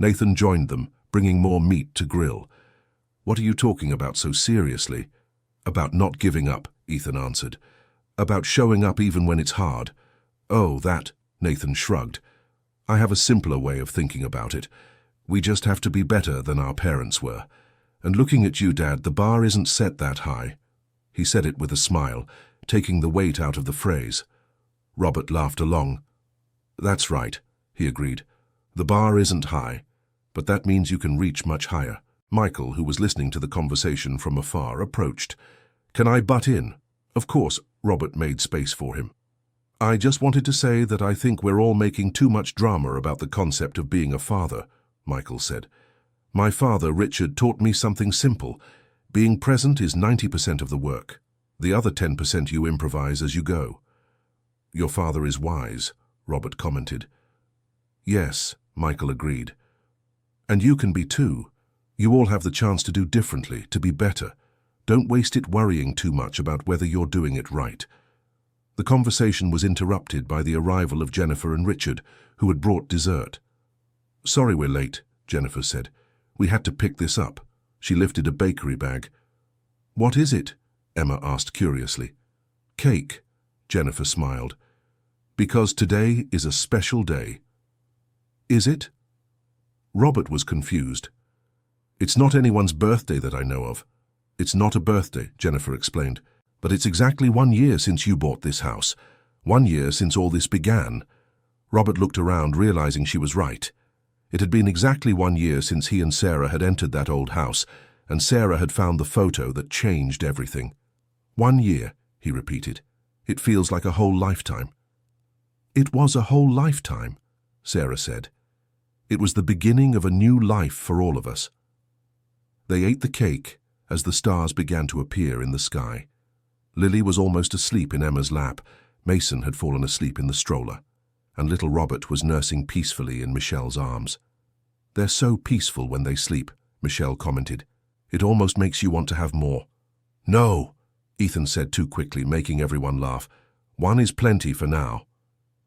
Nathan joined them, bringing more meat to grill. What are you talking about so seriously? About not giving up, Ethan answered. About showing up even when it's hard. Oh, that, Nathan shrugged. I have a simpler way of thinking about it. We just have to be better than our parents were. And looking at you, Dad, the bar isn't set that high. He said it with a smile, taking the weight out of the phrase. Robert laughed along. That's right, he agreed. The bar isn't high, but that means you can reach much higher. Michael, who was listening to the conversation from afar, approached. Can I butt in? Of course, Robert made space for him. I just wanted to say that I think we're all making too much drama about the concept of being a father, Michael said. My father, Richard, taught me something simple. Being present is 90% of the work. The other 10% you improvise as you go. Your father is wise, Robert commented. Yes, Michael agreed. And you can be too. You all have the chance to do differently, to be better. Don't waste it worrying too much about whether you're doing it right. The conversation was interrupted by the arrival of Jennifer and Richard, who had brought dessert. Sorry we're late, Jennifer said. We had to pick this up. She lifted a bakery bag. What is it? Emma asked curiously. Cake, Jennifer smiled. Because today is a special day. Is it? Robert was confused. It's not anyone's birthday that I know of. It's not a birthday, Jennifer explained, but it's exactly 1 year since you bought this house. 1 year since all this began. Robert looked around, realizing she was right. It had been exactly 1 year since he and Sarah had entered that old house, and Sarah had found the photo that changed everything. 1 year, he repeated. It feels like a whole lifetime. It was a whole lifetime, Sarah said. It was the beginning of a new life for all of us. They ate the cake as the stars began to appear in the sky. Lily was almost asleep in Emma's lap. Mason had fallen asleep in the stroller, and little Robert was nursing peacefully in Michelle's arms. They're so peaceful when they sleep, Michelle commented. It almost makes you want to have more. No, Ethan said too quickly, making everyone laugh. 1 is plenty for now.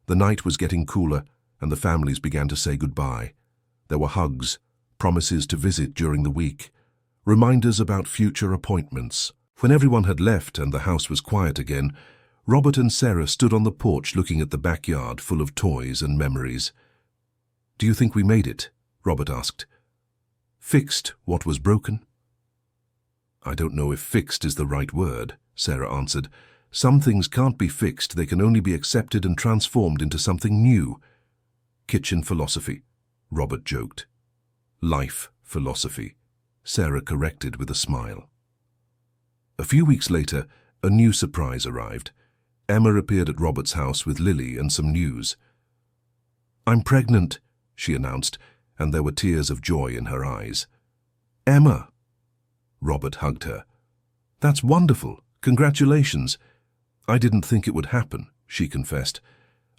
The night was getting cooler, and the families began to say goodbye. There were hugs, promises to visit during the week, reminders about future appointments. When everyone had left and the house was quiet again, Robert and Sarah stood on the porch looking at the backyard full of toys and memories. Do you think we made it? Robert asked. Fixed what was broken? I don't know if fixed is the right word, Sarah answered. Some things can't be fixed, they can only be accepted and transformed into something new. Kitchen philosophy, Robert joked. Life philosophy, Sarah corrected with a smile. A few weeks later, a new surprise arrived. Emma appeared at Robert's house with Lily and some news. I'm pregnant, she announced, and there were tears of joy in her eyes. Emma! Robert hugged her. That's wonderful. Congratulations. I didn't think it would happen, she confessed.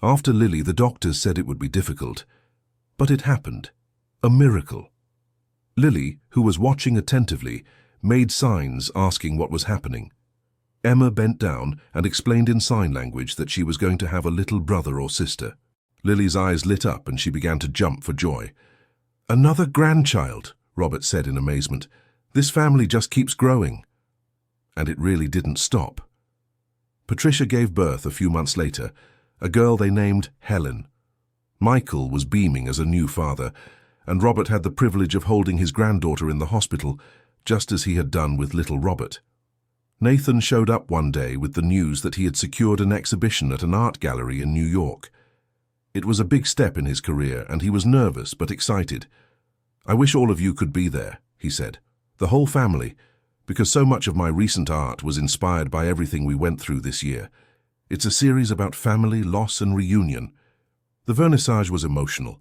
After Lily, the doctors said it would be difficult. But it happened. A miracle. Lily, who was watching attentively, made signs asking what was happening. Emma bent down and explained in sign language that she was going to have a little brother or sister. Lily's eyes lit up and she began to jump for joy. Another grandchild, Robert said in amazement. This family just keeps growing. And it really didn't stop. Patricia gave birth a few months later, a girl they named Helen. Michael was beaming as a new father, and Robert had the privilege of holding his granddaughter in the hospital, just as he had done with little Robert. Nathan showed up one day with the news that he had secured an exhibition at an art gallery in New York. It was a big step in his career, and he was nervous but excited. "I wish all of you could be there," he said. "The whole family, because so much of my recent art was inspired by everything we went through this year. It's a series about family, loss, and reunion." The vernissage was emotional.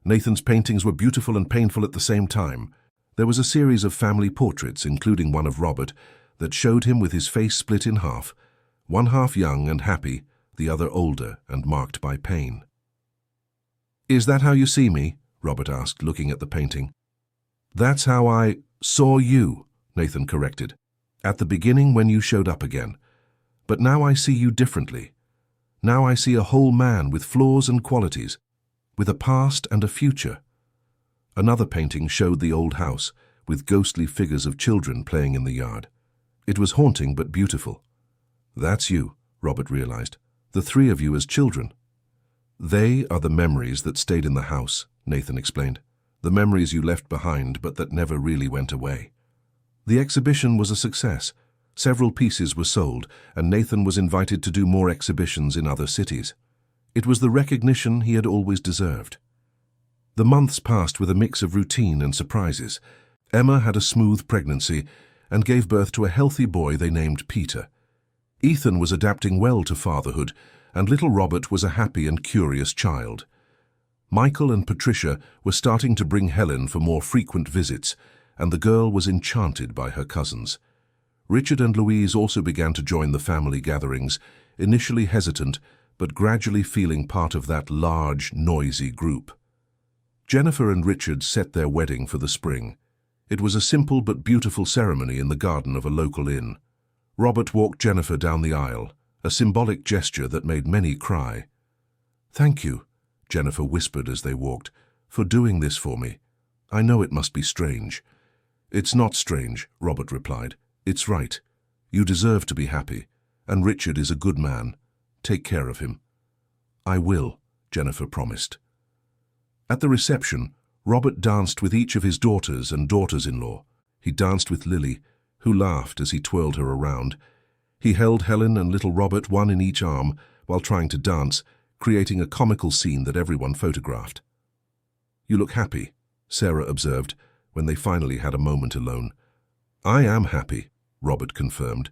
Nathan's paintings were beautiful and painful at the same time. There was a series of family portraits, including one of Robert, that showed him with his face split in half, one half young and happy, the other older and marked by pain. "Is that how you see me?" Robert asked, looking at the painting. "That's how I saw you," Nathan corrected, "at the beginning when you showed up again. But now I see you differently. Now I see a whole man with flaws and qualities, with a past and a future." Another painting showed the old house, with ghostly figures of children playing in the yard. It was haunting but beautiful. "That's you," Robert realized. "The three of you as children." "They are the memories that stayed in the house," Nathan explained. "The memories you left behind but that never really went away." The exhibition was a success. Several pieces were sold, and Nathan was invited to do more exhibitions in other cities. It was the recognition he had always deserved. The months passed with a mix of routine and surprises. Emma had a smooth pregnancy and gave birth to a healthy boy they named Peter. Ethan was adapting well to fatherhood, and little Robert was a happy and curious child. Michael and Patricia were starting to bring Helen for more frequent visits, and the girl was enchanted by her cousins. Richard and Louise also began to join the family gatherings, initially hesitant, but gradually feeling part of that large, noisy group. Jennifer and Richard set their wedding for the spring. It was a simple but beautiful ceremony in the garden of a local inn. Robert walked Jennifer down the aisle, a symbolic gesture that made many cry. "Thank you," Jennifer whispered as they walked, "for doing this for me. I know it must be strange." "It's not strange," Robert replied. "It's right. You deserve to be happy, and Richard is a good man. Take care of him." "I will," Jennifer promised. At the reception, Robert danced with each of his daughters and daughters-in-law. He danced with Lily, who laughed as he twirled her around. He held Helen and little Robert, one in each arm, while trying to dance, creating a comical scene that everyone photographed. "You look happy," Sarah observed, when they finally had a moment alone. "I am happy," Robert confirmed.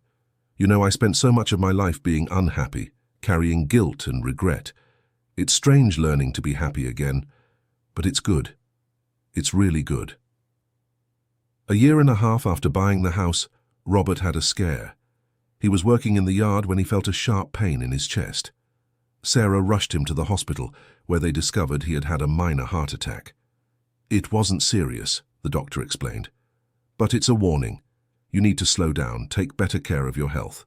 "You know, I spent so much of my life being unhappy, carrying guilt and regret. It's strange learning to be happy again, but it's good. It's really good." A year and a half after buying the house, Robert had a scare. He was working in the yard when he felt a sharp pain in his chest. Sarah rushed him to the hospital, where they discovered he had had a minor heart attack. "It wasn't serious," the doctor explained. "But it's a warning. You need to slow down, take better care of your health."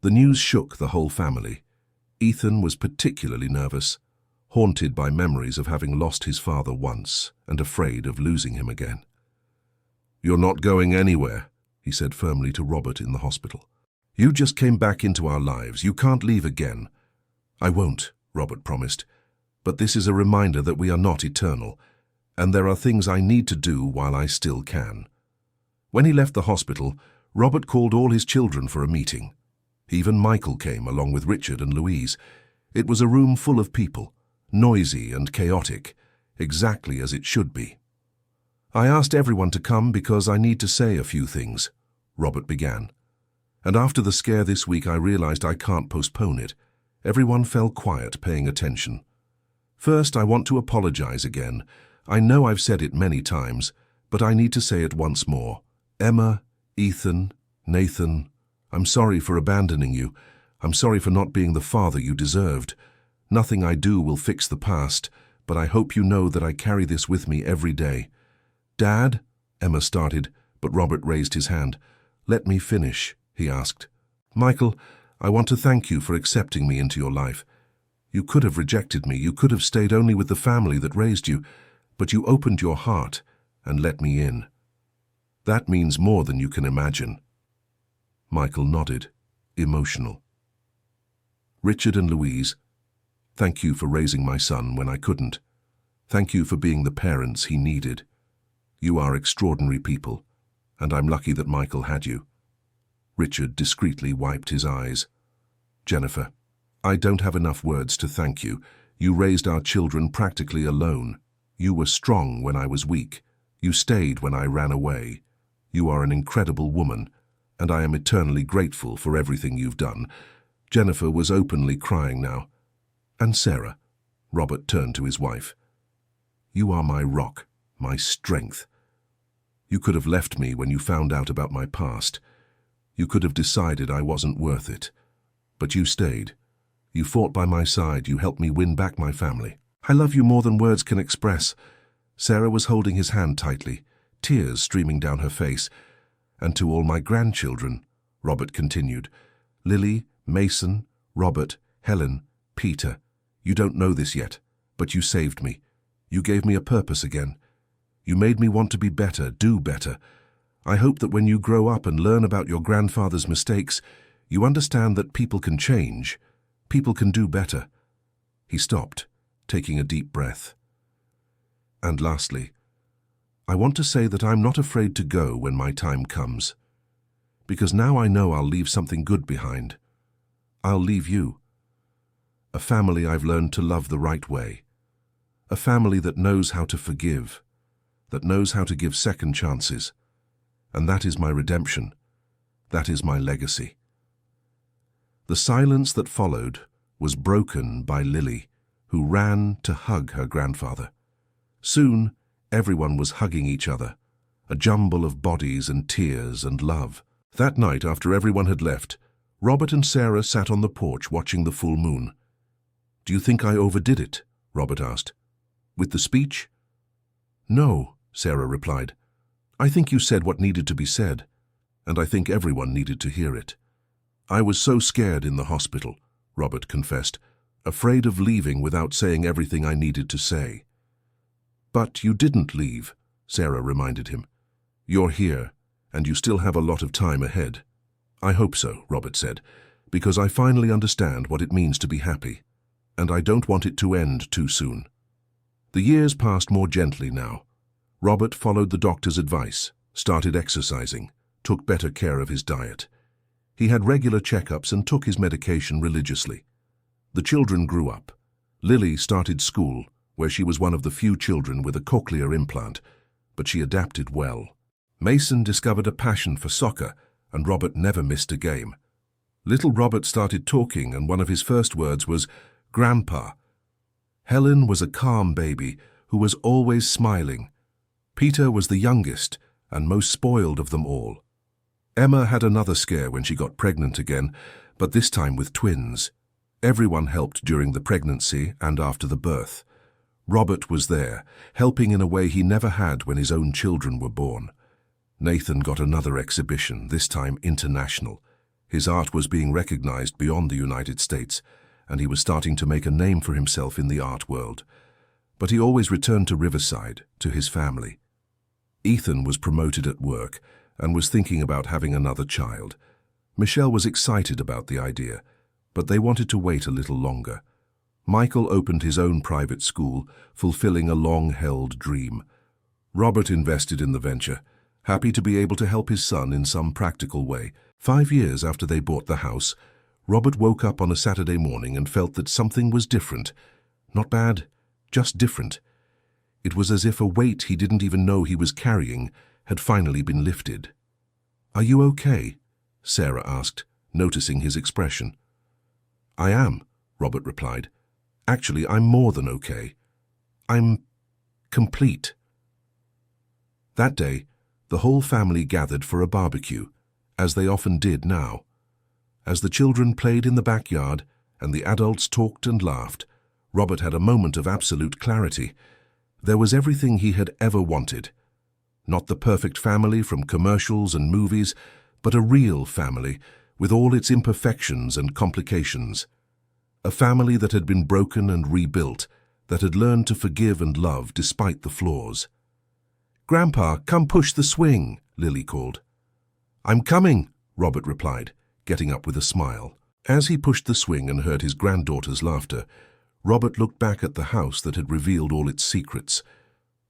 The news shook the whole family. Ethan was particularly nervous, haunted by memories of having lost his father once and afraid of losing him again. "You're not going anywhere," he said firmly to Robert in the hospital. "You just came back into our lives. You can't leave again." "I won't," Robert promised. "But this is a reminder that we are not eternal, and there are things I need to do while I still can." When he left the hospital, Robert called all his children for a meeting. Even Michael came, along with Richard and Louise. It was a room full of people, noisy and chaotic, exactly as it should be. "I asked everyone to come because I need to say a few things," Robert began. "And after the scare this week, I realized I can't postpone it." Everyone fell quiet, paying attention. "First, I want to apologize again. I know I've said it many times, but I need to say it once more. Emma, Ethan, Nathan, I'm sorry for abandoning you. I'm sorry for not being the father you deserved. Nothing I do will fix the past, but I hope you know that I carry this with me every day." "Dad?" Emma started, but Robert raised his hand. "Let me finish," he asked. "Michael, I want to thank you for accepting me into your life. You could have rejected me, you could have stayed only with the family that raised you, but you opened your heart and let me in. That means more than you can imagine." Michael nodded, emotional. "Richard and Louise, thank you for raising my son when I couldn't. Thank you for being the parents he needed. You are extraordinary people, and I'm lucky that Michael had you." Richard discreetly wiped his eyes. Jennifer, I don't have enough words to thank you. You raised our children practically alone. You were strong when I was weak. You stayed when I ran away. You are an incredible woman, and I am eternally grateful for everything you've done. Jennifer was openly crying now. And Sarah, Robert turned to his wife. You are my rock, my strength. You could have left me when you found out about my past. You could have decided I wasn't worth it. But you stayed. You fought by my side. You helped me win back my family. I love you more than words can express. Sarah was holding his hand tightly, tears streaming down her face. And to all my grandchildren, Robert continued, Lily, Mason, Robert, Helen, Peter, you don't know this yet, but you saved me. You gave me a purpose again. You made me want to be better, do better. I hope that when you grow up and learn about your grandfather's mistakes, you understand that people can change. People can do better. He stopped, taking a deep breath. And lastly, I want to say that I'm not afraid to go when my time comes. Because now I know I'll leave something good behind. I'll leave you. A family I've learned to love the right way. A family that knows how to forgive, that knows how to give second chances. And that is my redemption. That is my legacy. The silence that followed was broken by Lily, who ran to hug her grandfather. Soon, everyone was hugging each other, a jumble of bodies and tears and love. That night, after everyone had left, Robert and Sarah sat on the porch watching the full moon. Do you think I overdid it? Robert asked. With the speech? No, Sarah replied. I think you said what needed to be said, and I think everyone needed to hear it. I was so scared in the hospital, Robert confessed, afraid of leaving without saying everything I needed to say. But you didn't leave, Sarah reminded him. You're here, and you still have a lot of time ahead. I hope so, Robert said, because I finally understand what it means to be happy, and I don't want it to end too soon. The years passed more gently now. Robert followed the doctor's advice, started exercising, took better care of his diet. He had regular checkups and took his medication religiously. The children grew up. Lily started school, where she was one of the few children with a cochlear implant, but she adapted well. Mason discovered a passion for soccer, and Robert never missed a game. Little Robert started talking, and one of his first words was, Grandpa. Helen was a calm baby who was always smiling. Peter was the youngest and most spoiled of them all. Emma had another scare when she got pregnant again, but this time with twins. Everyone helped during the pregnancy and after the birth. Robert was there, helping in a way he never had when his own children were born. Nathan got another exhibition, this time international. His art was being recognized beyond the United States, and he was starting to make a name for himself in the art world. But he always returned to Riverside, to his family. Ethan was promoted at work and was thinking about having another child. Michelle was excited about the idea, but they wanted to wait a little longer. Michael opened his own private school, fulfilling a long-held dream. Robert invested in the venture, happy to be able to help his son in some practical way. 5 years after they bought the house, Robert woke up on a Saturday morning and felt that something was different. Not bad, just different. It was as if a weight he didn't even know he was carrying had finally been lifted. Are you okay? Sarah asked, noticing his expression. I am, Robert replied. Actually, I'm more than okay. I'm complete. That day, the whole family gathered for a barbecue, as they often did now. As the children played in the backyard and the adults talked and laughed, Robert had a moment of absolute clarity. There was everything he had ever wanted. Not the perfect family from commercials and movies, but a real family with all its imperfections and complications. A family that had been broken and rebuilt, that had learned to forgive and love despite the flaws. Grandpa, come push the swing, Lily called. I'm coming, Robert replied, getting up with a smile. As he pushed the swing and heard his granddaughter's laughter, Robert looked back at the house that had revealed all its secrets.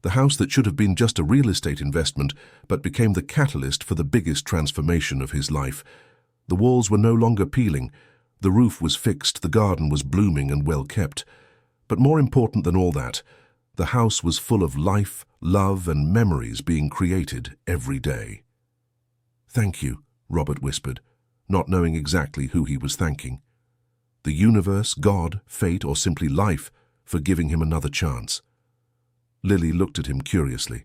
The house that should have been just a real estate investment but became the catalyst for the biggest transformation of his life. The walls were no longer peeling, the roof was fixed, the garden was blooming and well kept. But more important than all that, the house was full of life, love, and memories being created every day. "Thank you," Robert whispered, not knowing exactly who he was thanking. The universe, God, fate, or simply life for giving him another chance. Lily looked at him curiously.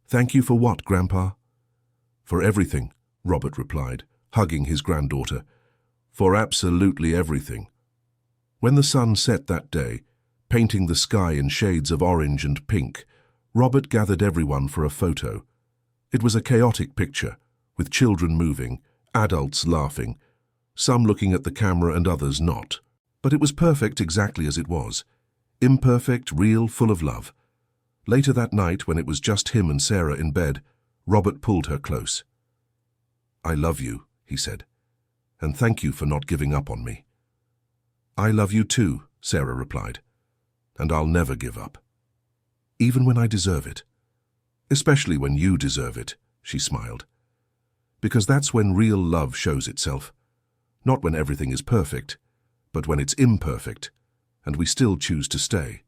"Thank you for what, Grandpa?" "For everything," Robert replied, hugging his granddaughter. "For absolutely everything." When the sun set that day, painting the sky in shades of orange and pink, Robert gathered everyone for a photo. It was a chaotic picture, with children moving, adults laughing, some looking at the camera and others not. But it was perfect exactly as it was. Imperfect, real, full of love. Later that night, when it was just him and Sarah in bed, Robert pulled her close. "I love you," he said, "and thank you for not giving up on me." "I love you too," Sarah replied, "and I'll never give up. Even when I deserve it. Especially when you deserve it," she smiled. "Because that's when real love shows itself. Not when everything is perfect, but when it's imperfect, and we still choose to stay."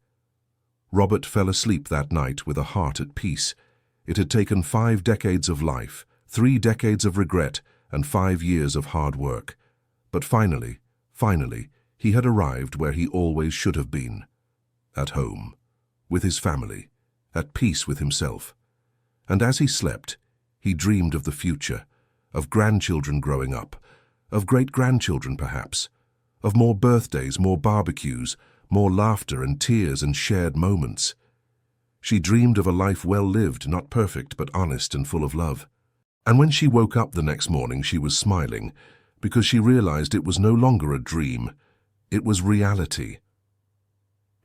Robert fell asleep that night with a heart at peace. It had taken 5 decades of life, 3 decades of regret, and 5 years of hard work. But finally, he had arrived where he always should have been. At home, with his family, at peace with himself. And as he slept, he dreamed of the future, of grandchildren growing up, of great-grandchildren perhaps, of more birthdays, more barbecues, more laughter and tears and shared moments. She dreamed of a life well lived, not perfect, but honest and full of love. And when she woke up the next morning, she was smiling, because she realized it was no longer a dream. It was reality.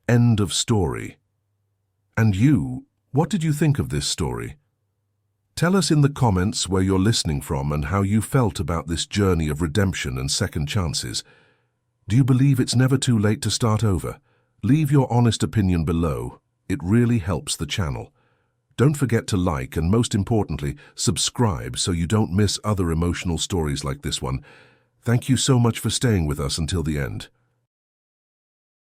End of story. And you, what did you think of this story? Tell us in the comments where you're listening from and how you felt about this journey of redemption and second chances. Do you believe it's never too late to start over? Leave your honest opinion below. It really helps the channel. Don't forget to like and, most importantly, subscribe so you don't miss other emotional stories like this one. Thank you so much for staying with us until the end.